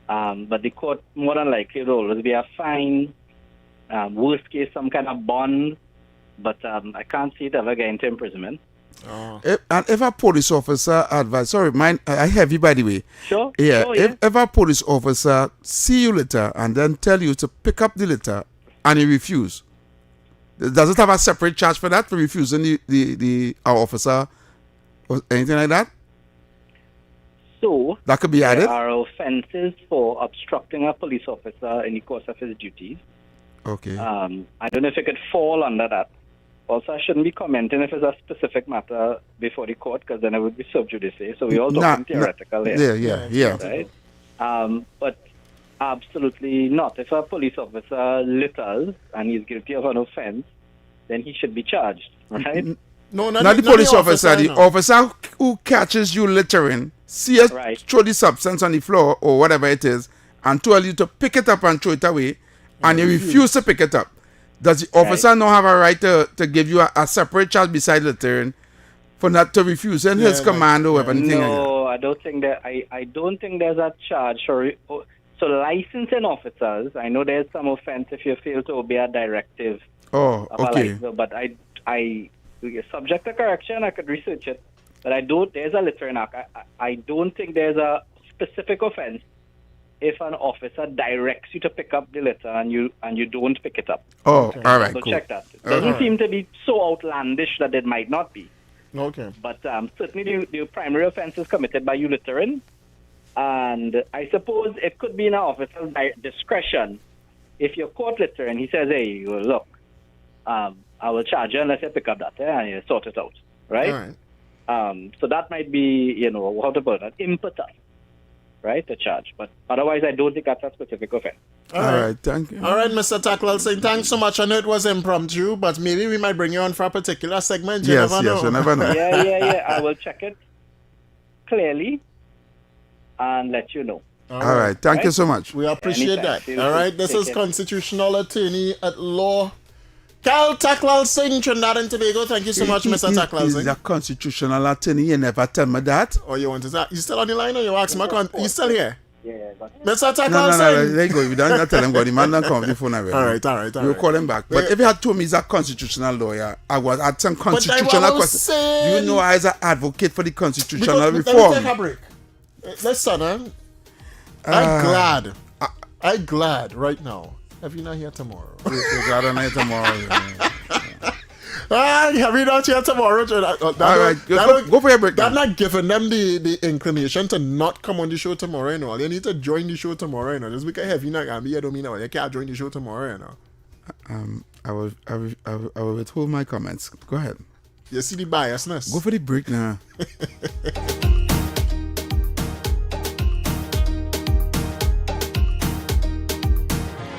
But the court, more than likely, will always be a fine. Worst case, some kind of bond, but I can't see it ever getting to imprisonment. If a police officer advise, sorry, I have you by the way. Sure. Yeah. Sure, If a police officer see you litter and then tell you to pick up the litter and you refuse, does it have a separate charge for that, for refusing our officer or anything like that? So that could be added. There are offences for obstructing a police officer in the course of his duties. Okay. I don't know if it could fall under that. Also, I shouldn't be commenting if it's a specific matter before the court, because then it would be sub judice. So we all talking theoretical here. Yeah. Right? But absolutely not. If a police officer litters and he's guilty of an offense, then he should be charged, right? No, not the police officer. The officer who catches you littering, see you throw the substance on the floor or whatever it is, and tell you to pick it up and throw it away, and you refuse to pick it up. Does the officer not have a right to give you a separate charge beside littering for not to refuse in his command or anything like that? No, I don't think that. I don't think there's a charge. So licensing officers, I know there's some offense if you fail to obey a directive. Oh, okay. But I subject to correction. I could research it, but I don't. There's a littering act. I don't think there's a specific offense if an officer directs you to pick up the litter and you don't pick it up. Oh, all right, So cool. check that. It doesn't seem to be so outlandish that it might not be. Okay. But certainly the primary offense is committed by you littering. And I suppose it could be in an officer's discretion. If you're caught littering, he says, hey, well, look, I will charge you unless you pick up that and you sort it out. Right? All right. So that might be, how to put it, impetus. Right, to charge. But otherwise, I don't think that's a specific offense. All right, thank you. All right, Mr. Tackler, saying thanks so much. I know it was impromptu, but maybe we might bring you on for a particular segment. You never know. You never know. Yeah. I will check it clearly and let you know. All right. Thank you so much. We appreciate Anytime. that. All right, this is constitutional attorney at law, Kyle Tackler Singh, Trinidad and Tobago. Thank you so much, Mr. Tackler He's Singh. a constitutional attorney. You never tell me that. Oh, you want to say? You still on the line or you ask me? You still here? Yeah. Mr. Tackler No, Singh. let go. We don't tell him. God, the man don't come off the phone already. All right. We'll call him back. But if he had told me he's a constitutional lawyer, I was at some constitutional question. Do you know I was an advocate for the constitutional reform? Let me take a break. Listen, I'm glad right now. Have you not here tomorrow? We're glad I'm here tomorrow. Have you not here tomorrow? All right, go for your break. That's not giving them the inclination to not come on the show tomorrow, You need to join the show tomorrow, Just because have you not gonna be here don't mean you can't join the show tomorrow, I will withhold my comments. Go ahead. You see the biasness. Go for the break now.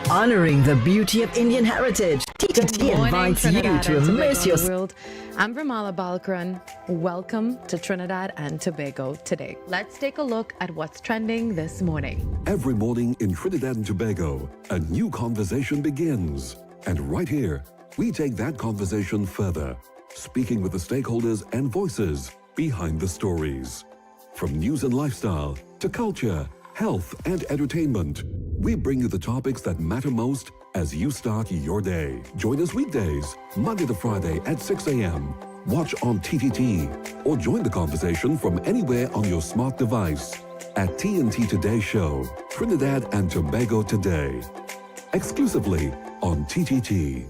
Honoring the beauty of Indian heritage, TTT invites you to immerse yourself. I'm Ramala Balkaran. Welcome to Trinidad and Tobago today. Let's take a look at what's trending this morning. Every morning in Trinidad and Tobago, a new conversation begins. And right here, we take that conversation further, speaking with the stakeholders and voices behind the stories. From news and lifestyle to culture, health and entertainment, we bring you the topics that matter most as you start your day. Join us weekdays, Monday to Friday at 6 a.m. Watch on TTT or join the conversation from anywhere on your smart device at TNT Today Show, Trinidad and Tobago Today, exclusively on TTT.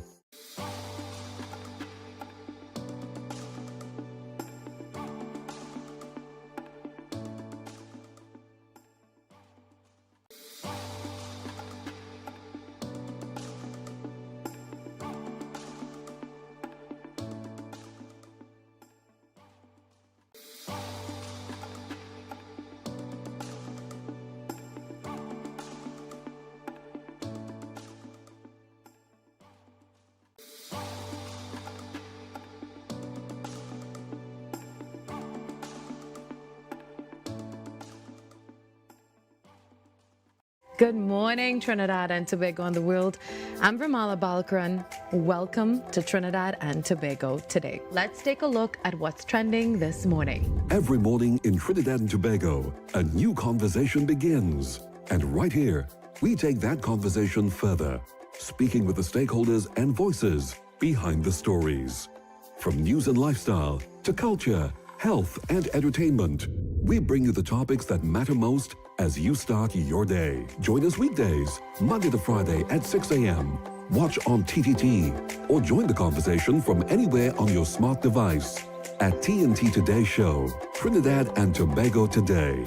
Good morning, Trinidad and Tobago and the world. I'm Ramala Balkaran. Welcome to Trinidad and Tobago today. Let's take a look at what's trending this morning. Every morning in Trinidad and Tobago, a new conversation begins. And right here, we take that conversation further, speaking with the stakeholders and voices behind the stories. From news and lifestyle to culture, health and entertainment, we bring you the topics that matter most as you start your day. Join us weekdays, Monday to Friday at 6 a.m. Watch on TTT or join the conversation from anywhere on your smart device at TNT Today Show, Trinidad and Tobago Today,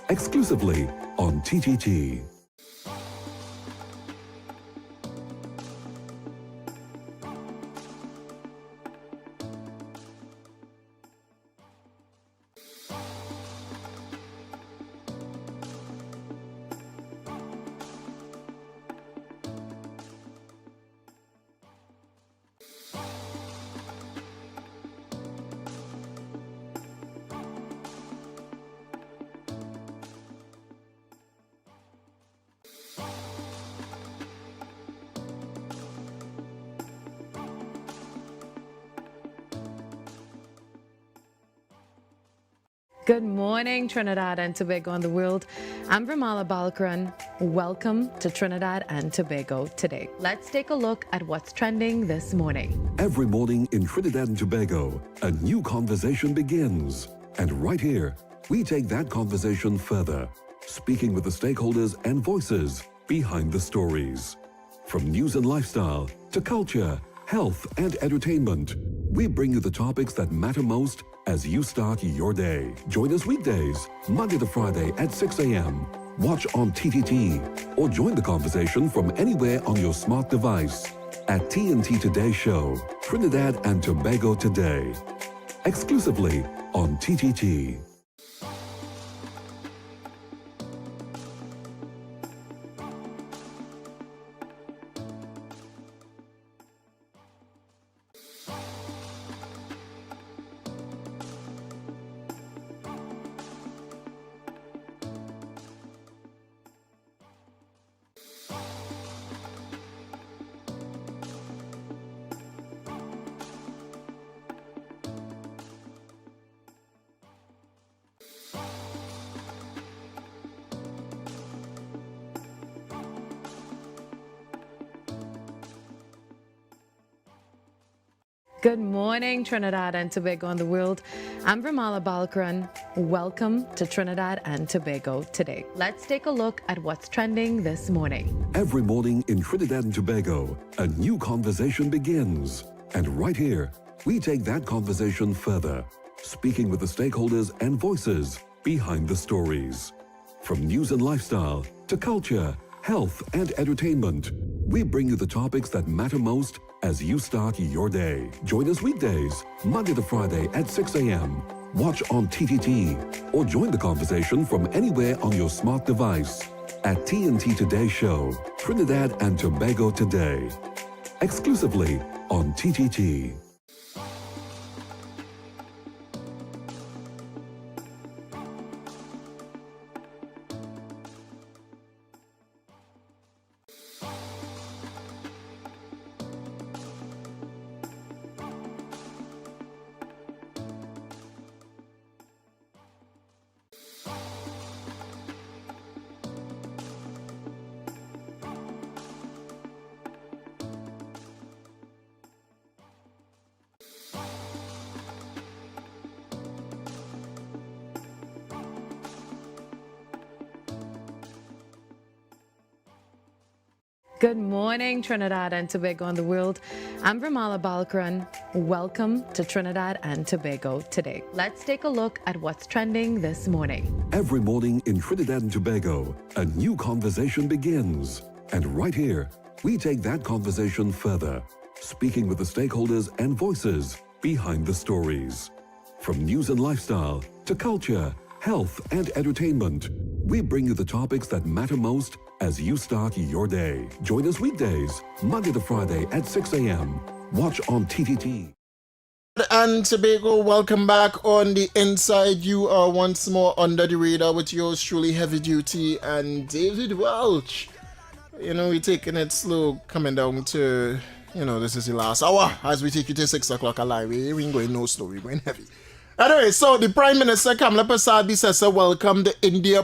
exclusively on TTT. Good morning, Trinidad and Tobago and the world. I'm Ramala Balkaran. Welcome to Trinidad and Tobago today. Let's take a look at what's trending this morning. Every morning in Trinidad and Tobago, a new conversation begins. And right here, we take that conversation further, speaking with the stakeholders and voices behind the stories. From news and lifestyle to culture, health and entertainment, we bring you the topics that matter most as you start your day. Join us weekdays, Monday to Friday at 6 a.m. Watch on TTT or join the conversation from anywhere on your smart device at TNT Today Show, Trinidad and Tobago Today, exclusively on TTT. Good morning, Trinidad and Tobago and the world. I'm Ramala Balkaran. Welcome to Trinidad and Tobago today. Let's take a look at what's trending this morning. Every morning in Trinidad and Tobago, a new conversation begins. And right here, we take that conversation further, speaking with the stakeholders and voices behind the stories. From news and lifestyle to culture, health and entertainment, we bring you the topics that matter most as you start your day. Join us weekdays, Monday to Friday at 6 a.m. Watch on TTT or join the conversation from anywhere on your smart device at TNT Today Show, Trinidad and Tobago Today, exclusively on TTT. Good morning, Trinidad and Tobago and the world. I'm Vermala Balkaran. Welcome to Trinidad and Tobago today. Let's take a look at what's trending this morning. Every morning in Trinidad and Tobago, a new conversation begins. And right here, we take that conversation further, speaking with the stakeholders and voices behind the stories. From news and lifestyle to culture, health and entertainment, we bring you the topics that matter most as you start your day. Join us weekdays, Monday to Friday at 6 a.m. Watch on TTT. And Tobago, welcome back on the inside. You are once more under the radar with yours truly, Heavy Duty and David Welch. You know, we're taking it slow, coming down to, this is the last hour as we take you to 6 o'clock alive. We ain't going no slow, we're going heavy. Anyway, so the Prime Minister Kamala Prasad Bisesa welcomed the India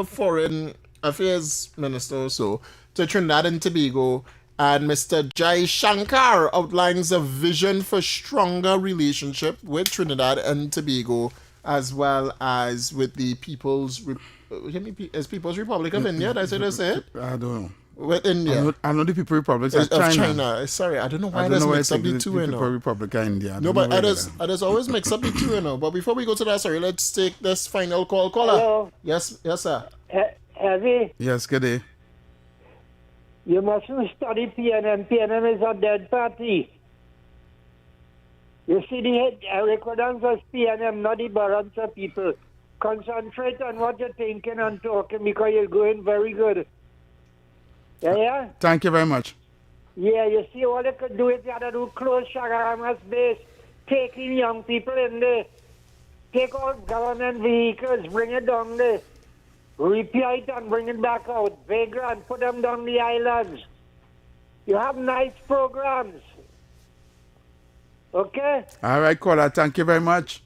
Foreign Affairs Minister also to Trinidad and Tobago, and Mr. Jai Shankar outlines a vision for stronger relationship with Trinidad and Tobago as well as with the People's Republic of India. Did I say it? I don't know. With India. I know the People Republic of China. Sorry, I don't know why I just mix up the two. People Republic of India. No, but I just always mix up the two. But before we go to that, sorry, let's take this final call. Caller. Hello. Yes, sir. Heavy. Yes, good day. You mustn't study PNM. PNM is a dead party. You see, the recordings of PNM, not the Baransa people. Concentrate on what you're thinking and talking because you're going very good. Yeah? Thank you very much. Yeah, you see, all they could do is they had to do close Shagaramas base, taking young people in there, take out government vehicles, bring it down there, repair it and bring it back out, vagrant, put them down the islands. You have nice programs. Okay? All right, caller, thank you very much.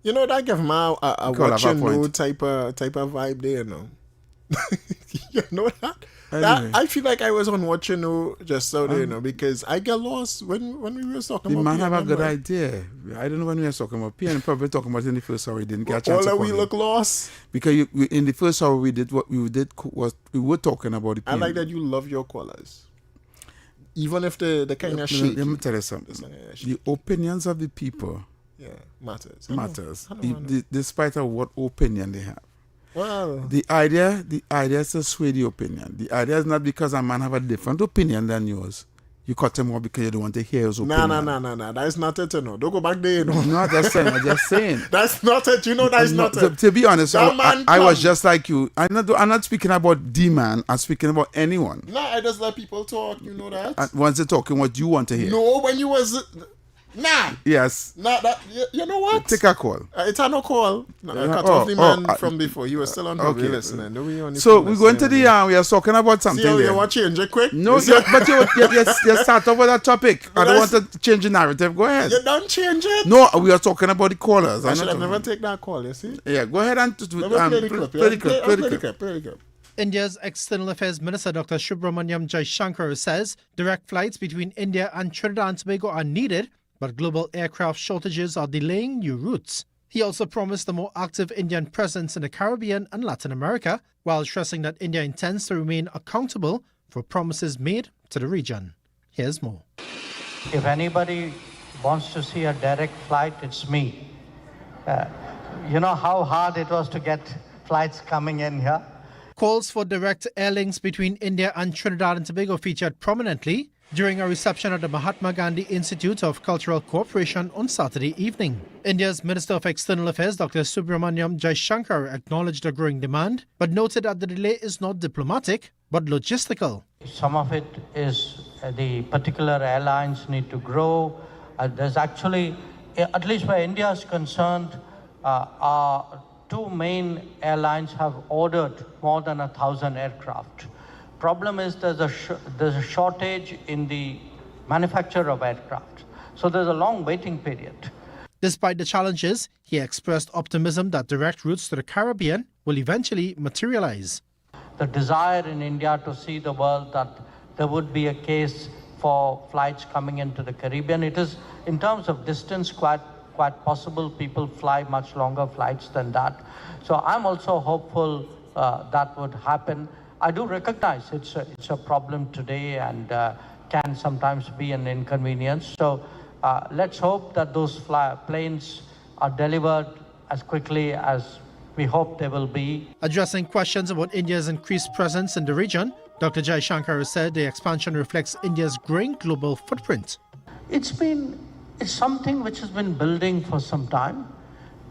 That give him a watching no type of vibe there, You know that? Anyway. I feel like I was on watching just out there, because I get lost when we were talking about the man PNM, have a good idea. I don't know when we were talking about PNM, probably talking about in the first hour. We didn't get a chance to we look lost. Because in the first hour we did what we did was we were talking about the PNM. I like that you love your callers. Even if the kind of shaky. Let me tell you something. The opinions of the people matters. Despite of what opinion they have. Well, the idea is to sway the opinion. The idea is not because a man have a different opinion than yours. You cut him off because you don't want to hear his opinion. No. That's not it, Don't go back there, No, just saying. That's not it. That's not it. To be honest, I was just like you. I'm not speaking about the man. I'm speaking about anyone. No, I just let people talk. You know that. And once they're talking what you want to hear. No, when you was... Nah. Yes. Nah, you know what? Take a call. It's no call. I cut off the man from before. You were still on okay. Listening. So we're going to the we are talking about something See how there. you want to change it quick? No, but you start off with that topic. I don't want to change the narrative. Go ahead. You don't change it? No, we are talking about the callers. I should have never take that call, you see? Yeah, go ahead and play the clip. India's External Affairs Minister Dr. Subramaniam Jaishankar says direct flights between India and Trinidad and Tobago are needed, but global aircraft shortages are delaying new routes. He also promised a more active Indian presence in the Caribbean and Latin America, while stressing that India intends to remain accountable for promises made to the region. Here's more. If anybody wants to see a direct flight, it's me. You know how hard it was to get flights coming in here? Calls for direct air links between India and Trinidad and Tobago featured prominently during a reception at the Mahatma Gandhi Institute of Cultural Cooperation on Saturday evening. India's Minister of External Affairs, Dr. Subramaniam Jaishankar, acknowledged the growing demand, but noted that the delay is not diplomatic, but logistical. Some of it is the particular airlines need to grow. There's actually, at least where India is concerned, our two main airlines have ordered more than 1,000 aircraft. Problem is there's a shortage in the manufacture of aircraft. So there's a long waiting period. Despite the challenges, he expressed optimism that direct routes to the Caribbean will eventually materialize. The desire in India to see the world that there would be a case for flights coming into the Caribbean. It is, in terms of distance, quite possible. People fly much longer flights than that. So I'm also hopeful that would happen. I do recognize it's a problem today and can sometimes be an inconvenience. So let's hope that those planes are delivered as quickly as we hope they will be. Addressing questions about India's increased presence in the region, Dr. Jaishankar said the expansion reflects India's growing global footprint. It's something which has been building for some time.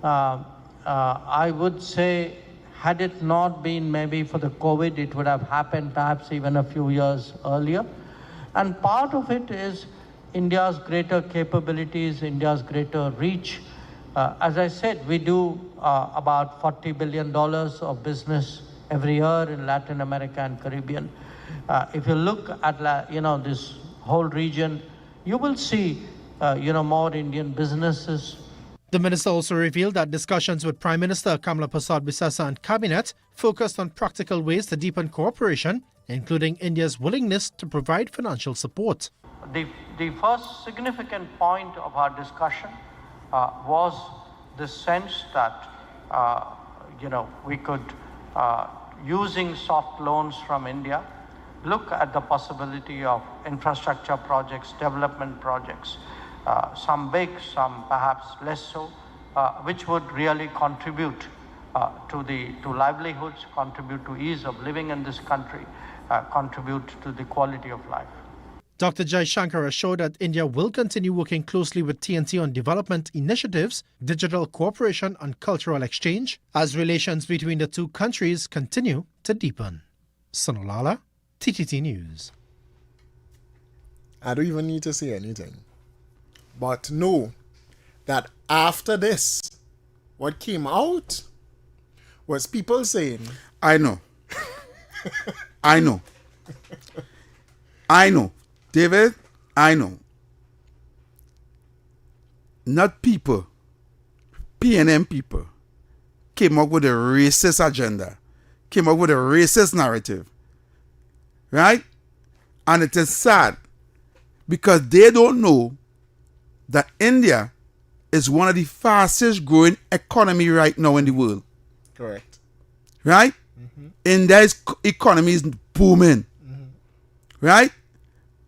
I would say, had it not been maybe for the COVID, it would have happened perhaps even a few years earlier. And part of it is India's greater capabilities, India's greater reach. As I said, we do about $40 billion of business every year in Latin America and Caribbean. If you look at this whole region, you will see more Indian businesses. The minister also revealed that discussions with Prime Minister Kamala Persad-Bissessa and Cabinet focused on practical ways to deepen cooperation, including India's willingness to provide financial support. The first significant point of our discussion was the sense that we could, using soft loans from India, look at the possibility of infrastructure projects, development projects, some big, some perhaps less so, which would really contribute to livelihoods, contribute to ease of living in this country, contribute to the quality of life. Dr. Jaishankar assured that India will continue working closely with TNT on development initiatives, digital cooperation and cultural exchange as relations between the two countries continue to deepen. Sonolala, TTT News. I don't even need to say anything. But know that after this, what came out was people saying... I know. I know. I know. David, I know. Not people, PNM people, came up with a racist agenda, came up with a racist narrative, right? And it is sad because they don't know that India is one of the fastest growing economy right now in the world. Correct. Right? Mm-hmm. India's economy is booming. Mm-hmm. Right?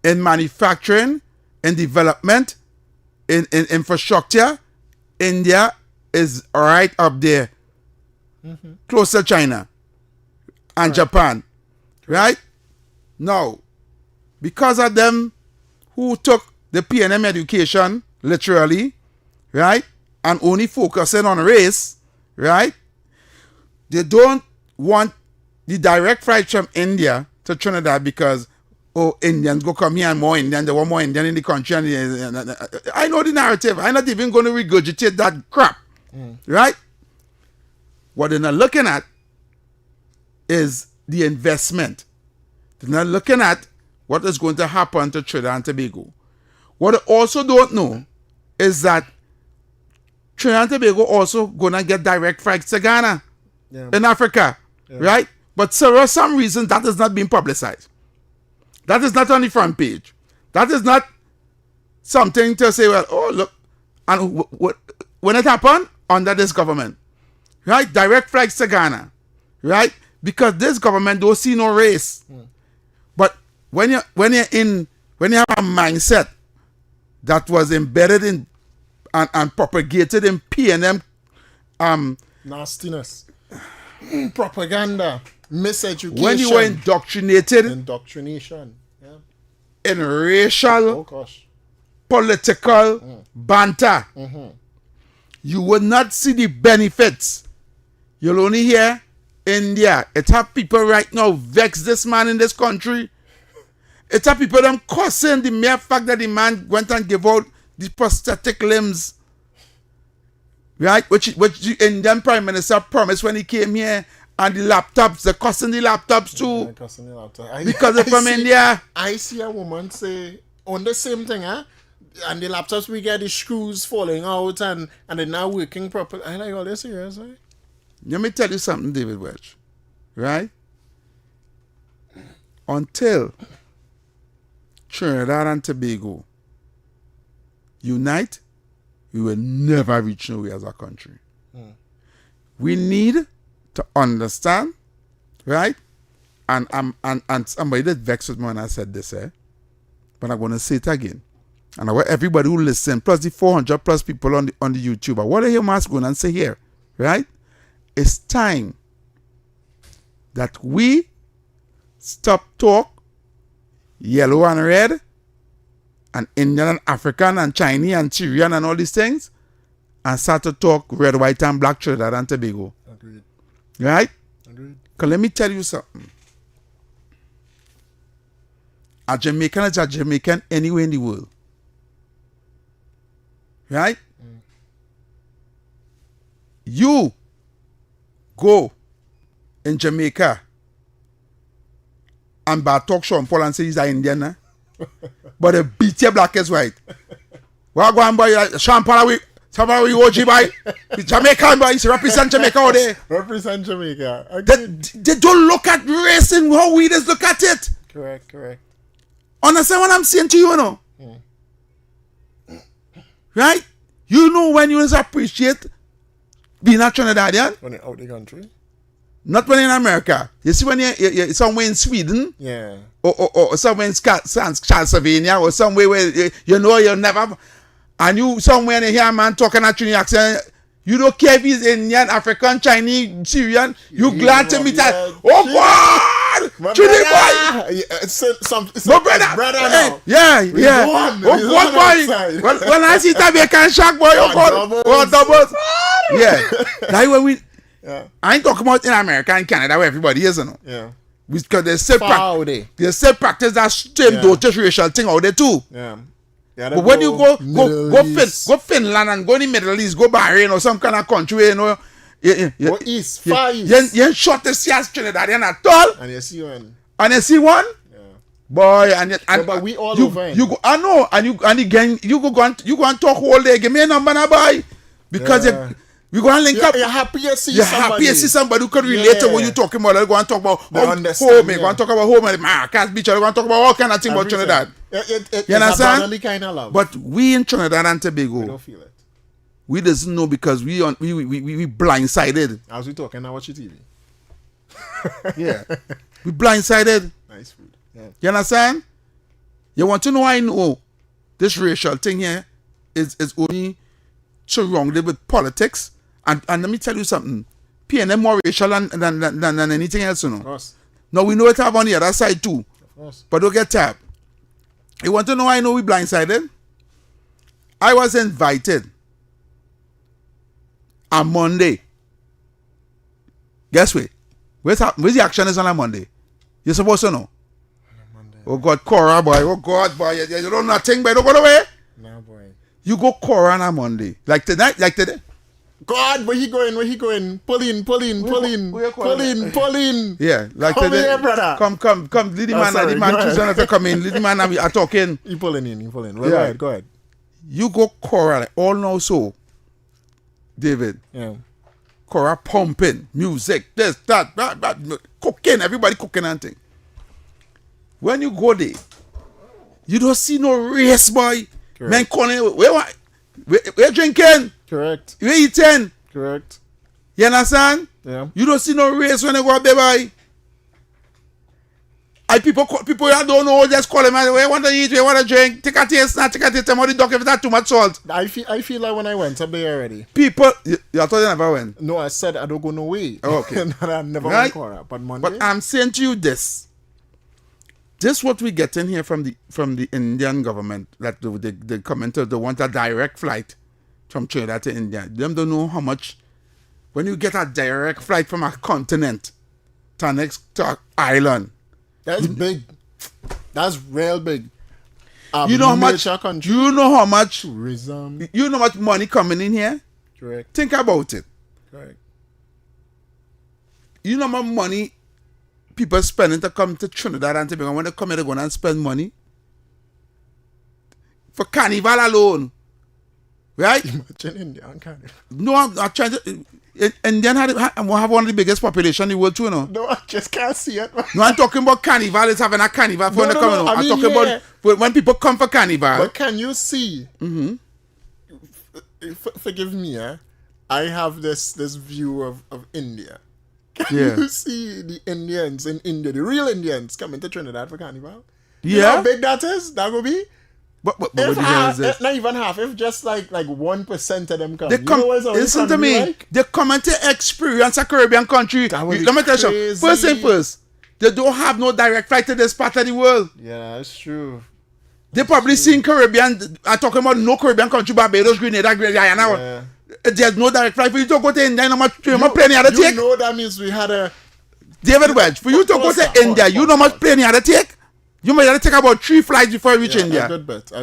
In manufacturing, in development, in infrastructure, India is right up there. Mm-hmm. Close to China and Japan. Right? Now, because of them who took the PNM education literally, right, and only focusing on race, right, they don't want the direct flights from India to Trinidad because Indians go come here and more Indian, they want more Indian in the country. And I know the narrative. I'm not even going to regurgitate that crap. Right? What they're not looking at is the investment. They're not looking at what is going to happen to Trinidad and Tobago. What they also don't know is that Trinidad and Tobago also going to get direct flights to Ghana in Africa. Right? But for some reason, that is not being publicized. That is not on the front page. That is not something to say, well, oh, look. And when it happened, under this government, right? Direct flights to Ghana, right? Because this government don't see no race. But when you have a mindset that was embedded in and propagated in PNM nastiness, propaganda, miseducation. When you were indoctrinated, indoctrination, in racial, political banter, you will not see the benefits. You'll only hear India. It have people right now vex this man in this country. It have people them cussing the mere fact that the man went and gave out the prosthetic limbs, right? Which the Indian Prime Minister promised when he came here. And the laptops, they're cussing the laptops too. Because they're from India. I see a woman say, on the same thing, and the laptops, we get the screws falling out and they're not working properly. I'm like, oh, they're serious, right? Let me tell you something, David Welch. Right? Until Trinidad and Tobago unite, we will never reach nowhere as a country. We need to understand, right, and somebody that vexed with me when I said this, but I'm gonna say it again. And I want everybody who listen, plus the 400 plus people on the YouTube, what I hear Mas going and say here, right? It's time that we stop talk yellow and red and Indian and African and Chinese and Syrian and all these things and start to talk red, white and black Trinidad and Tobago. Agreed. Right? Agreed. Because let me tell you something. A Jamaican is a Jamaican anywhere in the world. Right? You go in Jamaica and talk Sean Paul and say he's an Indian, but they beat your black as white. What go on boy? Sean Paul, we OG boy. Jamaican boy, he represent Jamaica out there. Represent Jamaica. They don't look at race and how we just look at it. Correct. Understand what I'm saying to you, know? Right? You know when you appreciate being a Trinidadian? When you're out the country? Not when you're in America. You see when you're somewhere in Sweden? Yeah. Or somewhere in Transylvania or somewhere where you know you'll never... And you somewhere and you hear a man talking a Trinidad accent, you don't care if he's Indian, African, Chinese, Syrian, you glad to meet that. Oh God! Trinidad boy! It's no brother now. Yeah. Oh God boy! When I see Jamaican shack boy, oh God! Oh doubles! Yeah. That's where we... Yeah. I ain't talking about in America and Canada where everybody is, you know. Yeah. Because they still practice that same dotage racial thing out there too. Yeah. But when you go Finland and go in the Middle East, go Bahrain or some kind of country, you know, Far East. You ain't short to see as Trinidadian at all. And you see one. Yeah. Boy, but we all over. You go, I know, and again, you go and talk all day. Give me a number now, boy, because we go and link up. You're happy to see somebody. Happy to see somebody who can relate to what you're talking about. They're going to talk about home. They're going to talk about home and Marcus Beach. They're going to talk about all kind of things about Trinidad. You understand? Kind of love. But we in Trinidad and Tobago, we don't feel it. We doesn't know because we blindsided. As we talking, I watch your TV. Yeah, we blindsided. Nice food. Yeah. You understand? You want to know? I know this racial thing here is only surrounded with politics. And let me tell you something. PNM more racial than anything else, you know. Of course. Now we know it have on the other side too. Of course. But don't get tapped. You want to know I know we blindsided? I was invited on Monday. Guess what? Where's the action is on a Monday? You're supposed to know. Monday. Oh God, Cora boy. Oh God boy. You don't know nothing, but don't go away. No boy. You go Cora on a Monday. Like today. God, where he going? Pull in. Yeah, like come today. Here, brother. Come. Lead the man choosing to come in. Lead the man are talking. You pulling in. Well, go ahead. You go Cora, all now so. David. Yeah. Cora pumping, music, this, that, cooking, everybody cooking and thing. When you go there, you don't see no race, boy. Correct. Man calling, where drinking? Correct. Where eating? Correct. You understand? Yeah. You don't see no race when you go up there, boy. And people that don't know, just call them, where you want to eat, where you want to drink, take a taste, not take a taste, how the duck if that's too much salt. I feel like when I went up there already. People, you thought you never went? No, I said I don't go no way. Oh, okay. I never went Cora, but Monday. But I'm saying to you this. This what we get in here from the Indian government, that they commented they want a direct flight from Trinidad to India. Them don't know how much, when you get a direct flight from a continent to an island. That's big. That's real big. You know how much? Country. You know how much tourism. You know how much money coming in here? Correct. Think about it. Correct. You know how much money people spending to come to Trinidad and Tobago. When they come here, they're going to spend money for carnival alone. Right? Imagine India and carnival. No, I'm trying to... Indian have one of the biggest population in the world too, you know. No, I just can't see it. No, I'm talking about carnival. It's having a carnival for when they come. I'm talking about when people come for carnival. But can you see? Mm-hmm. Forgive me, I have this view of India. You see the Indians in India, the real Indians coming to Trinidad for Carnival. Yeah. You know how big that is? That will be. But if half, not even half, if just like 1% of them come. Listen to me. Like? They come to experience a Caribbean country. Let me tell you something. First thing first, they don't have no direct flight to this part of the world. Yeah, that's true. They probably seen Caribbean. I'm talking about no Caribbean country, Barbados, Grenada, Guyana. Yeah. There's no direct flight for you to go to India. Not plane you had to take. You know that means we had a David Welch. For you to go to India, you know how much plane you had to take. You might have to take about 3 flights before you reach India. A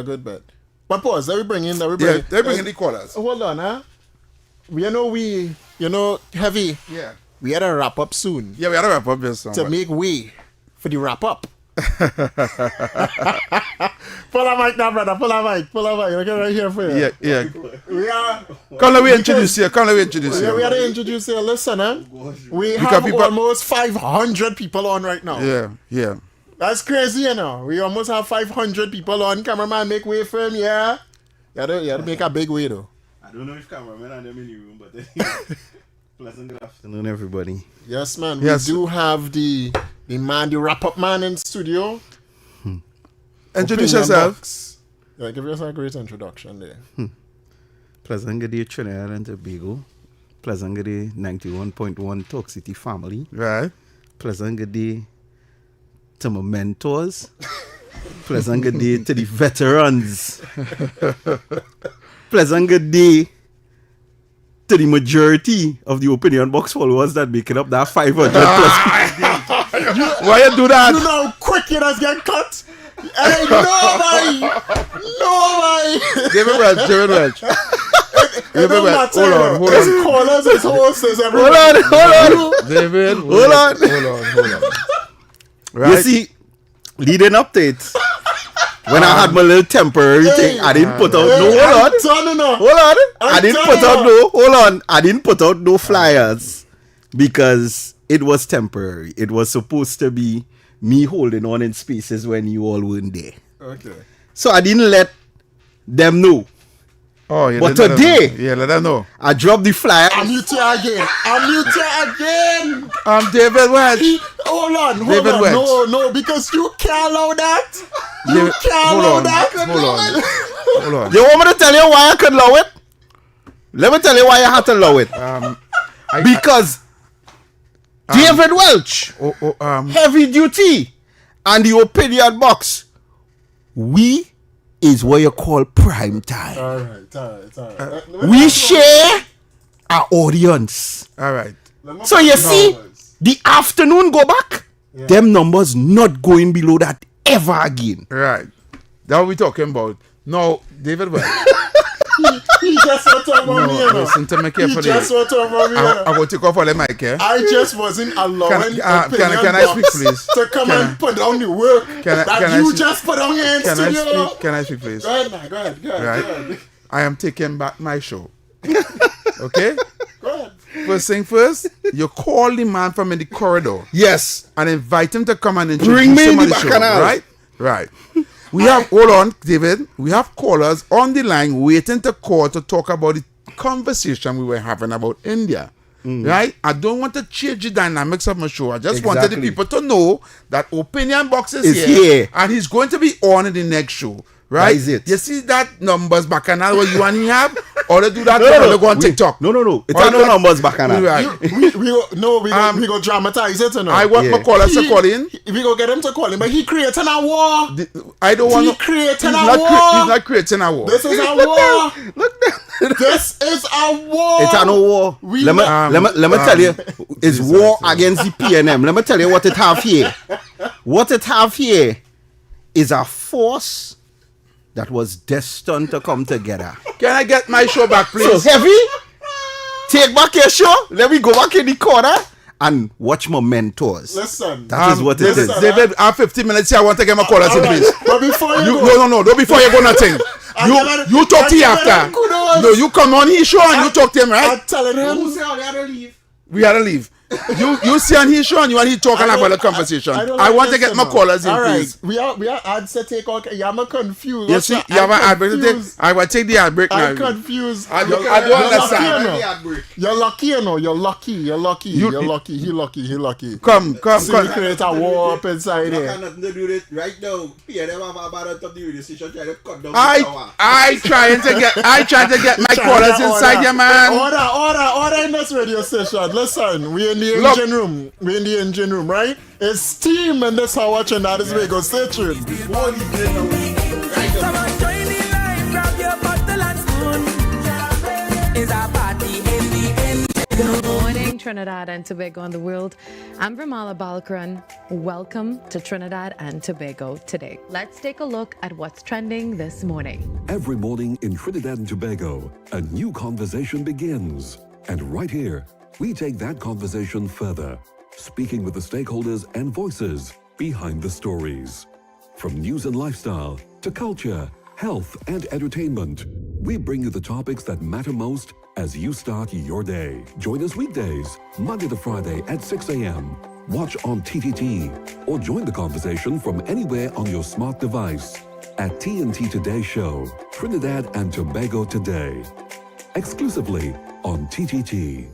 good bet. But pause. Let me bring in. They bring in the callers. Hold on, huh? Heavy. Yeah. We had to wrap up soon. Yeah, we had to wrap up this to make way for the wrap up. Pull a mic now, brother. Pull a mic. Okay, right here for you. Yeah. We are. Come let me introduce you. We had to introduce you. Listen, huh? We have almost 500 people on right now. Yeah. That's crazy, you know. We almost have 500 people on. Cameraman, make way for him, yeah? You had to make a big way, though. I don't know if cameramen are them in the room, but pleasant good afternoon, everybody. Yes, man. We do have the wrap-up man in studio. Introduce yourself. Yeah, give us a great introduction there. Pleasant good day, Trinidad and Tobago. Pleasant good day, 91.1 Talk City family. Right. Pleasant good day to my mentors. Pleasant good day to the veterans. Pleasant good day to the majority of the opinion box followers that make it up that 500 plus. Why you do that? You know how quick it has get cut? Hey, nobody. David Welch. It don't matter. Hold on. His callers, his hosts, everything. Hold on. David, hold on. Right. You see, leading up to it, when I had my little temporary thing, I didn't put out I didn't put out no flyers because it was temporary. It was supposed to be me holding on in spaces when you all weren't there. Okay. So I didn't let them know. Oh, yeah. But today, let them know. I dropped the flyer. I'm mute again. I'm David Welch. Hold on. No, because you can't allow that. Hold on. You want me to tell you why I could allow it? Let me tell you why I had to allow it. Because David Welch, heavy duty, and the opinion box, we is what you call prime time. All right. We share our audience. All right. So you see, the afternoon go back, them numbers not going below that ever again. Right. That's what we're talking about. No, David Welch. He just want to talk about me, you know. Listen to me carefully. He just want to talk about me, I'm going to take off all the mic, eh? I just wasn't allowing can I speak, please? To come and put down the work just put on your studio. Can I speak, please? Go ahead. I am taking back my show. Okay? Go ahead. First thing first, you call the man from in the corridor. Yes. And invite him to come and introduce Bring me him in the on the show. bacchanal. Right. We have, hold on, David. We have callers on the line waiting to call to talk about the conversation we were having about India. Right? I don't want to change the dynamics of my show. I just wanted the people to know that Opinion Box is here. And he's going to be on in the next show. Right? That is it. You see that numbers bacchanal where you and he have? Or they do that when they go on TikTok? No. It's not no numbers bacchanal. We go dramatize it. I want my callers to call in. We go get him to call in, but he creating a war. I don't want to. He's creating a war. This is a war. This is a war. It's an war. Let me tell you, it's war against the PNM. Let me tell you what it have here. What it have here is a force that was destined to come together. Can I get my show back, please? So heavy, take back your show. Let me go back in the corner and watch my mentors. Listen. That is what it is. David, I have 15 minutes here. I want to get my callers in, please. But before you go. No. Don't before you go nothing. You talk to you after. No, you come on his show and you talk to him, right? I'm telling him. We had to leave. You see on his show and you want he talking about the conversation. I want to get my callers in, please. We are ads to take out. I'm confused. You see, you have an ad break to take. I will take the ad break now. I'm confused. I don't understand. You're lucky, you know. You're lucky. You're lucky. You're lucky. He lucky. Come. Create a war up inside here. Right now, I trying to get my callers inside here, man. Order in this radio station. Listen, we in the engine room. We in the engine room, right? It's steam and that's how watching that is we go. Stay tuned. Good morning, Trinidad and Tobago and the world. I'm Vermala Balkaran. Welcome to Trinidad and Tobago today. Let's take a look at what's trending this morning. Every morning in Trinidad and Tobago, a new conversation begins. And right here, we take that conversation further, speaking with the stakeholders and voices behind the stories. From news and lifestyle to culture, health and entertainment, we bring you the topics that matter most as you start your day. Join us weekdays, Monday to Friday at 6 a.m. Watch on TTT or join the conversation from anywhere on your smart device at TNT Today Show, Trinidad and Tobago Today. Exclusively on TTT.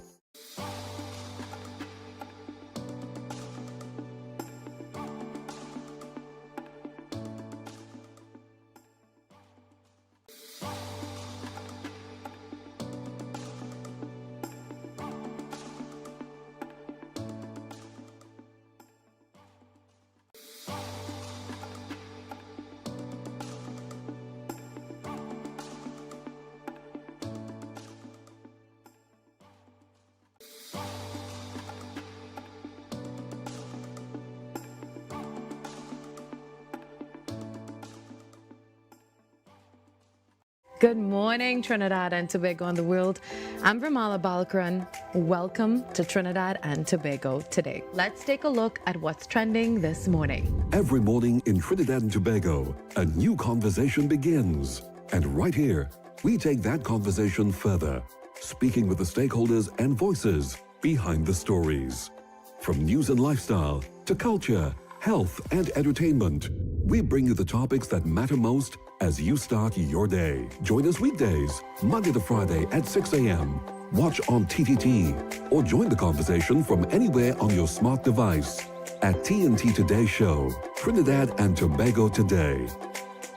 Good morning, Trinidad and Tobago and the world. I'm Vermala Balkaran. Welcome to Trinidad and Tobago today. Let's take a look at what's trending this morning. Every morning in Trinidad and Tobago, a new conversation begins. And right here, we take that conversation further, speaking with the stakeholders and voices behind the stories. From news and lifestyle to culture, health and entertainment, we bring you the topics that matter most as you start your day. Join us weekdays, Monday to Friday at 6 a.m. Watch on TTT or join the conversation from anywhere on your smart device at TNT Today Show, Trinidad and Tobago Today.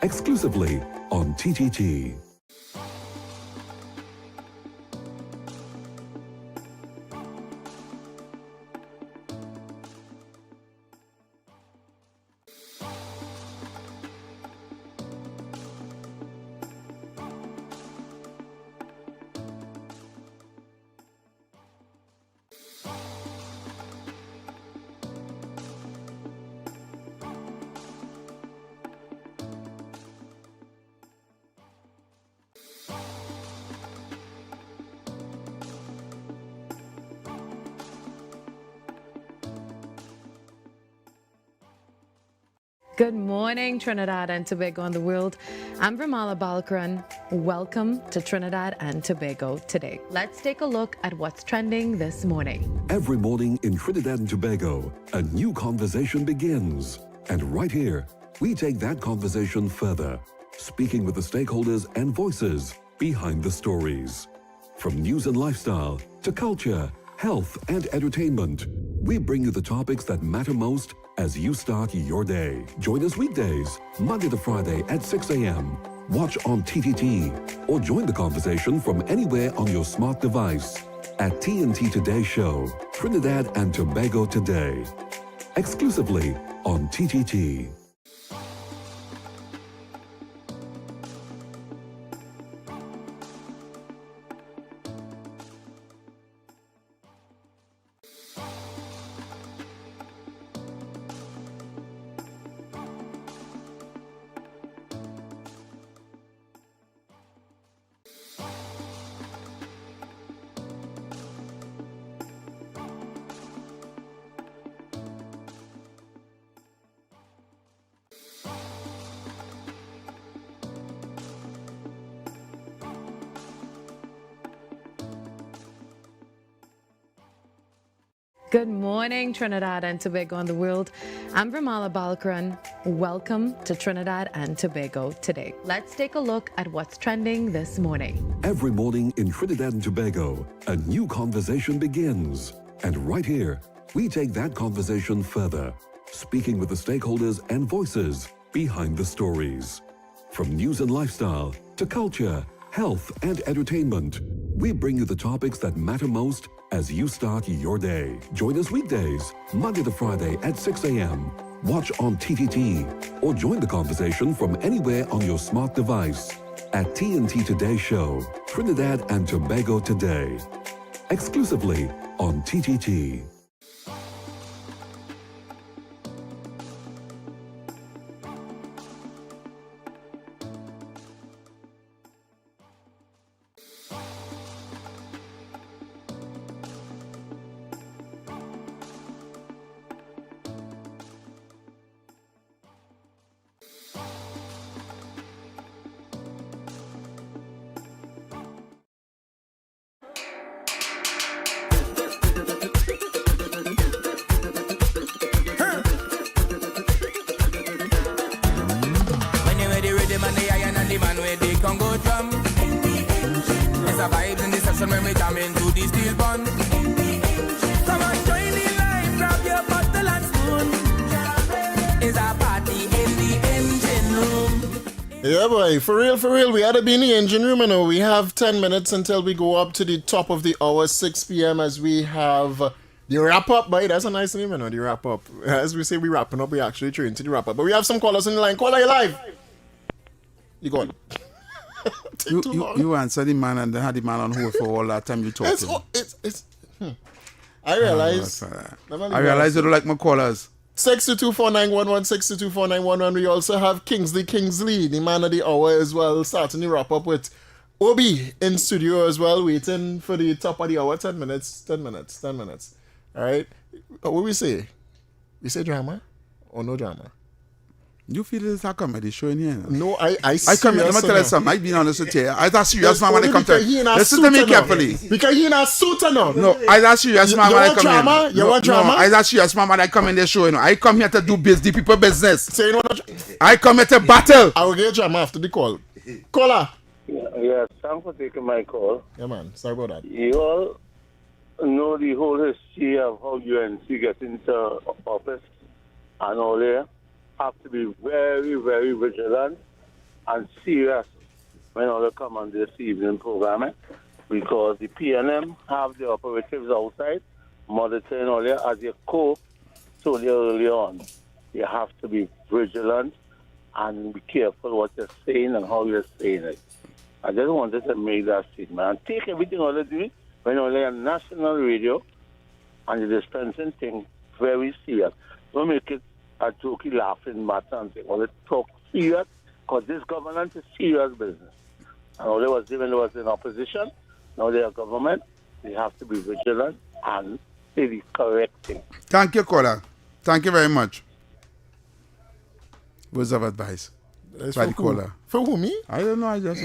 Exclusively on TTT. Good morning, Trinidad and Tobago and the world. I'm Vermala Balkaran. Welcome to Trinidad and Tobago today. Let's take a look at what's trending this morning. Every morning in Trinidad and Tobago, a new conversation begins. And right here, we take that conversation further, speaking with the stakeholders and voices behind the stories. From news and lifestyle to culture, health and entertainment, we bring you the topics that matter most as you start your day. Join us weekdays, Monday to Friday at 6 a.m. Watch on TTT or join the conversation from anywhere on your smart device at TNT Today Show, Trinidad and Tobago Today. Exclusively on TTT. Good morning, Trinidad and Tobago and the world. I'm Vermala Balkaran. Welcome to Trinidad and Tobago today. Let's take a look at what's trending this morning. Every morning in Trinidad and Tobago, a new conversation begins. And right here, we take that conversation further, speaking with the stakeholders and voices behind the stories. From news and lifestyle to culture, health and entertainment, we bring you the topics that matter most as you start your day. Join us weekdays, Monday to Friday at 6 a.m. Watch on TTT or join the conversation from anywhere on your smart device at TNT Today Show, Trinidad and Tobago Today, exclusively on TTT. Yeah, boy, for real, we had to be in the engine room, you know. We have 10 minutes until we go up to the top of the hour, 6 p.m. as we have the wrap-up, boy. That's a nice name, you know, the wrap-up. As we say, we wrapping up, we actually train to the wrap-up. But we have some callers in the line. Caller, you live? You go on. You answer the man and then had the man on hold for all that time you talking. I realize. I realize you don't like my callers. 6224911, 6224911. We also have Kingsley, the man of the hour as well, starting the wrap up with Obi in studio as well, waiting for the top of the hour. 10 minutes. All right. What we say? We say drama or no drama? You feel it's a comedy show in here? No, I come here. Let me tell you something. I've been honest with you. I that serious man when it comes to listen to me carefully. Because he in a suit now. No, I that serious man when I come drama? in. You want drama? No, I that serious man when I come in the show. You know, I come here to do the people business. Say you want I come here to battle. I will get drama after the call. Caller. Yes, thanks for taking my call. Yeah, man. Sorry about that. You all know the whole history of how UNC gets into office and all there. Have to be very, very vigilant and serious when all come on this evening programming, because the PNM have the operatives outside monitoring all there. As your co told you earlier on, you have to be vigilant and be careful what you're saying and how you're saying it. I just wanted to make that statement and take everything all they do when you're on national radio and you're dispensing things very serious. Don't make it a jokey laughing matter and say, well, let's talk serious, because this government is serious business. And all they was even was in opposition, now they are government, they have to be vigilant and say the correct thing. Thank you, caller. Thank you very much. Words of advice by the caller. For who, me? I don't know, I just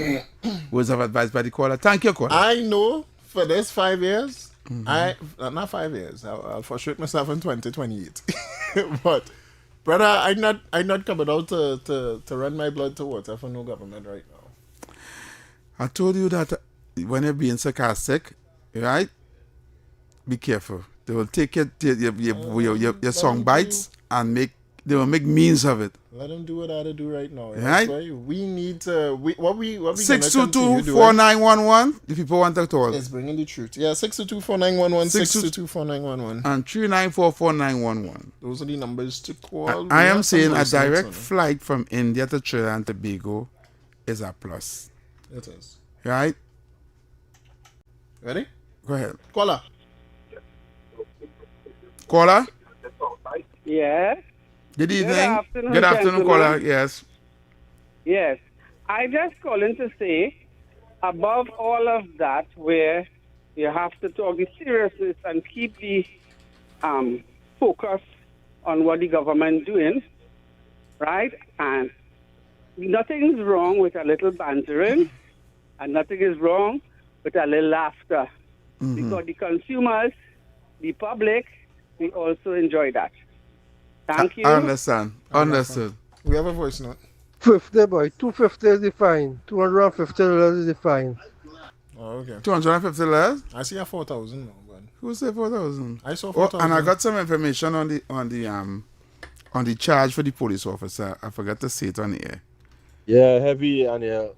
words of advice by the caller. Thank you, caller. I know for this 5 years, not 5 years, I'll frustrate myself in 2028. But brother, I'm not coming out to run my blood to water for no government right now. I told you that when you're being sarcastic, right? Be careful. They will take your song bites and they will make means of it. Let them do what I do right now. Right? We need to. What we 622-4911. The people want to talk. It's bringing the truth. Yeah, 622-4911, 622-4911, and 394-4911. Those are the numbers to call. I am saying a direct flight from India to Trinidad and Tobago is a plus. It is. Right? Ready? Go ahead. Caller. Caller? Yeah. Good evening. Good afternoon, caller. Yes. Yes. I just calling to say, above all of that, where you have to talk the seriousness and keep the focus on what the government doing, right? And nothing is wrong with a little bantering, and nothing is wrong with a little laughter. Mm-hmm. Because the consumers, the public, we also enjoy that. Thank you. I understand. Understood. We have a voice note. 50 boy, 250 is the fine. $250 is the fine. Oh, okay. $250? I see a 4,000 now, but Who said 4,000? I saw Oh, 4,000. and I got some information on the charge for the police officer. I forgot to say it on the air. Yeah, Heavy and your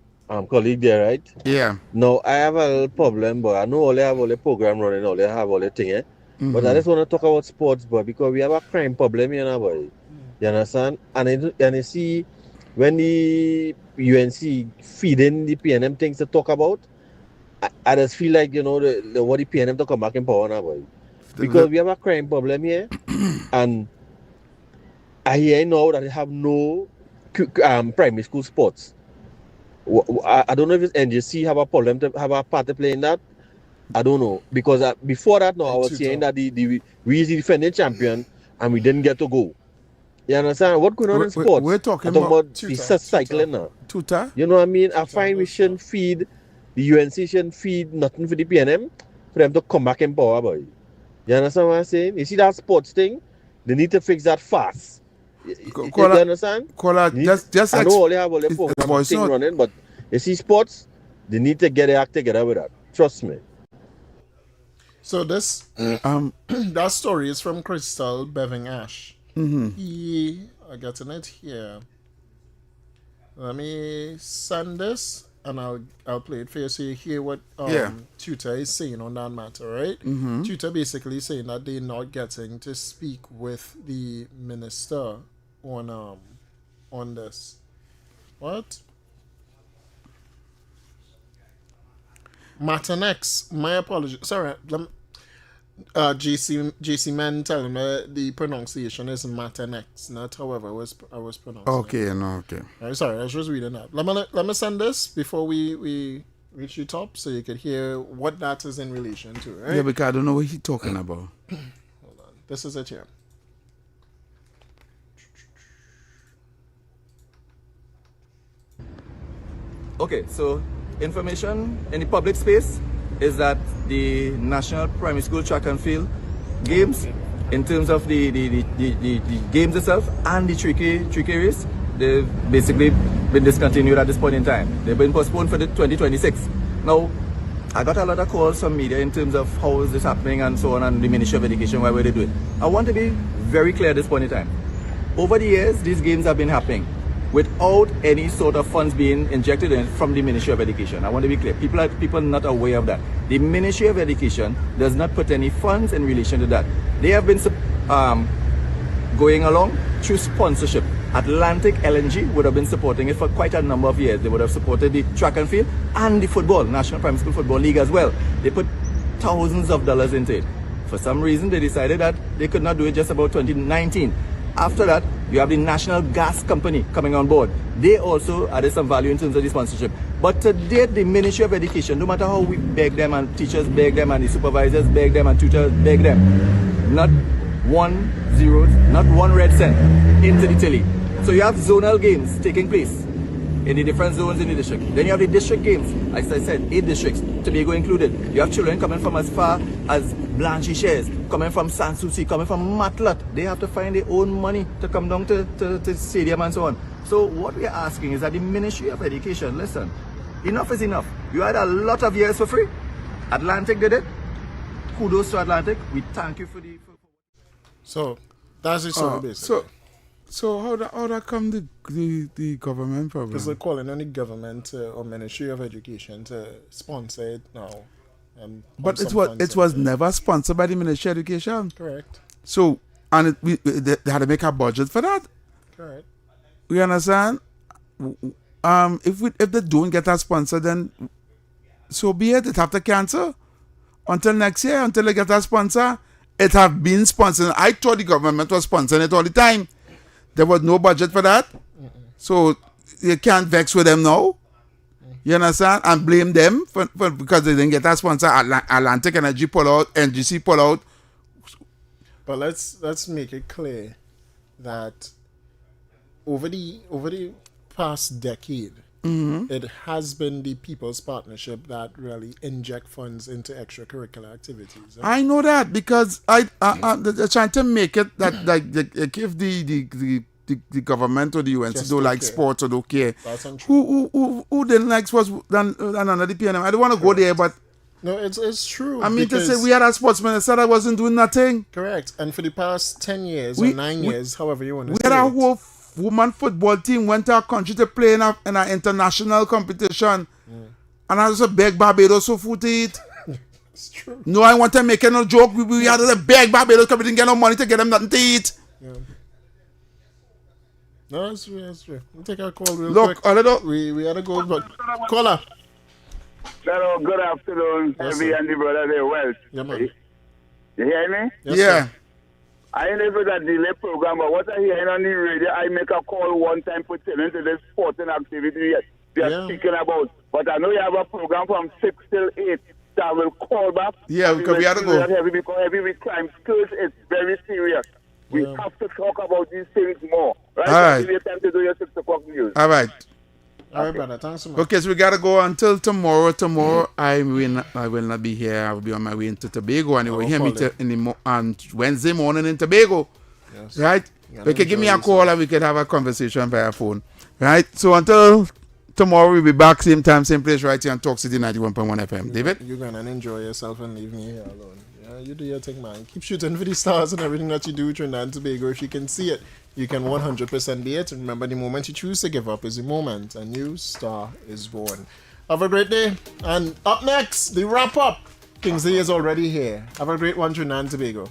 colleague there, right? Yeah. No, I have a little problem, but I know all they have all the program running, all they have all the thing, eh? But I just want to talk about sports, boy, because we have a crime problem here now, boy. You understand? And you see, when the UNC feeding the PNM things to talk about, I just feel like, what the PNM to come back in power now, boy. Because we have a crime problem here, and I hear now that they have no primary school sports. I don't know if it's NJC have a problem to have a part to play in that. I don't know, because before that, I was saying that we is the defending champion and we didn't get to go. You understand? What going on in sports? We're talking about the cycling now. Tutor? You know what I mean? I find we shouldn't feed, the UNC shouldn't feed nothing for the PNM for them to come back in power, boy. You understand what I'm saying? You see that sports thing? They need to fix that fast. You understand? I know all they have all the program thing running, but you see sports, they need to get their act together with that. Trust me. So this that story is from Crystal Beving Ash. I got in it here. Let me send this and I'll play it for you so you hear what Tutor is saying on that matter, right? Tutor basically saying that they're not getting to speak with the minister on this. What? Matanex, my apologies. Sorry, JC Men telling me the pronunciation is Matanex, not however I was pronouncing. Okay, okay. Sorry, I was just reading that. Let me send this before we reach the top so you could hear what that is in relation to, right? Yeah, because I don't know what he's talking about. Hold on. This is it here. Okay, so information in the public space is that the National Primary School Track and Field games, in terms of the games itself and the tricky race, they've basically been discontinued at this point in time. They've been postponed for the 2026. Now, I got a lot of calls from media in terms of how is this happening and so on, and the Ministry of Education, why would they do it? I want to be very clear at this point in time. Over the years, these games have been happening without any sort of funds being injected in from the Ministry of Education. I want to be clear. People are not aware of that. The Ministry of Education does not put any funds in relation to that. They have been going along through sponsorship. Atlantic LNG would have been supporting it for quite a number of years. They would have supported the track and field and the football, National Primary School Football League as well. They put thousands of dollars into it. For some reason, they decided that they could not do it just about 2019. After that, you have the National Gas Company coming on board. They also added some value in terms of the sponsorship. But to date, the Ministry of Education, no matter how we beg them and teachers beg them and the supervisors beg them and tutors beg them, not one red cent into the tilly. So you have zonal games taking place in the different zones in the district. Then you have the district games, as I said, 8 districts, Tobago included. You have children coming from as far as Blanchisseuse, coming from Sans Souci, coming from Matlat. They have to find their own money to come down to the stadium and so on. So what we are asking is that the Ministry of Education, listen, enough is enough. You had a lot of years for free. Atlantic did it. Kudos to Atlantic. We thank you for the... So, that's it, basically. So how that come the government problem? Because they're calling on the government or Ministry of Education to sponsor it now. But it was never sponsored by the Ministry of Education. Correct. So they had to make a budget for that. Correct. We understand. If they don't get that sponsor, then so be it. It have to cancel until next year until they get that sponsor. It have been sponsored. I thought the government was sponsoring it all the time. There was no budget for that. So you can't vex with them now. You understand? And blame them for because they didn't get that sponsor. Atlantic Energy pull out, NGC pull out. But let's make it clear that over the past decade, it has been the People's Partnership that really inject funds into extracurricular activities. I know that because they're trying to make it that like if the government or the UNC Just don't don't like care. sports or don't care. That's untrue. Who didn't like sports than another PNM? I don't want to go there, but No, it's true. I mean to because- say we had a sports minister that wasn't doing nothing. Correct. And for the past 10 years We- or 9 we- years, however you want to We say had a it. whole woman football team went to our country to play in an international competition, and I was a beg Barbados for food to eat. It's true. No, I want to make no joke. We had to beg Barbados because we didn't get no money to get them nothing to eat. Yeah. No, that's true. That's true. We'll take our call real Look, quick. We had to go, but caller. Hello, good afternoon, Yes, Heavy sir. and the brother there, Welch. Yeah, man. You hear me? Yes, Yeah. sir. I ain't able to delay program, but what I hear on the radio, I make a call one time pertaining to this sporting activity they are speaking about. But I know you have a program from 6 till 8. So I will call back. Yeah, because we had to go. Heavy, because heavy with crime skills is very serious. We have to talk about these things more. Right? All right. Give you time to do your 6 o'clock news. All right. All right, brother. Thanks so much. Okay, so we gotta go until tomorrow. Tomorrow I will not be here. I will be on my way into Tobago, and you will hear me on Wednesday morning in Tobago. Yes. Right? gotta You can give me a enjoy call and we can have a conversation via phone. Right? So until tomorrow, we'll be back same time, same place, right here on Talk City 91.1 FM. David? You're gonna enjoy yourself and leave me here alone. Yeah, you do your thing, man. Keep shooting for the stars and everything that you do, Trinidad and Tobago. If you can see it, you can 100% be it. And remember, the moment you choose to give up is the moment a new star is born. Have a great day. And up next, the wrap up. Kingsley is already here. Have a great one, Trinidad and Tobago.